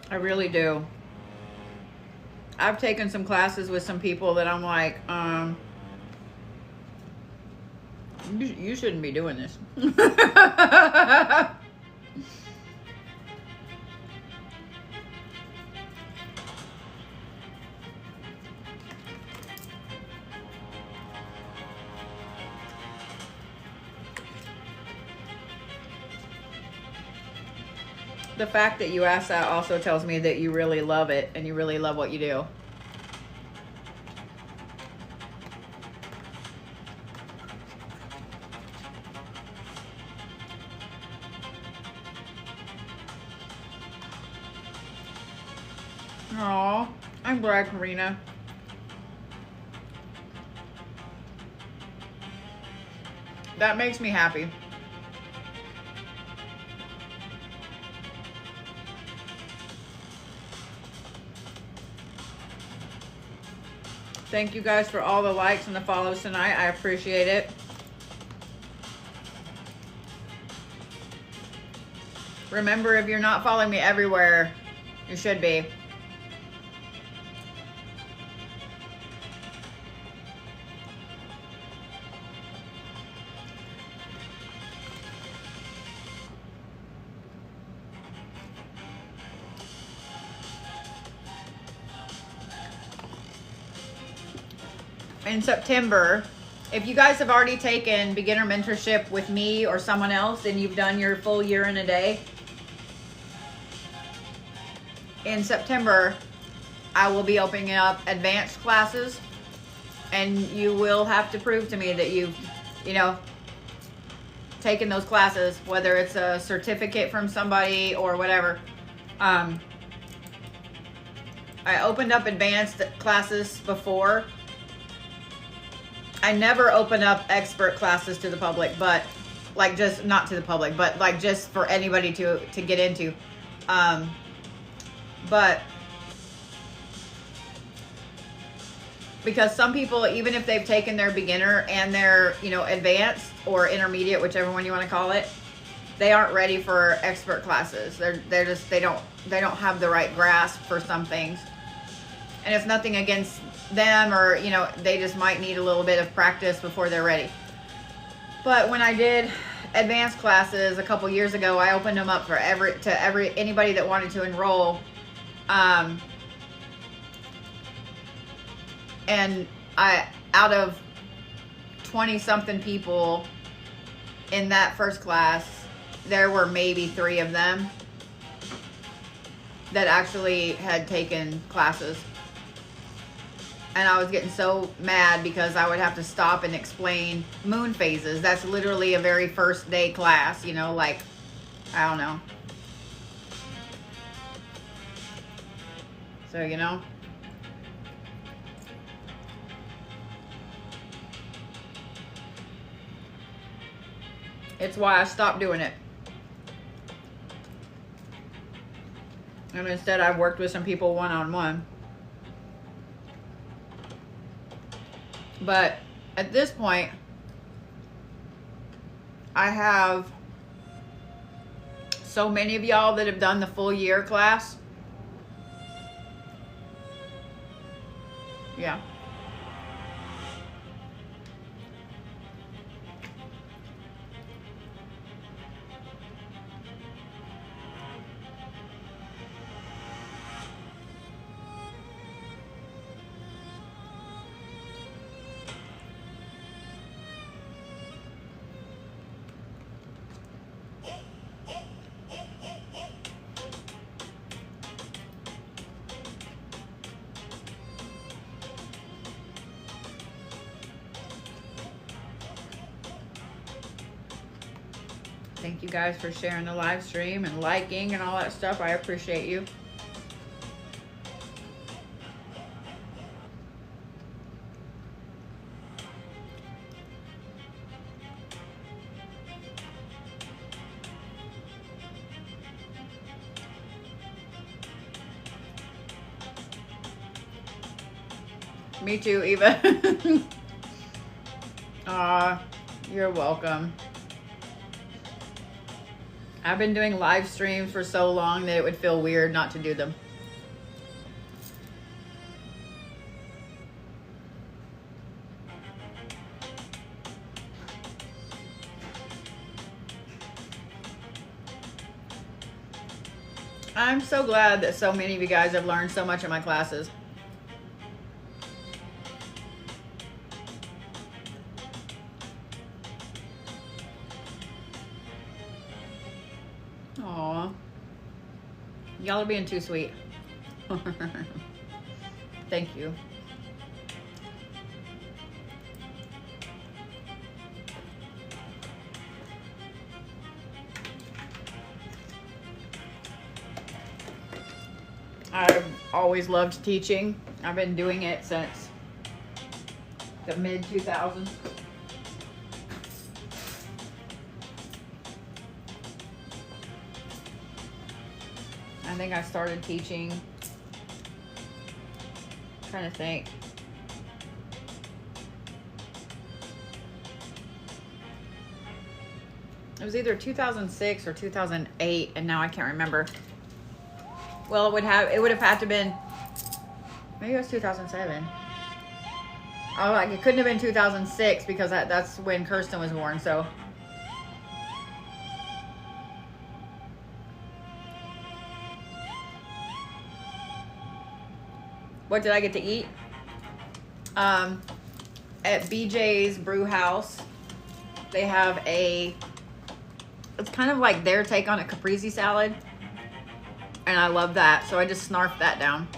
I really do. I've taken some classes with some people that I'm like, you shouldn't be doing this. The fact that you asked that also tells me that you really love it and you really love what you do. Aw, I'm glad, Karina. That makes me happy. Thank you guys for all the likes and the follows tonight. I appreciate it. Remember, if you're not following me everywhere, you should be. In September, if you guys have already taken beginner mentorship with me or someone else and you've done your full year in a day, in September I will be opening up advanced classes, and you will have to prove to me that you've taken those classes, whether it's a certificate from somebody or whatever. I opened up advanced classes before. I never open up expert classes to the public, but like, just not to the public, but like just for anybody to get into. But because some people, even if they've taken their beginner and their, advanced or intermediate, whichever one you want to call it, they aren't ready for expert classes. They don't have the right grasp for some things. And it's nothing against them, or they just might need a little bit of practice before they're ready. But when I did advanced classes a couple years ago, I opened them up for anybody that wanted to enroll. And out of 20 something people in that first class, there were maybe 3 of them that actually had taken classes. And I was getting so mad because I would have to stop and explain moon phases. That's literally a very first day class, you know, like, I don't know. So, you know. It's why I stopped doing it. And instead I've worked with some people one-on-one. But at this point, I have so many of y'all that have done the full year class. Yeah. Thank you guys for sharing the live stream and liking and all that stuff. I appreciate you. Me too, Eva. Aw, you're welcome. I've been doing live streams for so long that it would feel weird not to do them. I'm so glad that so many of you guys have learned so much in my classes. Aw. Y'all are being too sweet. Thank you. I've always loved teaching. I've been doing it since the mid-2000s. I think I started teaching, I'm trying to think. It was either 2006 or 2008, and now I can't remember. Well, it would have had to been, maybe it was 2007. Oh, like it couldn't have been 2006 because that's when Kirsten was born, so. What did I get to eat? At BJ's Brew House, they have it's kind of like their take on a caprese salad. And I love that, so I just snarfed that down.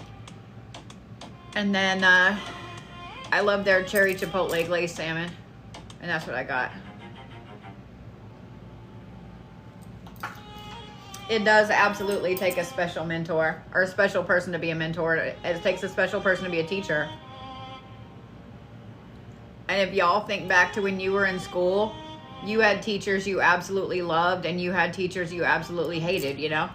And then I love their cherry chipotle glazed salmon, and that's what I got. It does absolutely take a special mentor, or a special person to be a mentor. It takes a special person to be a teacher. And if y'all think back to when you were in school, you had teachers you absolutely loved, and you had teachers you absolutely hated, you know?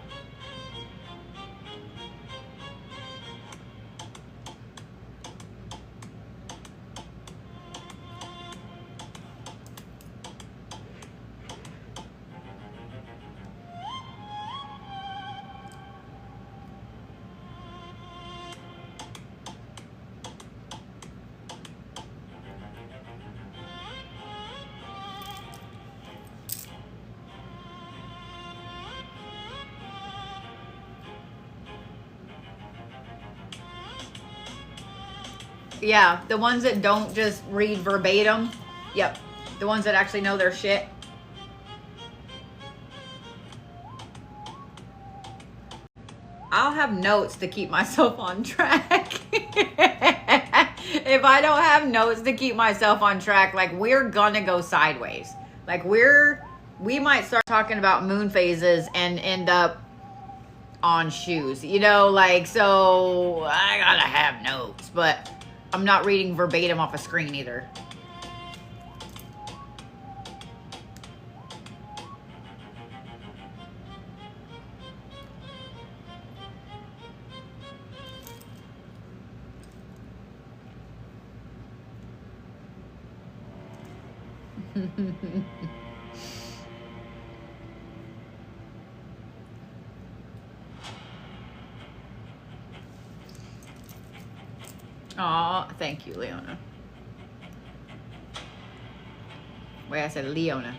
Yeah, the ones that don't just read verbatim. Yep, the ones that actually know their shit. I'll have notes to keep myself on track. if I don't have notes to keep myself on track, like we're gonna go sideways. Like we might start talking about moon phases and end up on shoes, you know, like, so I gotta have notes, but I'm not reading verbatim off a screen either. Aw, thank you, Leona. Wait, I said Leona.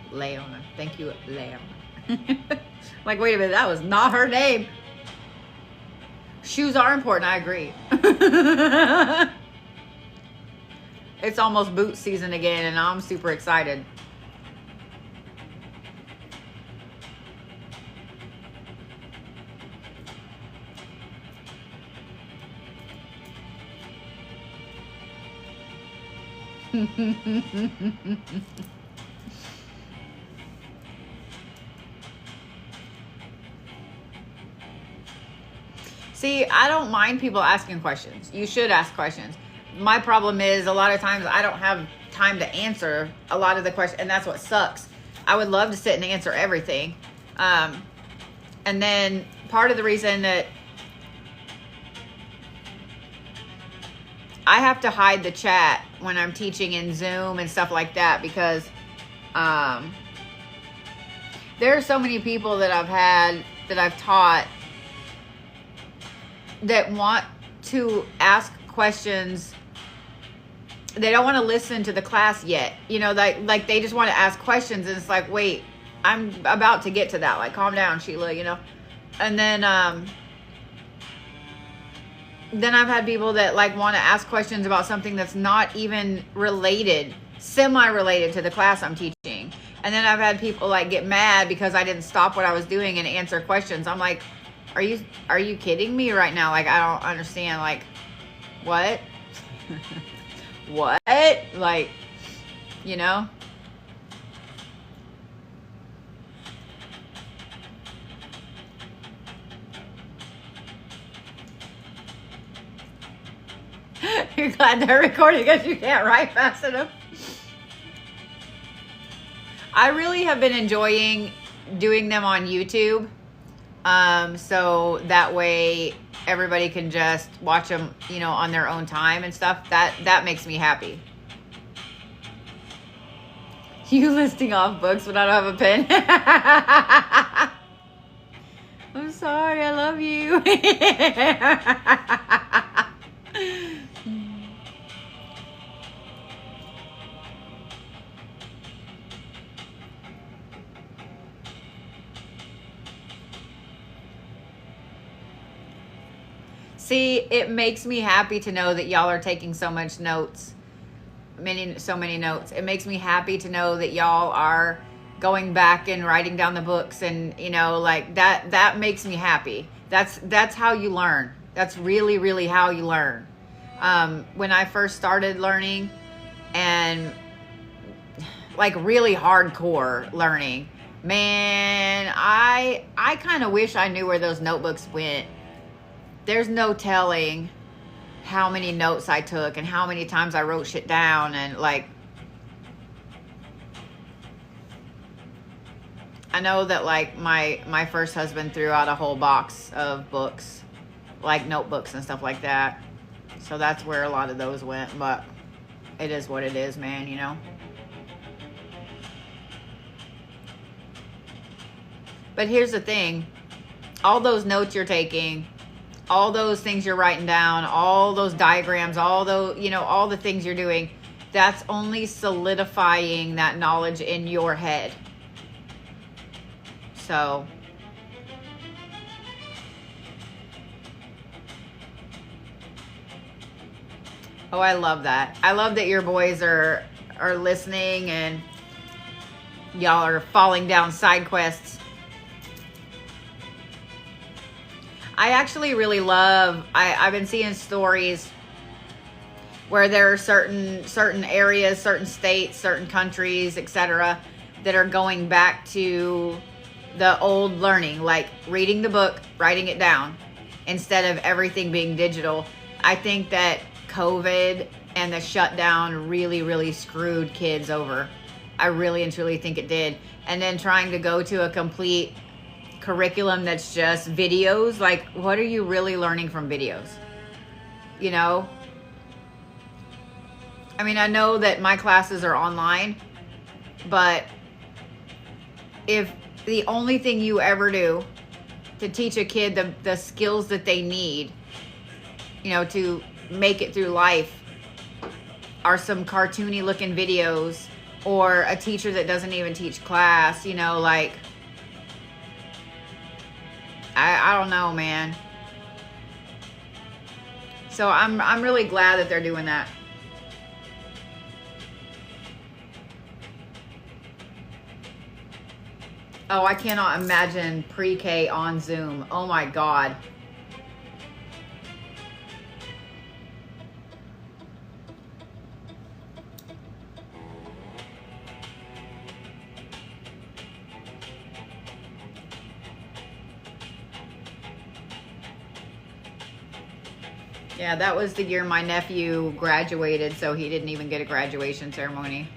Thank you, Leona. Like, wait a minute, that was not her name. Shoes are important, I agree. It's almost boot season again, and I'm super excited. See, I don't mind people asking questions. You should ask questions. My problem is a lot of times I don't have time to answer a lot of the questions, and that's what sucks. I would love to sit and answer everything. And then part of the reason that I have to hide the chat when I'm teaching in Zoom and stuff like that, because there are so many people that I've taught that want to ask questions. They don't want to listen to the class yet. You know, like they just want to ask questions, and it's like, wait, I'm about to get to that. Like, calm down, Sheila, you know? And then I've had people that like want to ask questions about something that's not even related, semi-related to the class I'm teaching. And then I've had people like get mad because I didn't stop what I was doing and answer questions. I'm like, are you kidding me right now? Like, I don't understand. Like, what? What? Like, you know? You're glad they're recording because you can't write fast enough. I really have been enjoying doing them on YouTube. So that way everybody can just watch them, you know, on their own time and stuff. That makes me happy. You listing off books when I don't have a pen. I'm sorry, I love you. See, it makes me happy to know that y'all are taking so many notes. It makes me happy to know that y'all are going back and writing down the books, and you know, like that makes me happy. That's how you learn. That's really, really how you learn. When I first started learning, and like really hardcore learning, man, I kind of wish I knew where those notebooks went. There's no telling how many notes I took and how many times I wrote shit down. And like, I know that like my first husband threw out a whole box of books, like notebooks and stuff like that. So that's where a lot of those went, but it is what it is, man, you know? But here's the thing, all those notes you're taking, all those things you're writing down, all those diagrams, all those, you know, all the things you're doing, that's only solidifying that knowledge in your head. So, oh, I love that. I love that your boys are listening and y'all are falling down side quests. I actually really love, I've been seeing stories where there are certain areas, certain states, certain countries, etc., that are going back to the old learning, like reading the book, writing it down, instead of everything being digital. I think that COVID and the shutdown really, really screwed kids over. I really and truly think it did. And then trying to go to a complete curriculum that's just videos, like what are you really learning from videos? You know? I mean, I know that my classes are online, but if the only thing you ever do to teach a kid the skills that they need, you know, to make it through life are some cartoony looking videos, or a teacher that doesn't even teach class, you know, like, I don't know, man. So I'm really glad that they're doing that. Oh, I cannot imagine pre-K on Zoom. Oh my God. Yeah, that was the year my nephew graduated, so he didn't even get a graduation ceremony.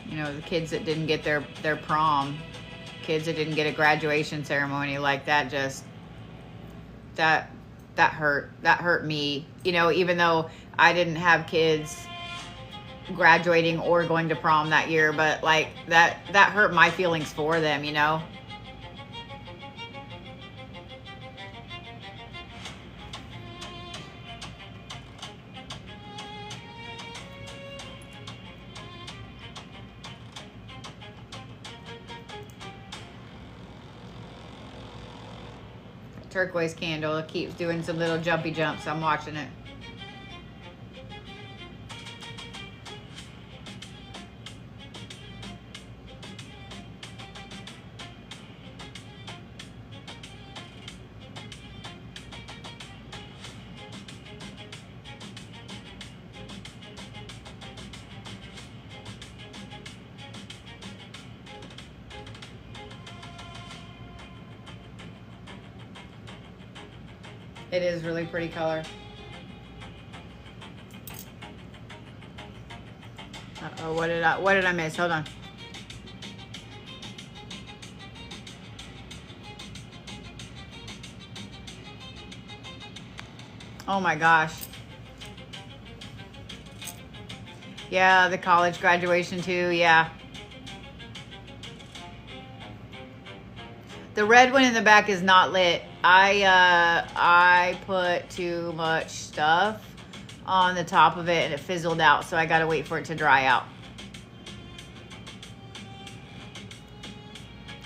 You know, the kids that didn't get their prom, kids that didn't get a graduation ceremony, like that just, that hurt me. You know, even though I didn't have kids graduating or going to prom that year, but like that hurt my feelings for them, you know. Turquoise candle keeps doing some little jumpy jumps. I'm watching it. It is really pretty color. Uh-oh, what did I miss? Hold on. Oh my gosh. Yeah, the college graduation too, yeah. The red one in the back is not lit. I put too much stuff on the top of it and it fizzled out, so I gotta wait for it to dry out.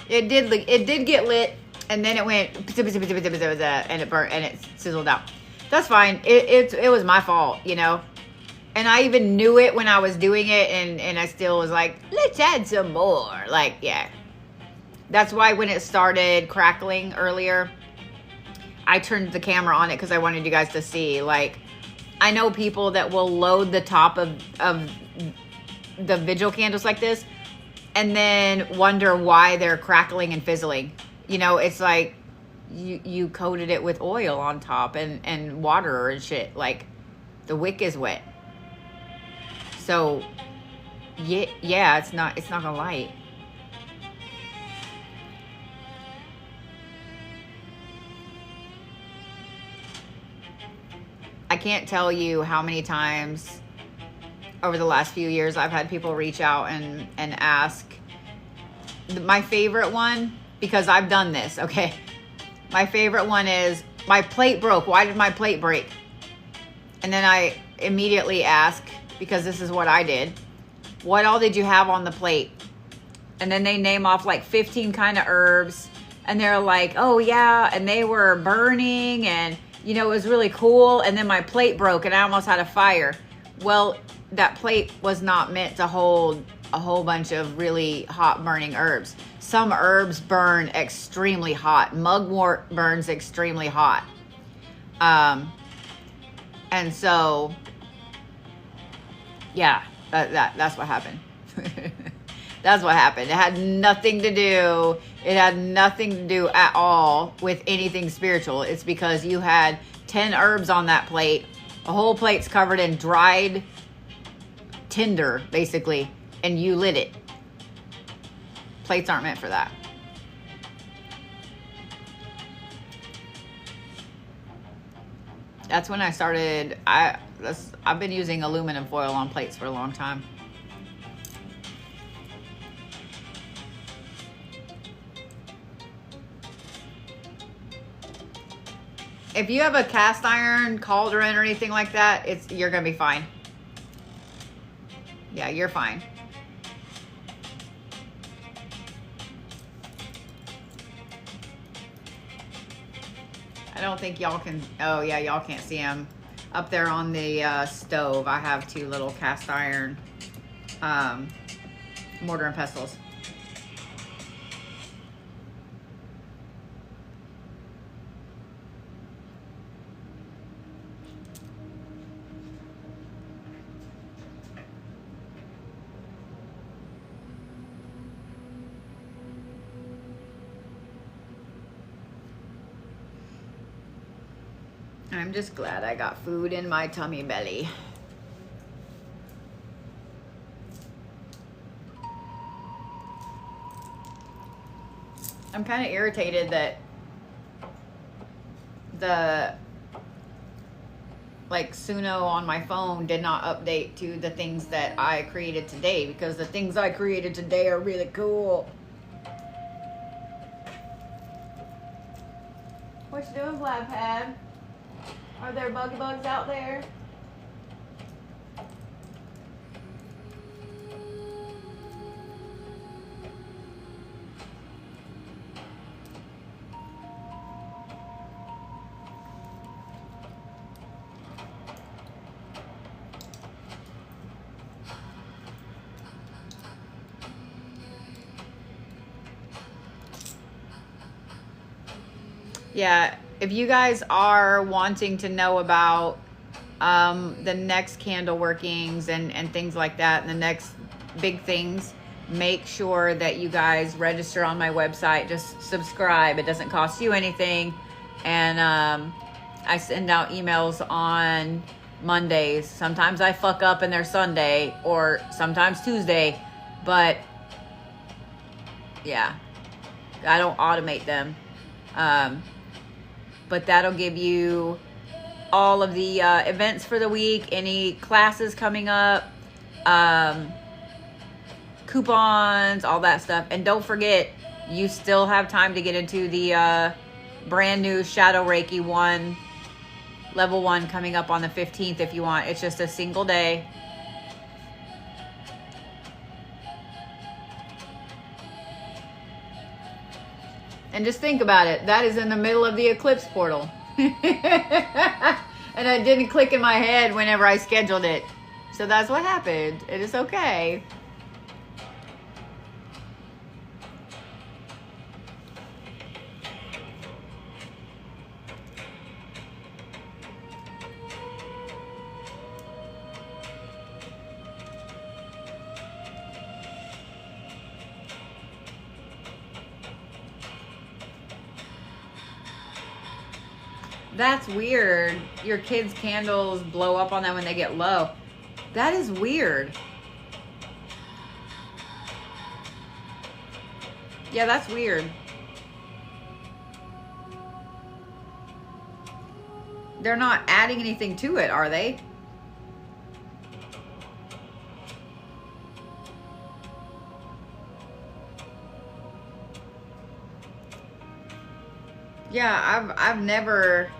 It did get lit, and then it went and it burnt and it sizzled out. That's fine. It was my fault, you know. And I even knew it when I was doing it, and I still was like, let's add some more. Like, yeah. That's why when it started crackling earlier, I turned the camera on it because I wanted you guys to see. Like, I know people that will load the top of the Vigil candles like this and then wonder why they're crackling and fizzling. You know, it's like you coated it with oil on top and water and shit. Like, the wick is wet. So, yeah, it's not gonna light. I can't tell you how many times over the last few years I've had people reach out and ask. My favorite one, because I've done this, okay? My favorite one is, my plate broke. Why did my plate break? And then I immediately ask, because this is what I did, what all did you have on the plate? And then they name off like 15 kind of herbs. And they're like, oh yeah, and they were burning, and you know, it was really cool. And then my plate broke and I almost had a fire. Well, that plate was not meant to hold a whole bunch of really hot burning herbs. Some herbs burn extremely hot. Mugwort burns extremely hot. And so, yeah, that's what happened. That's what happened. It had nothing to do. It had nothing to do at all with anything spiritual. It's because you had 10 herbs on that plate. A whole plate's covered in dried tinder, basically, and you lit it. Plates aren't meant for that. That's when I started. I've been using aluminum foil on plates for a long time. If you have a cast iron cauldron or anything like that, you're gonna be fine. Yeah, you're fine. I don't think y'all can. Oh yeah, y'all can't see them up there on the stove. I have 2 little cast iron mortar and pestles. I'm just glad I got food in my tummy belly. I'm kind of irritated that the Suno on my phone did not update to the things that I created today, because the things I created today are really cool. What you doing, Vlad Pad? Are there buggy bugs out there? Yeah, if you guys are wanting to know about the next candle workings and things like that, and the next big things, make sure that you guys register on my website. Just subscribe. It doesn't cost you anything. And I send out emails on Mondays. Sometimes I fuck up and they're Sunday, or sometimes Tuesday. But yeah, I don't automate them. But that'll give you all of the events for the week, any classes coming up, coupons, all that stuff. And don't forget, you still have time to get into the brand new Shadow Reiki 1, level 1, coming up on the 15th if you want. It's just a single day. And just think about it. That is in the middle of the eclipse portal. And I didn't click in my head whenever I scheduled it. So that's what happened. It is okay. That's weird. Your kids' candles blow up on them when they get low. That is weird. Yeah, that's weird. They're not adding anything to it, are they? Yeah, I've never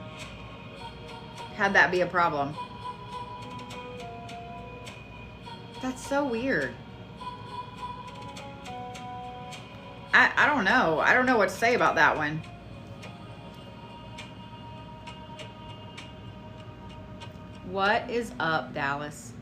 had that be a problem. That's so weird. I don't know. I don't know what to say about that one. What is up, Dallas?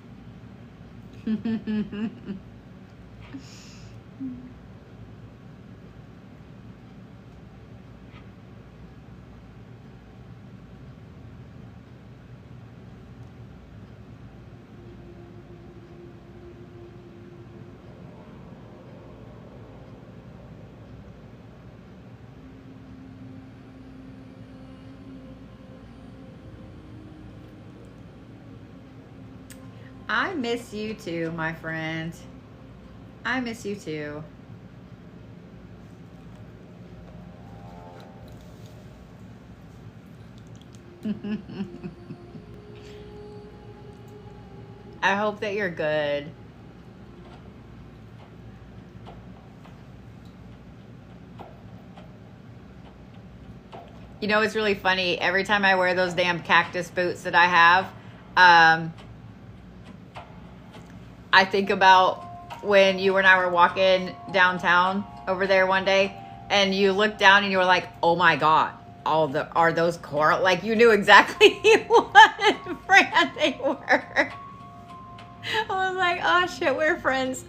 I miss you too, my friend. I miss you too. I hope that you're good. You know, it's really funny. Every time I wear those damn cactus boots that I have, I think about when you and I were walking downtown over there one day, and you looked down and you were like, "Oh my God, are those coral?" Like you knew exactly what brand they were. I was like, "Oh shit, we're friends."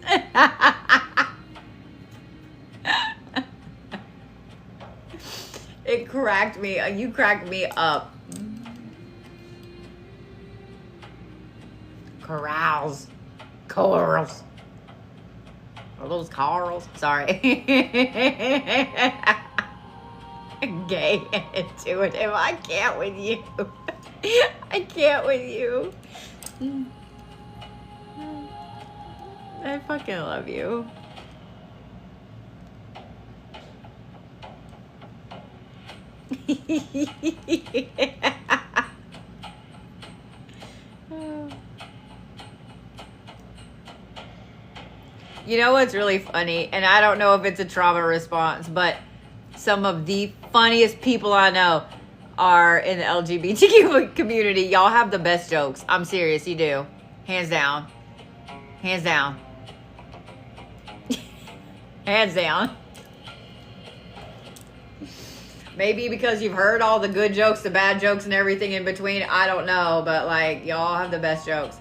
It cracked me. You cracked me up. Corals. Corals. Are those corals? Sorry. Gay and intuitive. I can't with you. I can't with you. I fucking love you. You know what's really funny, and I don't know if it's a trauma response, but some of the funniest people I know are in the LGBTQ community. Y'all have the best jokes. I'm serious, you do. Hands down. Hands down. Hands down. Maybe because you've heard all the good jokes, the bad jokes, and everything in between. I don't know, but like, y'all have the best jokes.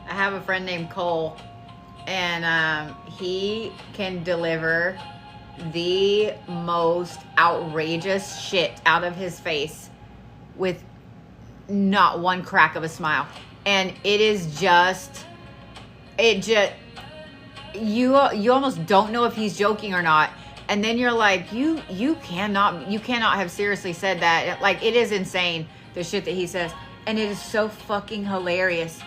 I have a friend named Cole, and he can deliver the most outrageous shit out of his face with not one crack of a smile. And it is just, you almost don't know if he's joking or not. And then you're like, you cannot have seriously said that. Like, it is insane, the shit that he says. And it is so fucking hilarious.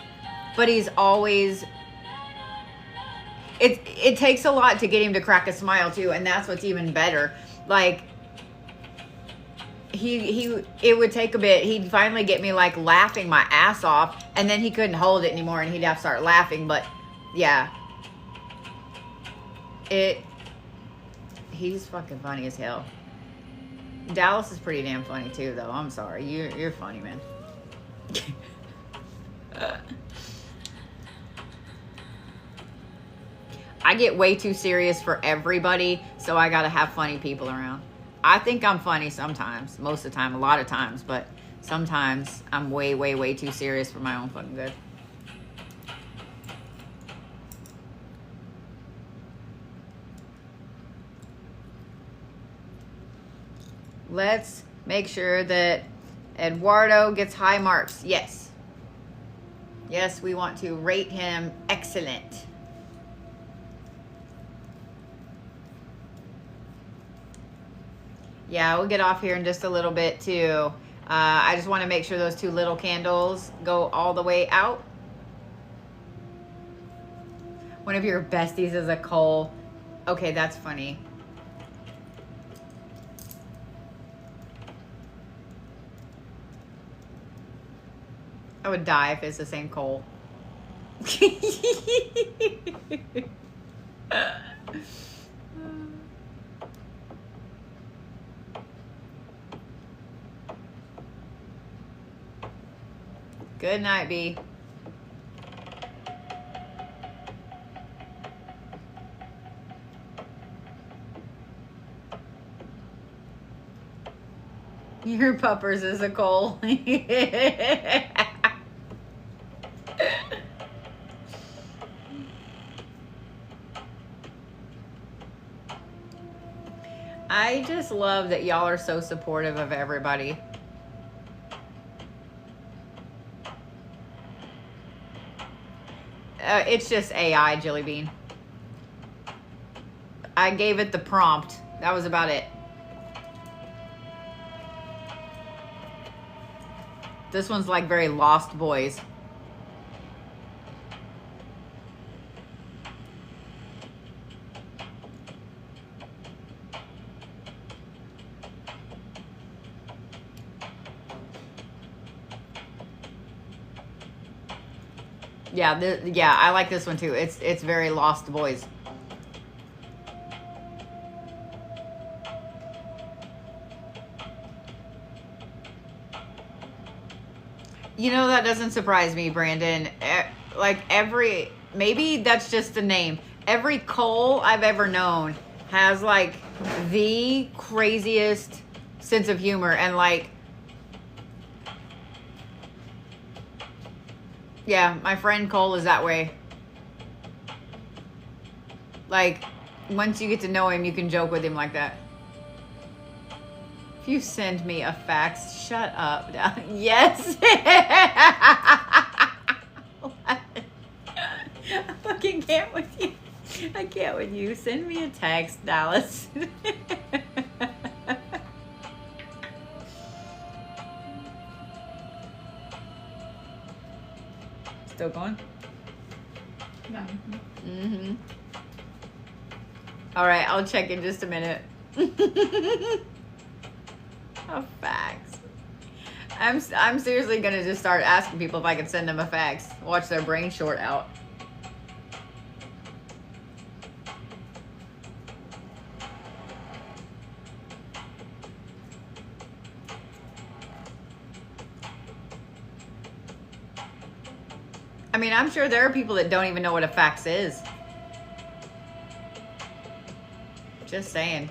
But he's always, it takes a lot to get him to crack a smile too, and that's what's even better. Like, it would take a bit. He'd finally get me like laughing my ass off, and then he couldn't hold it anymore, and he'd have to start laughing. But yeah, he's fucking funny as hell. Dallas is pretty damn funny too, though. I'm sorry, you're funny, man. I get way too serious for everybody, so I gotta have funny people around. I think I'm funny sometimes, most of the time, a lot of times, but sometimes I'm way, way, way too serious for my own fucking good. Let's make sure that Eduardo gets high marks. Yes. Yes, we want to rate him excellent. Yeah, we'll get off here in just a little bit too. I just want to make sure those two little candles go all the way out. One of your besties is a Cole. Okay, that's funny. I would die if it's the same Cole. Good night, B. Your puppers is a Cole. I just love that y'all are so supportive of everybody. It's just AI, Jelly Bean. I gave it the prompt. That was about it. This one's like very Lost Boys. Yeah, yeah, I like this one too. It's very Lost Boys. You know, that doesn't surprise me, Brandon. Like maybe that's just the name. Every Cole I've ever known has like the craziest sense of humor, and like, yeah, my friend Cole is that way. Like, once you get to know him, you can joke with him like that. If you send me a fax, shut up. Yes. I fucking can't with you. I can't with you. Send me a text, Dallas. Still going? No. Mm-hmm. All right, I'll check in just a minute. A fax. I'm seriously gonna just start asking people if I can send them a fax. Watch their brain short out. I mean, I'm sure there are people that don't even know what a fax is. Just saying.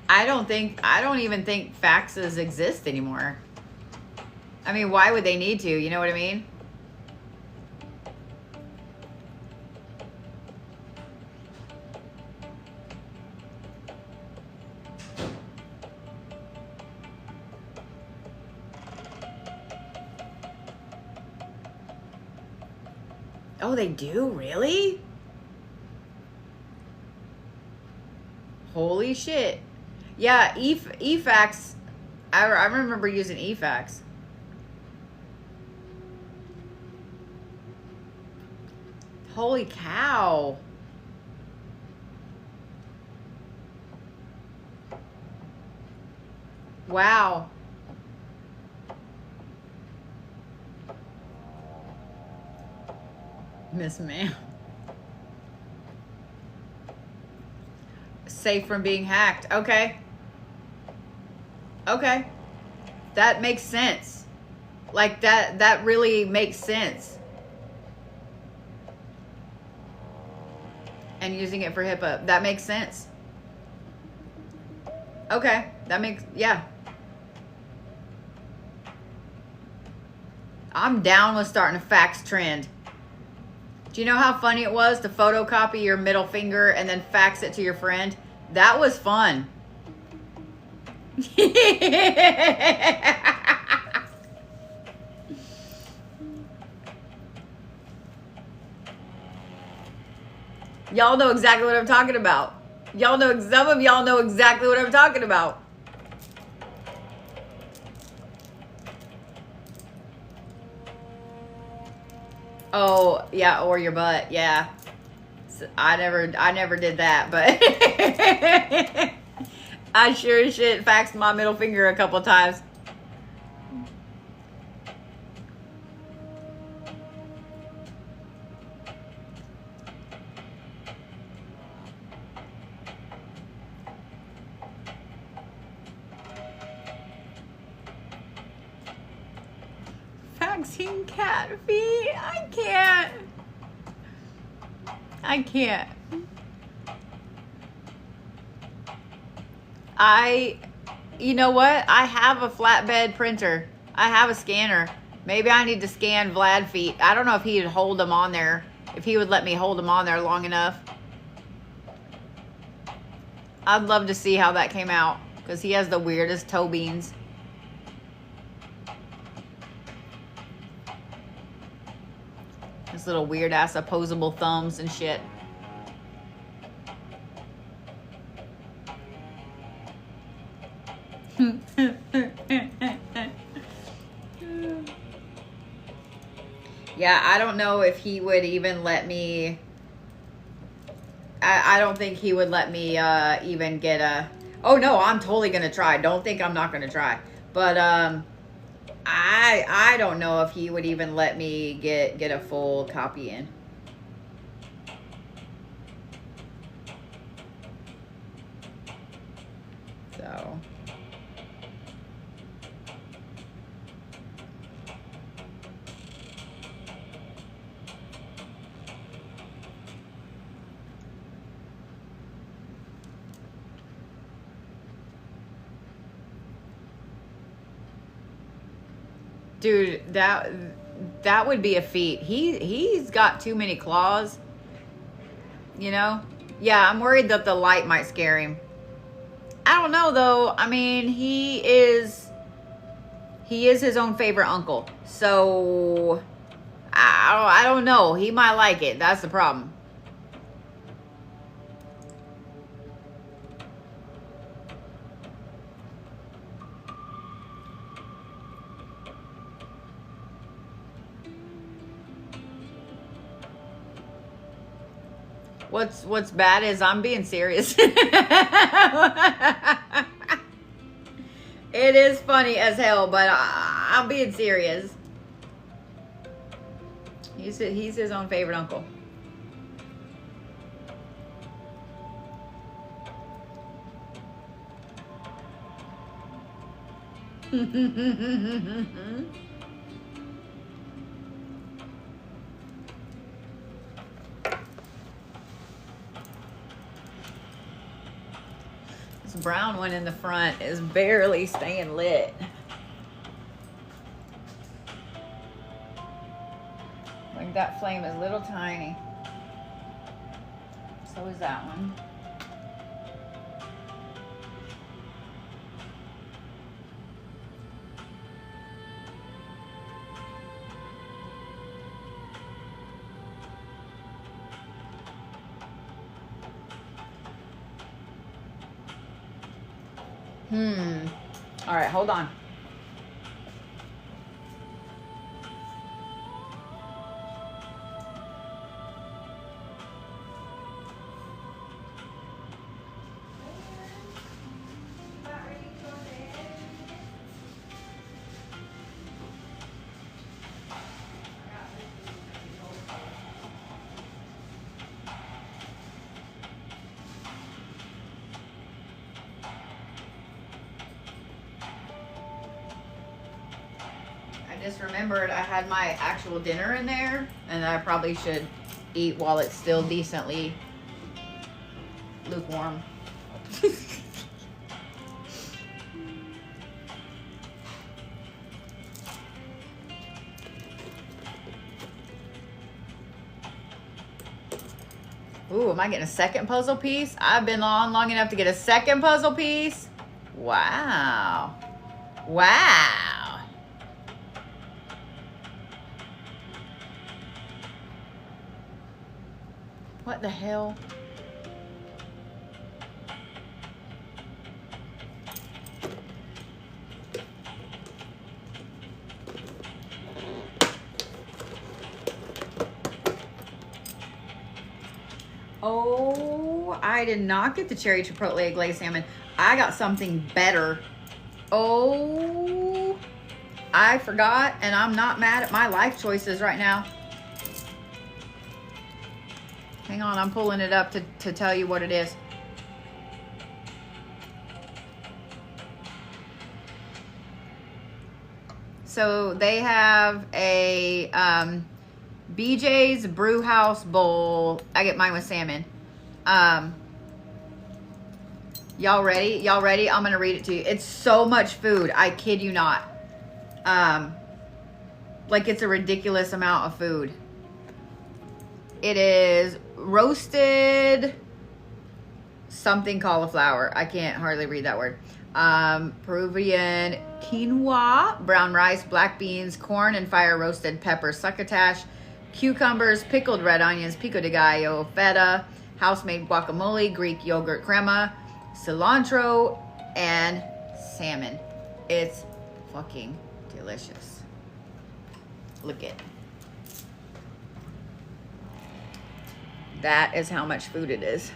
I don't even think faxes exist anymore. I mean, why would they need to? You know what I mean? Oh, they do? Really? Holy shit. Yeah, eFax. I remember using eFax. Holy cow. Wow. Miss Ma'am. Safe from being hacked. Okay. Okay. That makes sense. Like that really makes sense. And using it for HIPAA. That makes sense. Okay. That makes, yeah. I'm down with starting a fax trend. Do you know how funny it was to photocopy your middle finger and then fax it to your friend? That was fun. Y'all know exactly what I'm talking about. Y'all know, some of y'all know exactly what I'm talking about. Oh, yeah, or your butt, yeah. I never did that, but I sure as shit faxed my middle finger a couple times. relaxing cat feet. I can't. I can't. You know what? I have a flatbed printer. I have a scanner. Maybe I need to scan Vlad feet. I don't know if he would hold them on there, if he would let me hold them on there long enough. I'd love to see how that came out, because he has the weirdest toe beans. His little weird ass opposable thumbs and shit. Yeah, I don't know if he would even let me. I don't think he would let me even get a. Oh no, I'm totally gonna try. Don't think I'm not gonna try. But I don't know if he would even let me get a full copy in. So. Dude, that would be a feat. He's got too many claws. You know? Yeah, I'm worried that the light might scare him. I don't know though. I mean, he is his own favorite uncle. So I don't know. He might like it. That's the problem. What's bad is I'm being serious. It is funny as hell, but I'm being serious. He's his own favorite uncle. This brown one in the front is barely staying lit. Like that flame is little tiny. So is that one. All right, hold on. Just remembered I had my actual dinner in there, and I probably should eat while it's still decently lukewarm. Ooh, am I getting a second puzzle piece? I've been on long enough to get a second puzzle piece. Wow. Wow. What the hell? Oh, I did not get the cherry chipotle glazed salmon. I got something better. Oh, I forgot, and I'm not mad at my life choices right now. Hang on, I'm pulling it up to tell you what it is. So they have a BJ's Brew House bowl. I get mine with salmon. Y'all ready? Y'all ready? I'm gonna read it to you. It's so much food. I kid you not. Like it's a ridiculous amount of food. It is roasted something cauliflower. I can't hardly read that word. Peruvian quinoa, brown rice, black beans, corn and fire roasted peppers, succotash, cucumbers, pickled red onions, pico de gallo, feta, house-made guacamole, Greek yogurt crema, cilantro, and salmon. It's fucking delicious. Look it. That is how much food it is.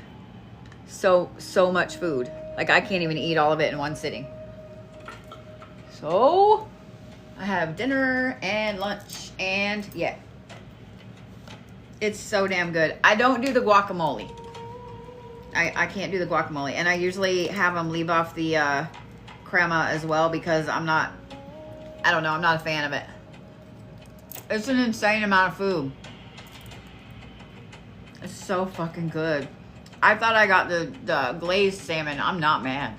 So much food. Like I can't even eat all of it in one sitting. So I have dinner and lunch and yeah. It's so damn good. I don't do the guacamole. I can't do the guacamole. And I usually have them leave off the crema as well because I don't know, I'm not a fan of it. It's an insane amount of food. It's so fucking good. I thought I got the glazed salmon. I'm not mad.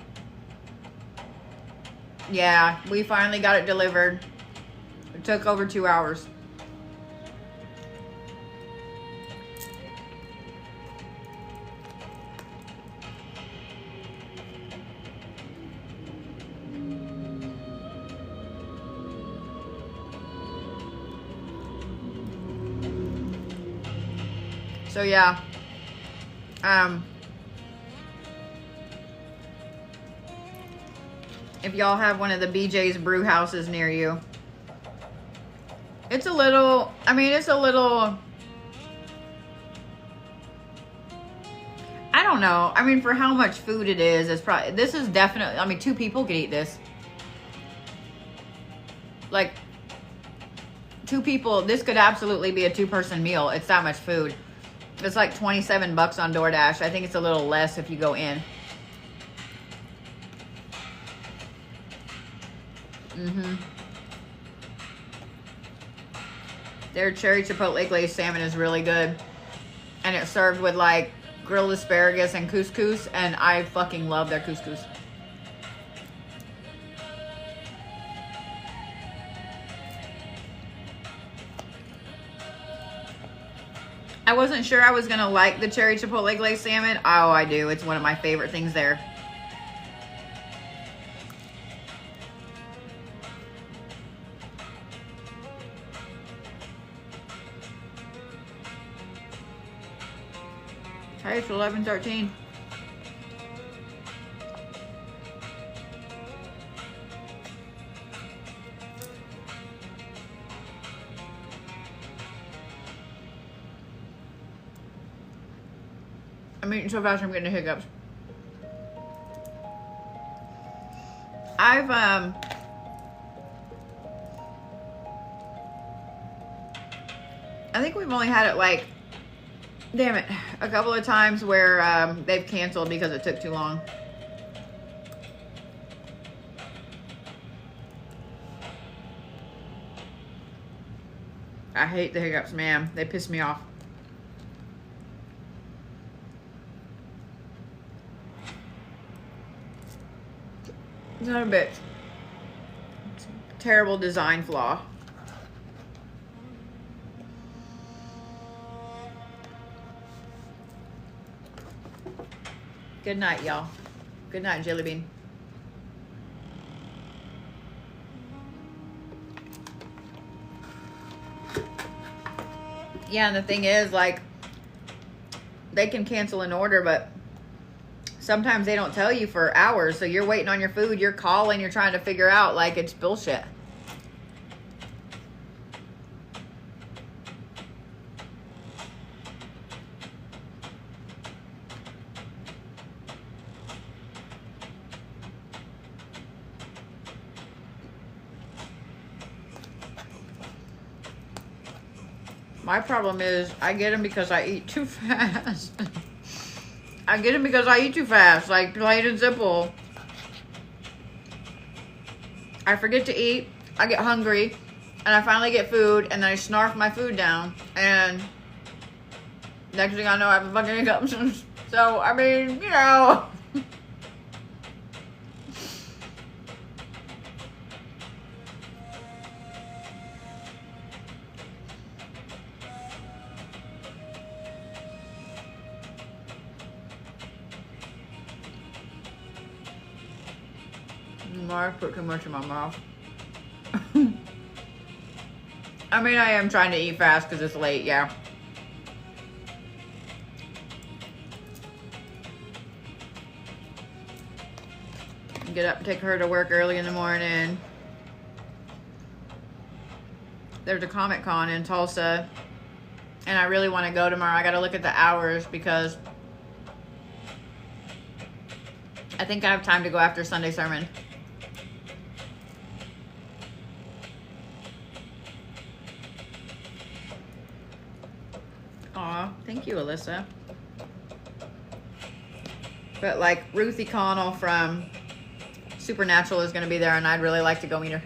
Yeah, we finally got it delivered. It took over 2 hours. So yeah, if y'all have one of the BJ's brew houses near you, it's a little, I don't know. I mean, for how much food it is, it's probably, this is definitely, I mean, 2 people could eat this. Like, 2 people, this could absolutely be a 2-person meal. It's that much food. It's like $27 on DoorDash. I think it's a little less if you go in. Their cherry chipotle glazed salmon is really good. And it's served with like grilled asparagus and couscous. And I fucking love their couscous. I wasn't sure I was gonna like the cherry chipotle glazed salmon. Oh, I do. It's one of my favorite things there. Hey, it's 11:13. I'm eating so fast I'm getting the hiccups. I think we've only had it like, damn it, a couple of times where they've canceled because it took too long. I hate the hiccups, man. They piss me off. Not a bit. Terrible design flaw. Good night, y'all. Good night, Jelly Bean. Yeah, and the thing is, like, they can cancel an order, but sometimes they don't tell you for hours. So you're waiting on your food, you're calling, you're trying to figure out, like, it's bullshit. My problem is I get them because I eat too fast. I get them because I eat too fast, like plain and simple. I forget to eat. I get hungry, and I finally get food, and then I snarf my food down, and next thing I know, I have a fucking hiccup. So, I mean, you know. I put too much in my mouth. I mean, I am trying to eat fast because it's late, yeah. Get up and take her to work early in the morning. There's a Comic Con in Tulsa, and I really want to go tomorrow. I got to look at the hours because I think I have time to go after Sunday sermon. Aw, thank you, Alyssa. But like Ruthie Connell from Supernatural is going to be there, and I'd really like to go meet her.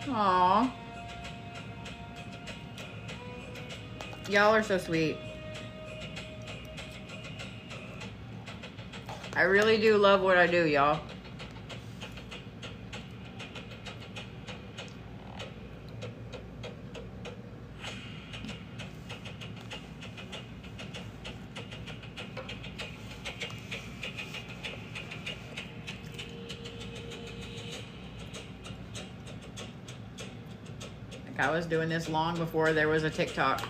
Aw. Y'all are so sweet. I really do love what I do, y'all. I was doing this long before there was a TikTok.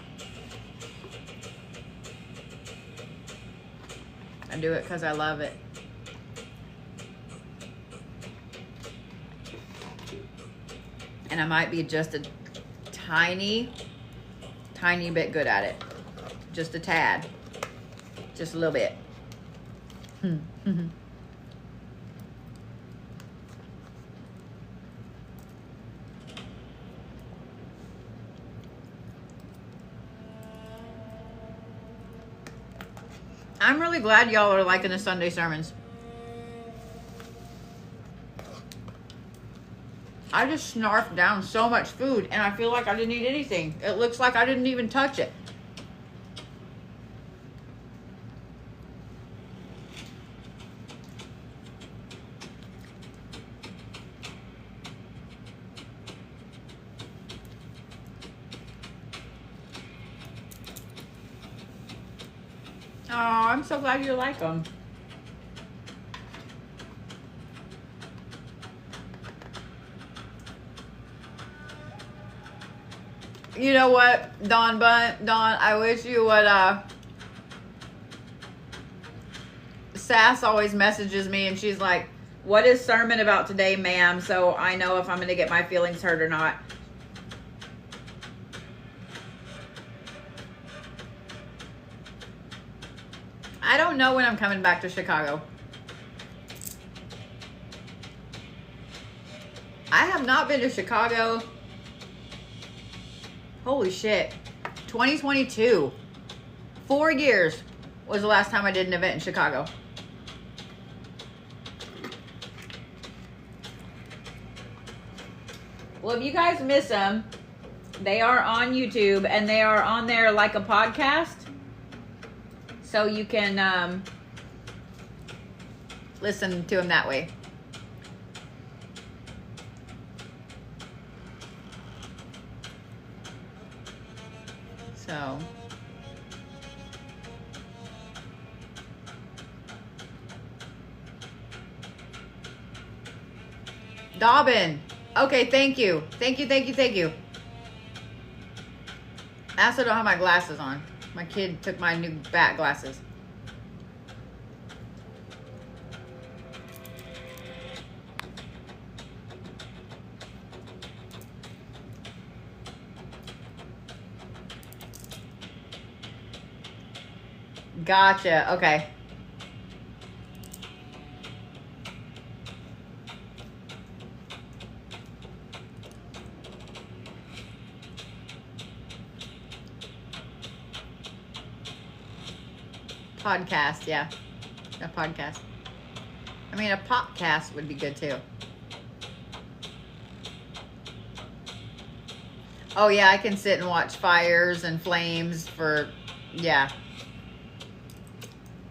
I do it because I love it. And I might be just a tiny bit good at it. Just a tad. Just a little bit. I'm really glad y'all are liking the Sunday sermons. I just snarfed down so much food, and I feel like I didn't eat anything. It looks like I didn't even touch it. Oh, I'm so glad you like them. You know what, Dawn, I wish you would, Sass always messages me and she's like, what is sermon about today, ma'am? So I know if I'm going to get my feelings hurt or not. I don't know when I'm coming back to Chicago. I have not been to Chicago. Holy shit. 2022. 4 years was the last time I did an event in Chicago. Well, if you guys miss them, they are on YouTube and they are on there like a podcast. So you can listen to them that way. So Dobbin. Okay, thank you. Thank you. I also don't have my glasses on. My kid took my new bat glasses. Gotcha. Okay. Podcast, yeah. A podcast. I mean, a pop cast would be good too. Oh yeah, I can sit and watch fires and flames for, yeah.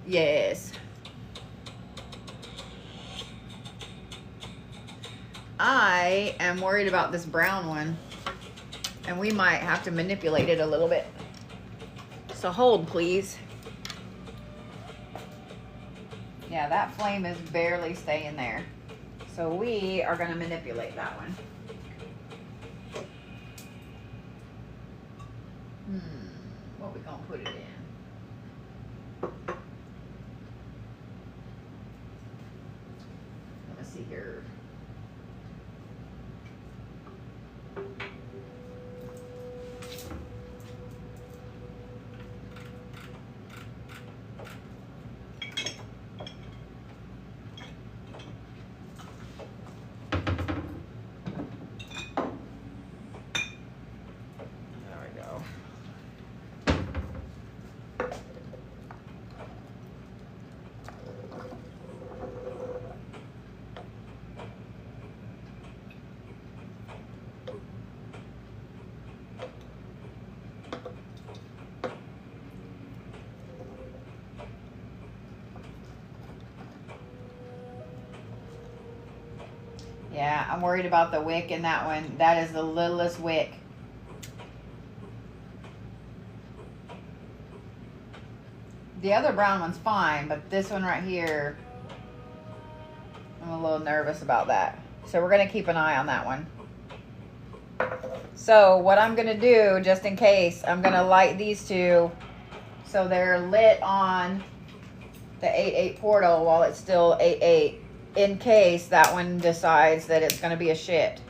Yes. I am worried about this brown one, and we might have to manipulate it a little bit. So hold, please. Yeah, that flame is barely staying there. So we are gonna manipulate that one. What we gonna put it in? Let's see here. Yeah, I'm worried about the wick in that one. That is the littlest wick. The other brown one's fine, but this one right here, I'm a little nervous about that. So we're going to keep an eye on that one. So what I'm going to do, just in case, I'm going to light these two so they're lit on the 8/8 portal while it's still 8/8. In case that one decides that it's going to be a shit.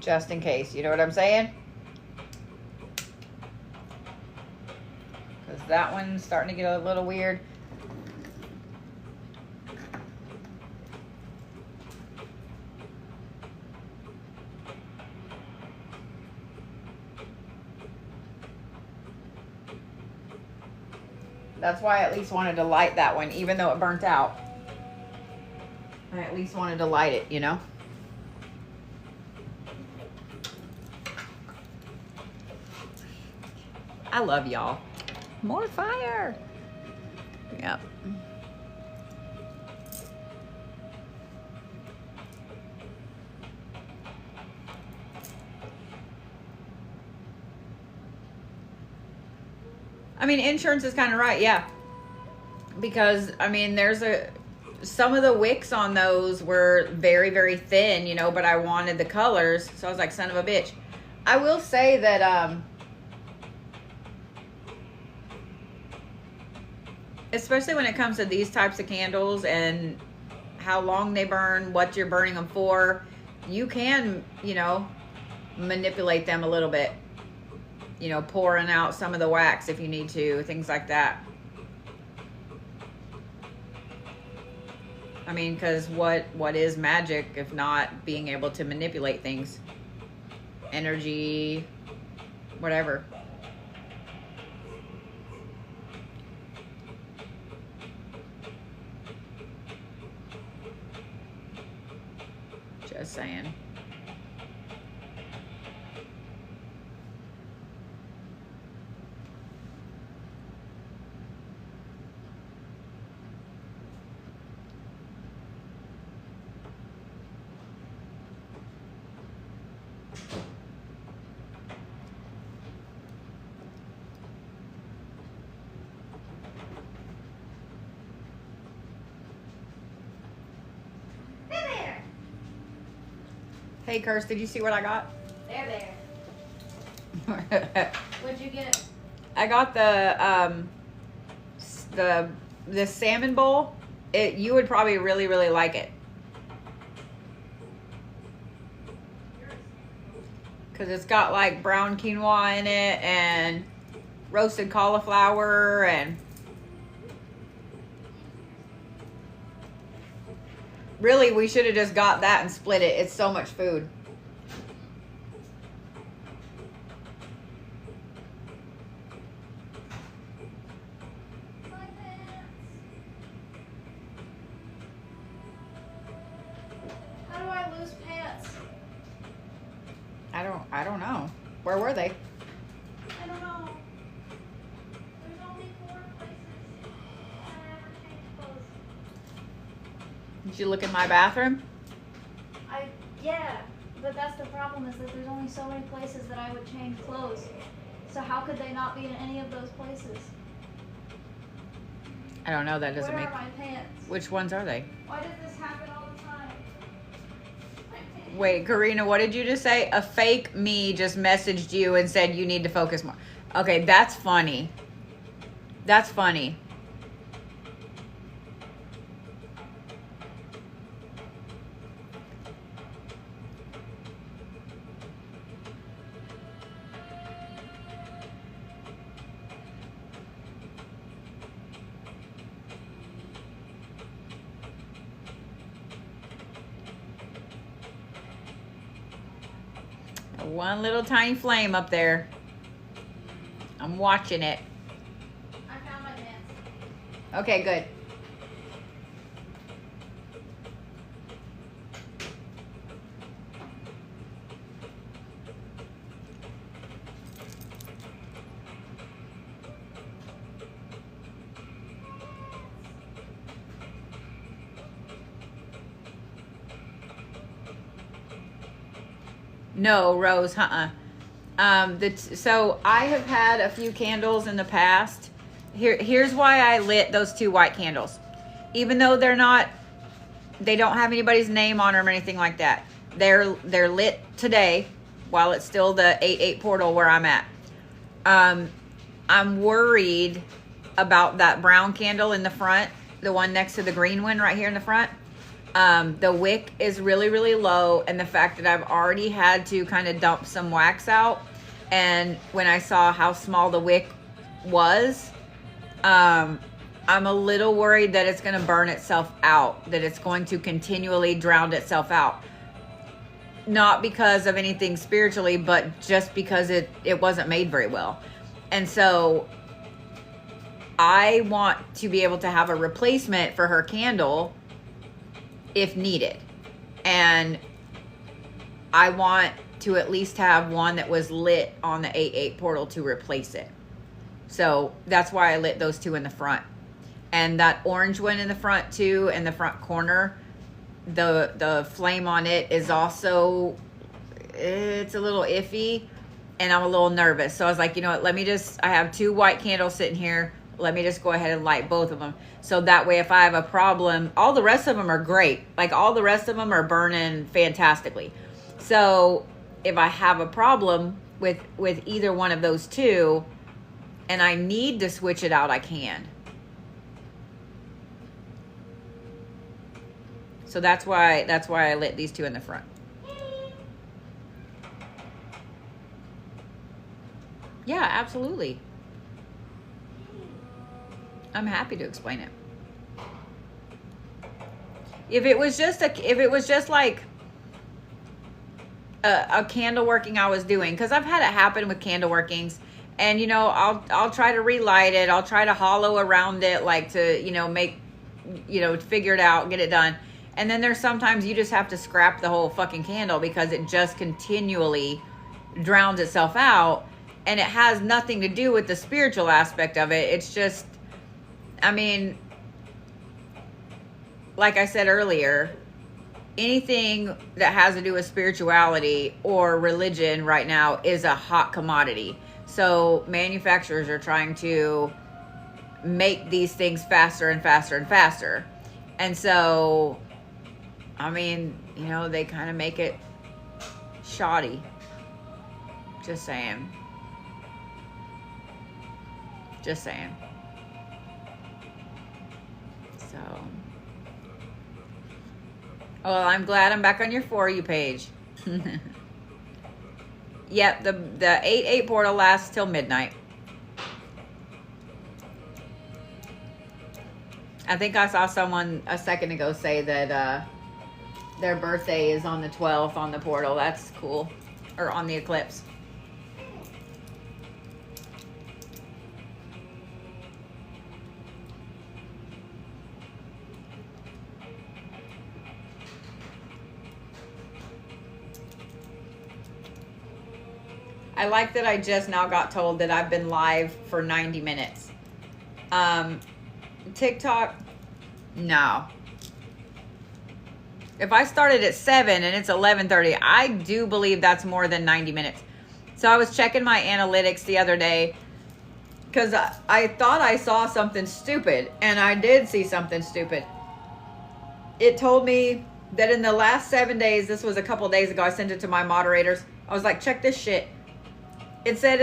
Just in case, you know what I'm saying? Because that one's starting to get a little weird. That's why I at least wanted to light that one, even though it burnt out. I at least wanted to light it, you know? I love y'all. More fire. Yep. I mean, insurance is kind of right, yeah. Because, I mean, some of the wicks on those were very, very thin, you know, but I wanted the colors. So I was like, son of a bitch. I will say that, especially when it comes to these types of candles and how long they burn, what you're burning them for, you can, you know, manipulate them a little bit. You know, pouring out some of the wax if you need to, things like that. I mean, because what is magic if not being able to manipulate things? Energy, whatever. Just saying. Hey, Kirst, did you see what I got? There. What'd you get? I got the salmon bowl. You would probably really, really like it. Because it's got like brown quinoa in it and roasted cauliflower and really, we should have just got that and split it. It's so much food. I don't know. Where were they? I don't know. There's only 4 places that I ever change clothes. Did you look in my bathroom? Yeah, but that's the problem is that there's only so many places that I would change clothes. So how could they not be in any of those places? I don't know. That doesn't Where make. are my pants? Which ones are they? Why does this happen all the time? My pants. Wait, Karina, what did you just say? A fake me just messaged you and said you need to focus more. Okay, that's funny. That's funny. One little tiny flame up there. I'm watching it. I found my pants. Okay, good. No, Rose, so I have had a few candles in the past. Here's why I lit those 2 white candles. Even though they don't have anybody's name on them or anything like that. They're lit today while it's still the 8/8 portal where I'm at. I'm worried about that brown candle in the front, the one next to the green one right here in the front. The wick is really, really low, and the fact that I've already had to kind of dump some wax out, and when I saw how small the wick was, I'm a little worried that it's going to burn itself out, that it's going to continually drown itself out. Not because of anything spiritually, but just because it wasn't made very well. And so I want to be able to have a replacement for her candle if needed. And I want to at least have one that was lit on the 8/8 portal to replace it. So that's why I lit those 2 in the front. And that orange one in the front too, in the front corner, the flame on it is also, it's a little iffy, and I'm a little nervous. So I was like, you know what, I have 2 white candles sitting here. Let me just go ahead and light both of them. So that way, if I have a problem, all the rest of them are great. Like, all the rest of them are burning fantastically. So if I have a problem with either one of those 2, and I need to switch it out, I can. So that's why I lit these 2 in the front. Yeah, absolutely. I'm happy to explain it. If it was just like a candle working I was doing, because I've had it happen with candle workings, and I'll try to relight it, I'll try to hollow around it, like to make figure it out, get it done, and then there's sometimes you just have to scrap the whole fucking candle because it just continually drowns itself out, and it has nothing to do with the spiritual aspect of it. It's just, I mean, like I said earlier, anything that has to do with spirituality or religion right now is a hot commodity. So manufacturers are trying to make these things faster and faster and faster. And so, I mean, they kind of make it shoddy. Just saying. Just saying. So, well, I'm glad I'm back on your For You page. Yep, the 8/8 portal lasts till midnight. I think I saw someone a second ago say that their birthday is on the 12th on the portal. That's cool. Or on the eclipse. I like that I just now got told that I've been live for 90 minutes. TikTok, no. If I started at 7 and it's 11:30, I do believe that's more than 90 minutes. So I was checking my analytics the other day because I thought I saw something stupid, and I did see something stupid. It told me that in the last 7 days, this was a couple days ago, I sent it to my moderators. I was like, check this shit. It said,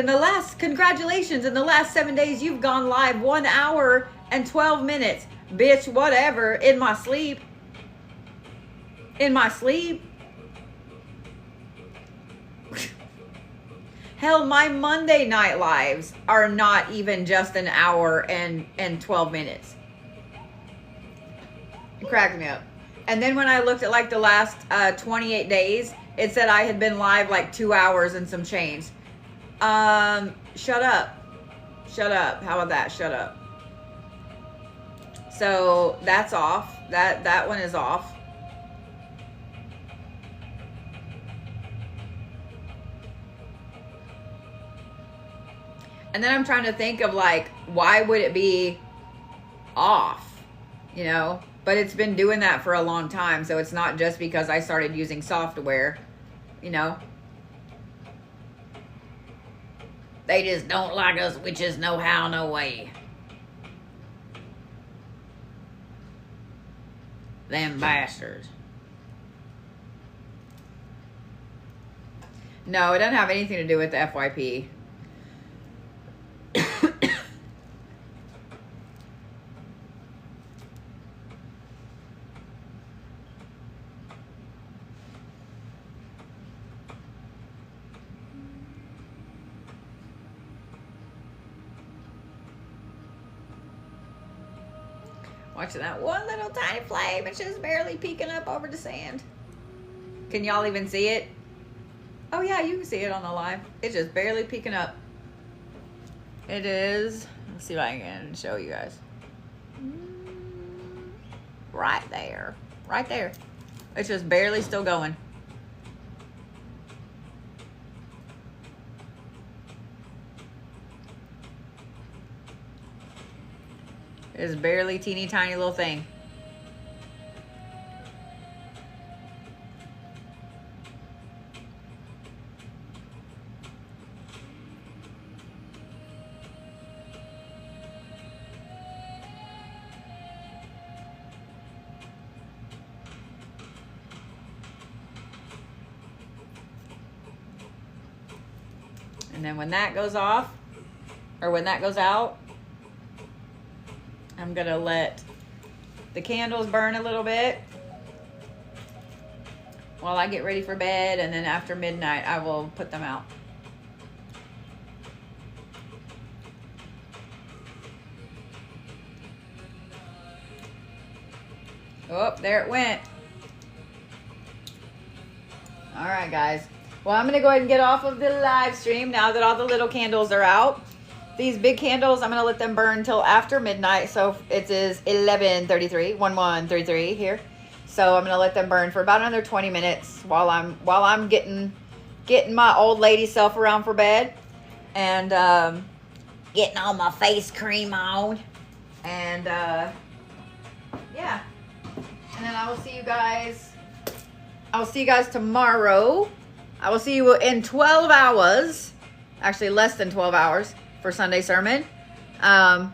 congratulations, in the last 7 days, you've gone live 1 hour and 12 minutes. Bitch, whatever, in my sleep. In my sleep. Hell, my Monday night lives are not even just an hour and 12 minutes. It cracked me up. And then when I looked at like the last 28 days, it said I had been live like 2 hours and some change. Shut up. Shut up. How about that? Shut up. So that's off. That one is off. And then I'm trying to think of like, why would it be off? You know? But it's been doing that for a long time. So it's not just because I started using software, you know? They just don't like us, witches, no how, no way. Them bastards. No, it doesn't have anything to do with the FYP. Watching that one little tiny flame. It's just barely peeking up over the sand. Can y'all even see it? Oh yeah, you can see it on the live. It's just barely peeking up. It is. Let's see if I can show you guys. Right there. Right there. It's just barely still going. It's barely teeny tiny little thing. And then when that goes off, or when that goes out, I'm gonna let the candles burn a little bit while I get ready for bed, and then after midnight I will put them out. Oh, there it went. All right, guys. Well, I'm gonna go ahead and get off of the live stream now that all the little candles are out. These big candles, I'm going to let them burn till after midnight. So it is 11:33 here. So I'm going to let them burn for about another 20 minutes while I'm getting my old lady self around for bed, and getting all my face cream on. And yeah. And then I will see you guys. I will see you guys tomorrow. I will see you in 12 hours. Actually, less than 12 hours. For Sunday sermon. I'll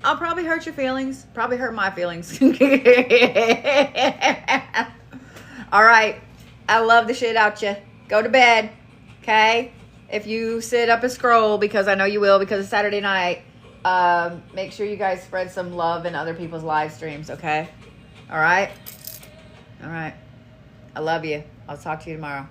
probably hurt your feelings. Probably hurt my feelings. All right. I love the shit out you. Go to bed. Okay? If you sit up and scroll, because I know you will, because it's Saturday night, make sure you guys spread some love in other people's live streams. Okay? All right? All right. I love you. I'll talk to you tomorrow.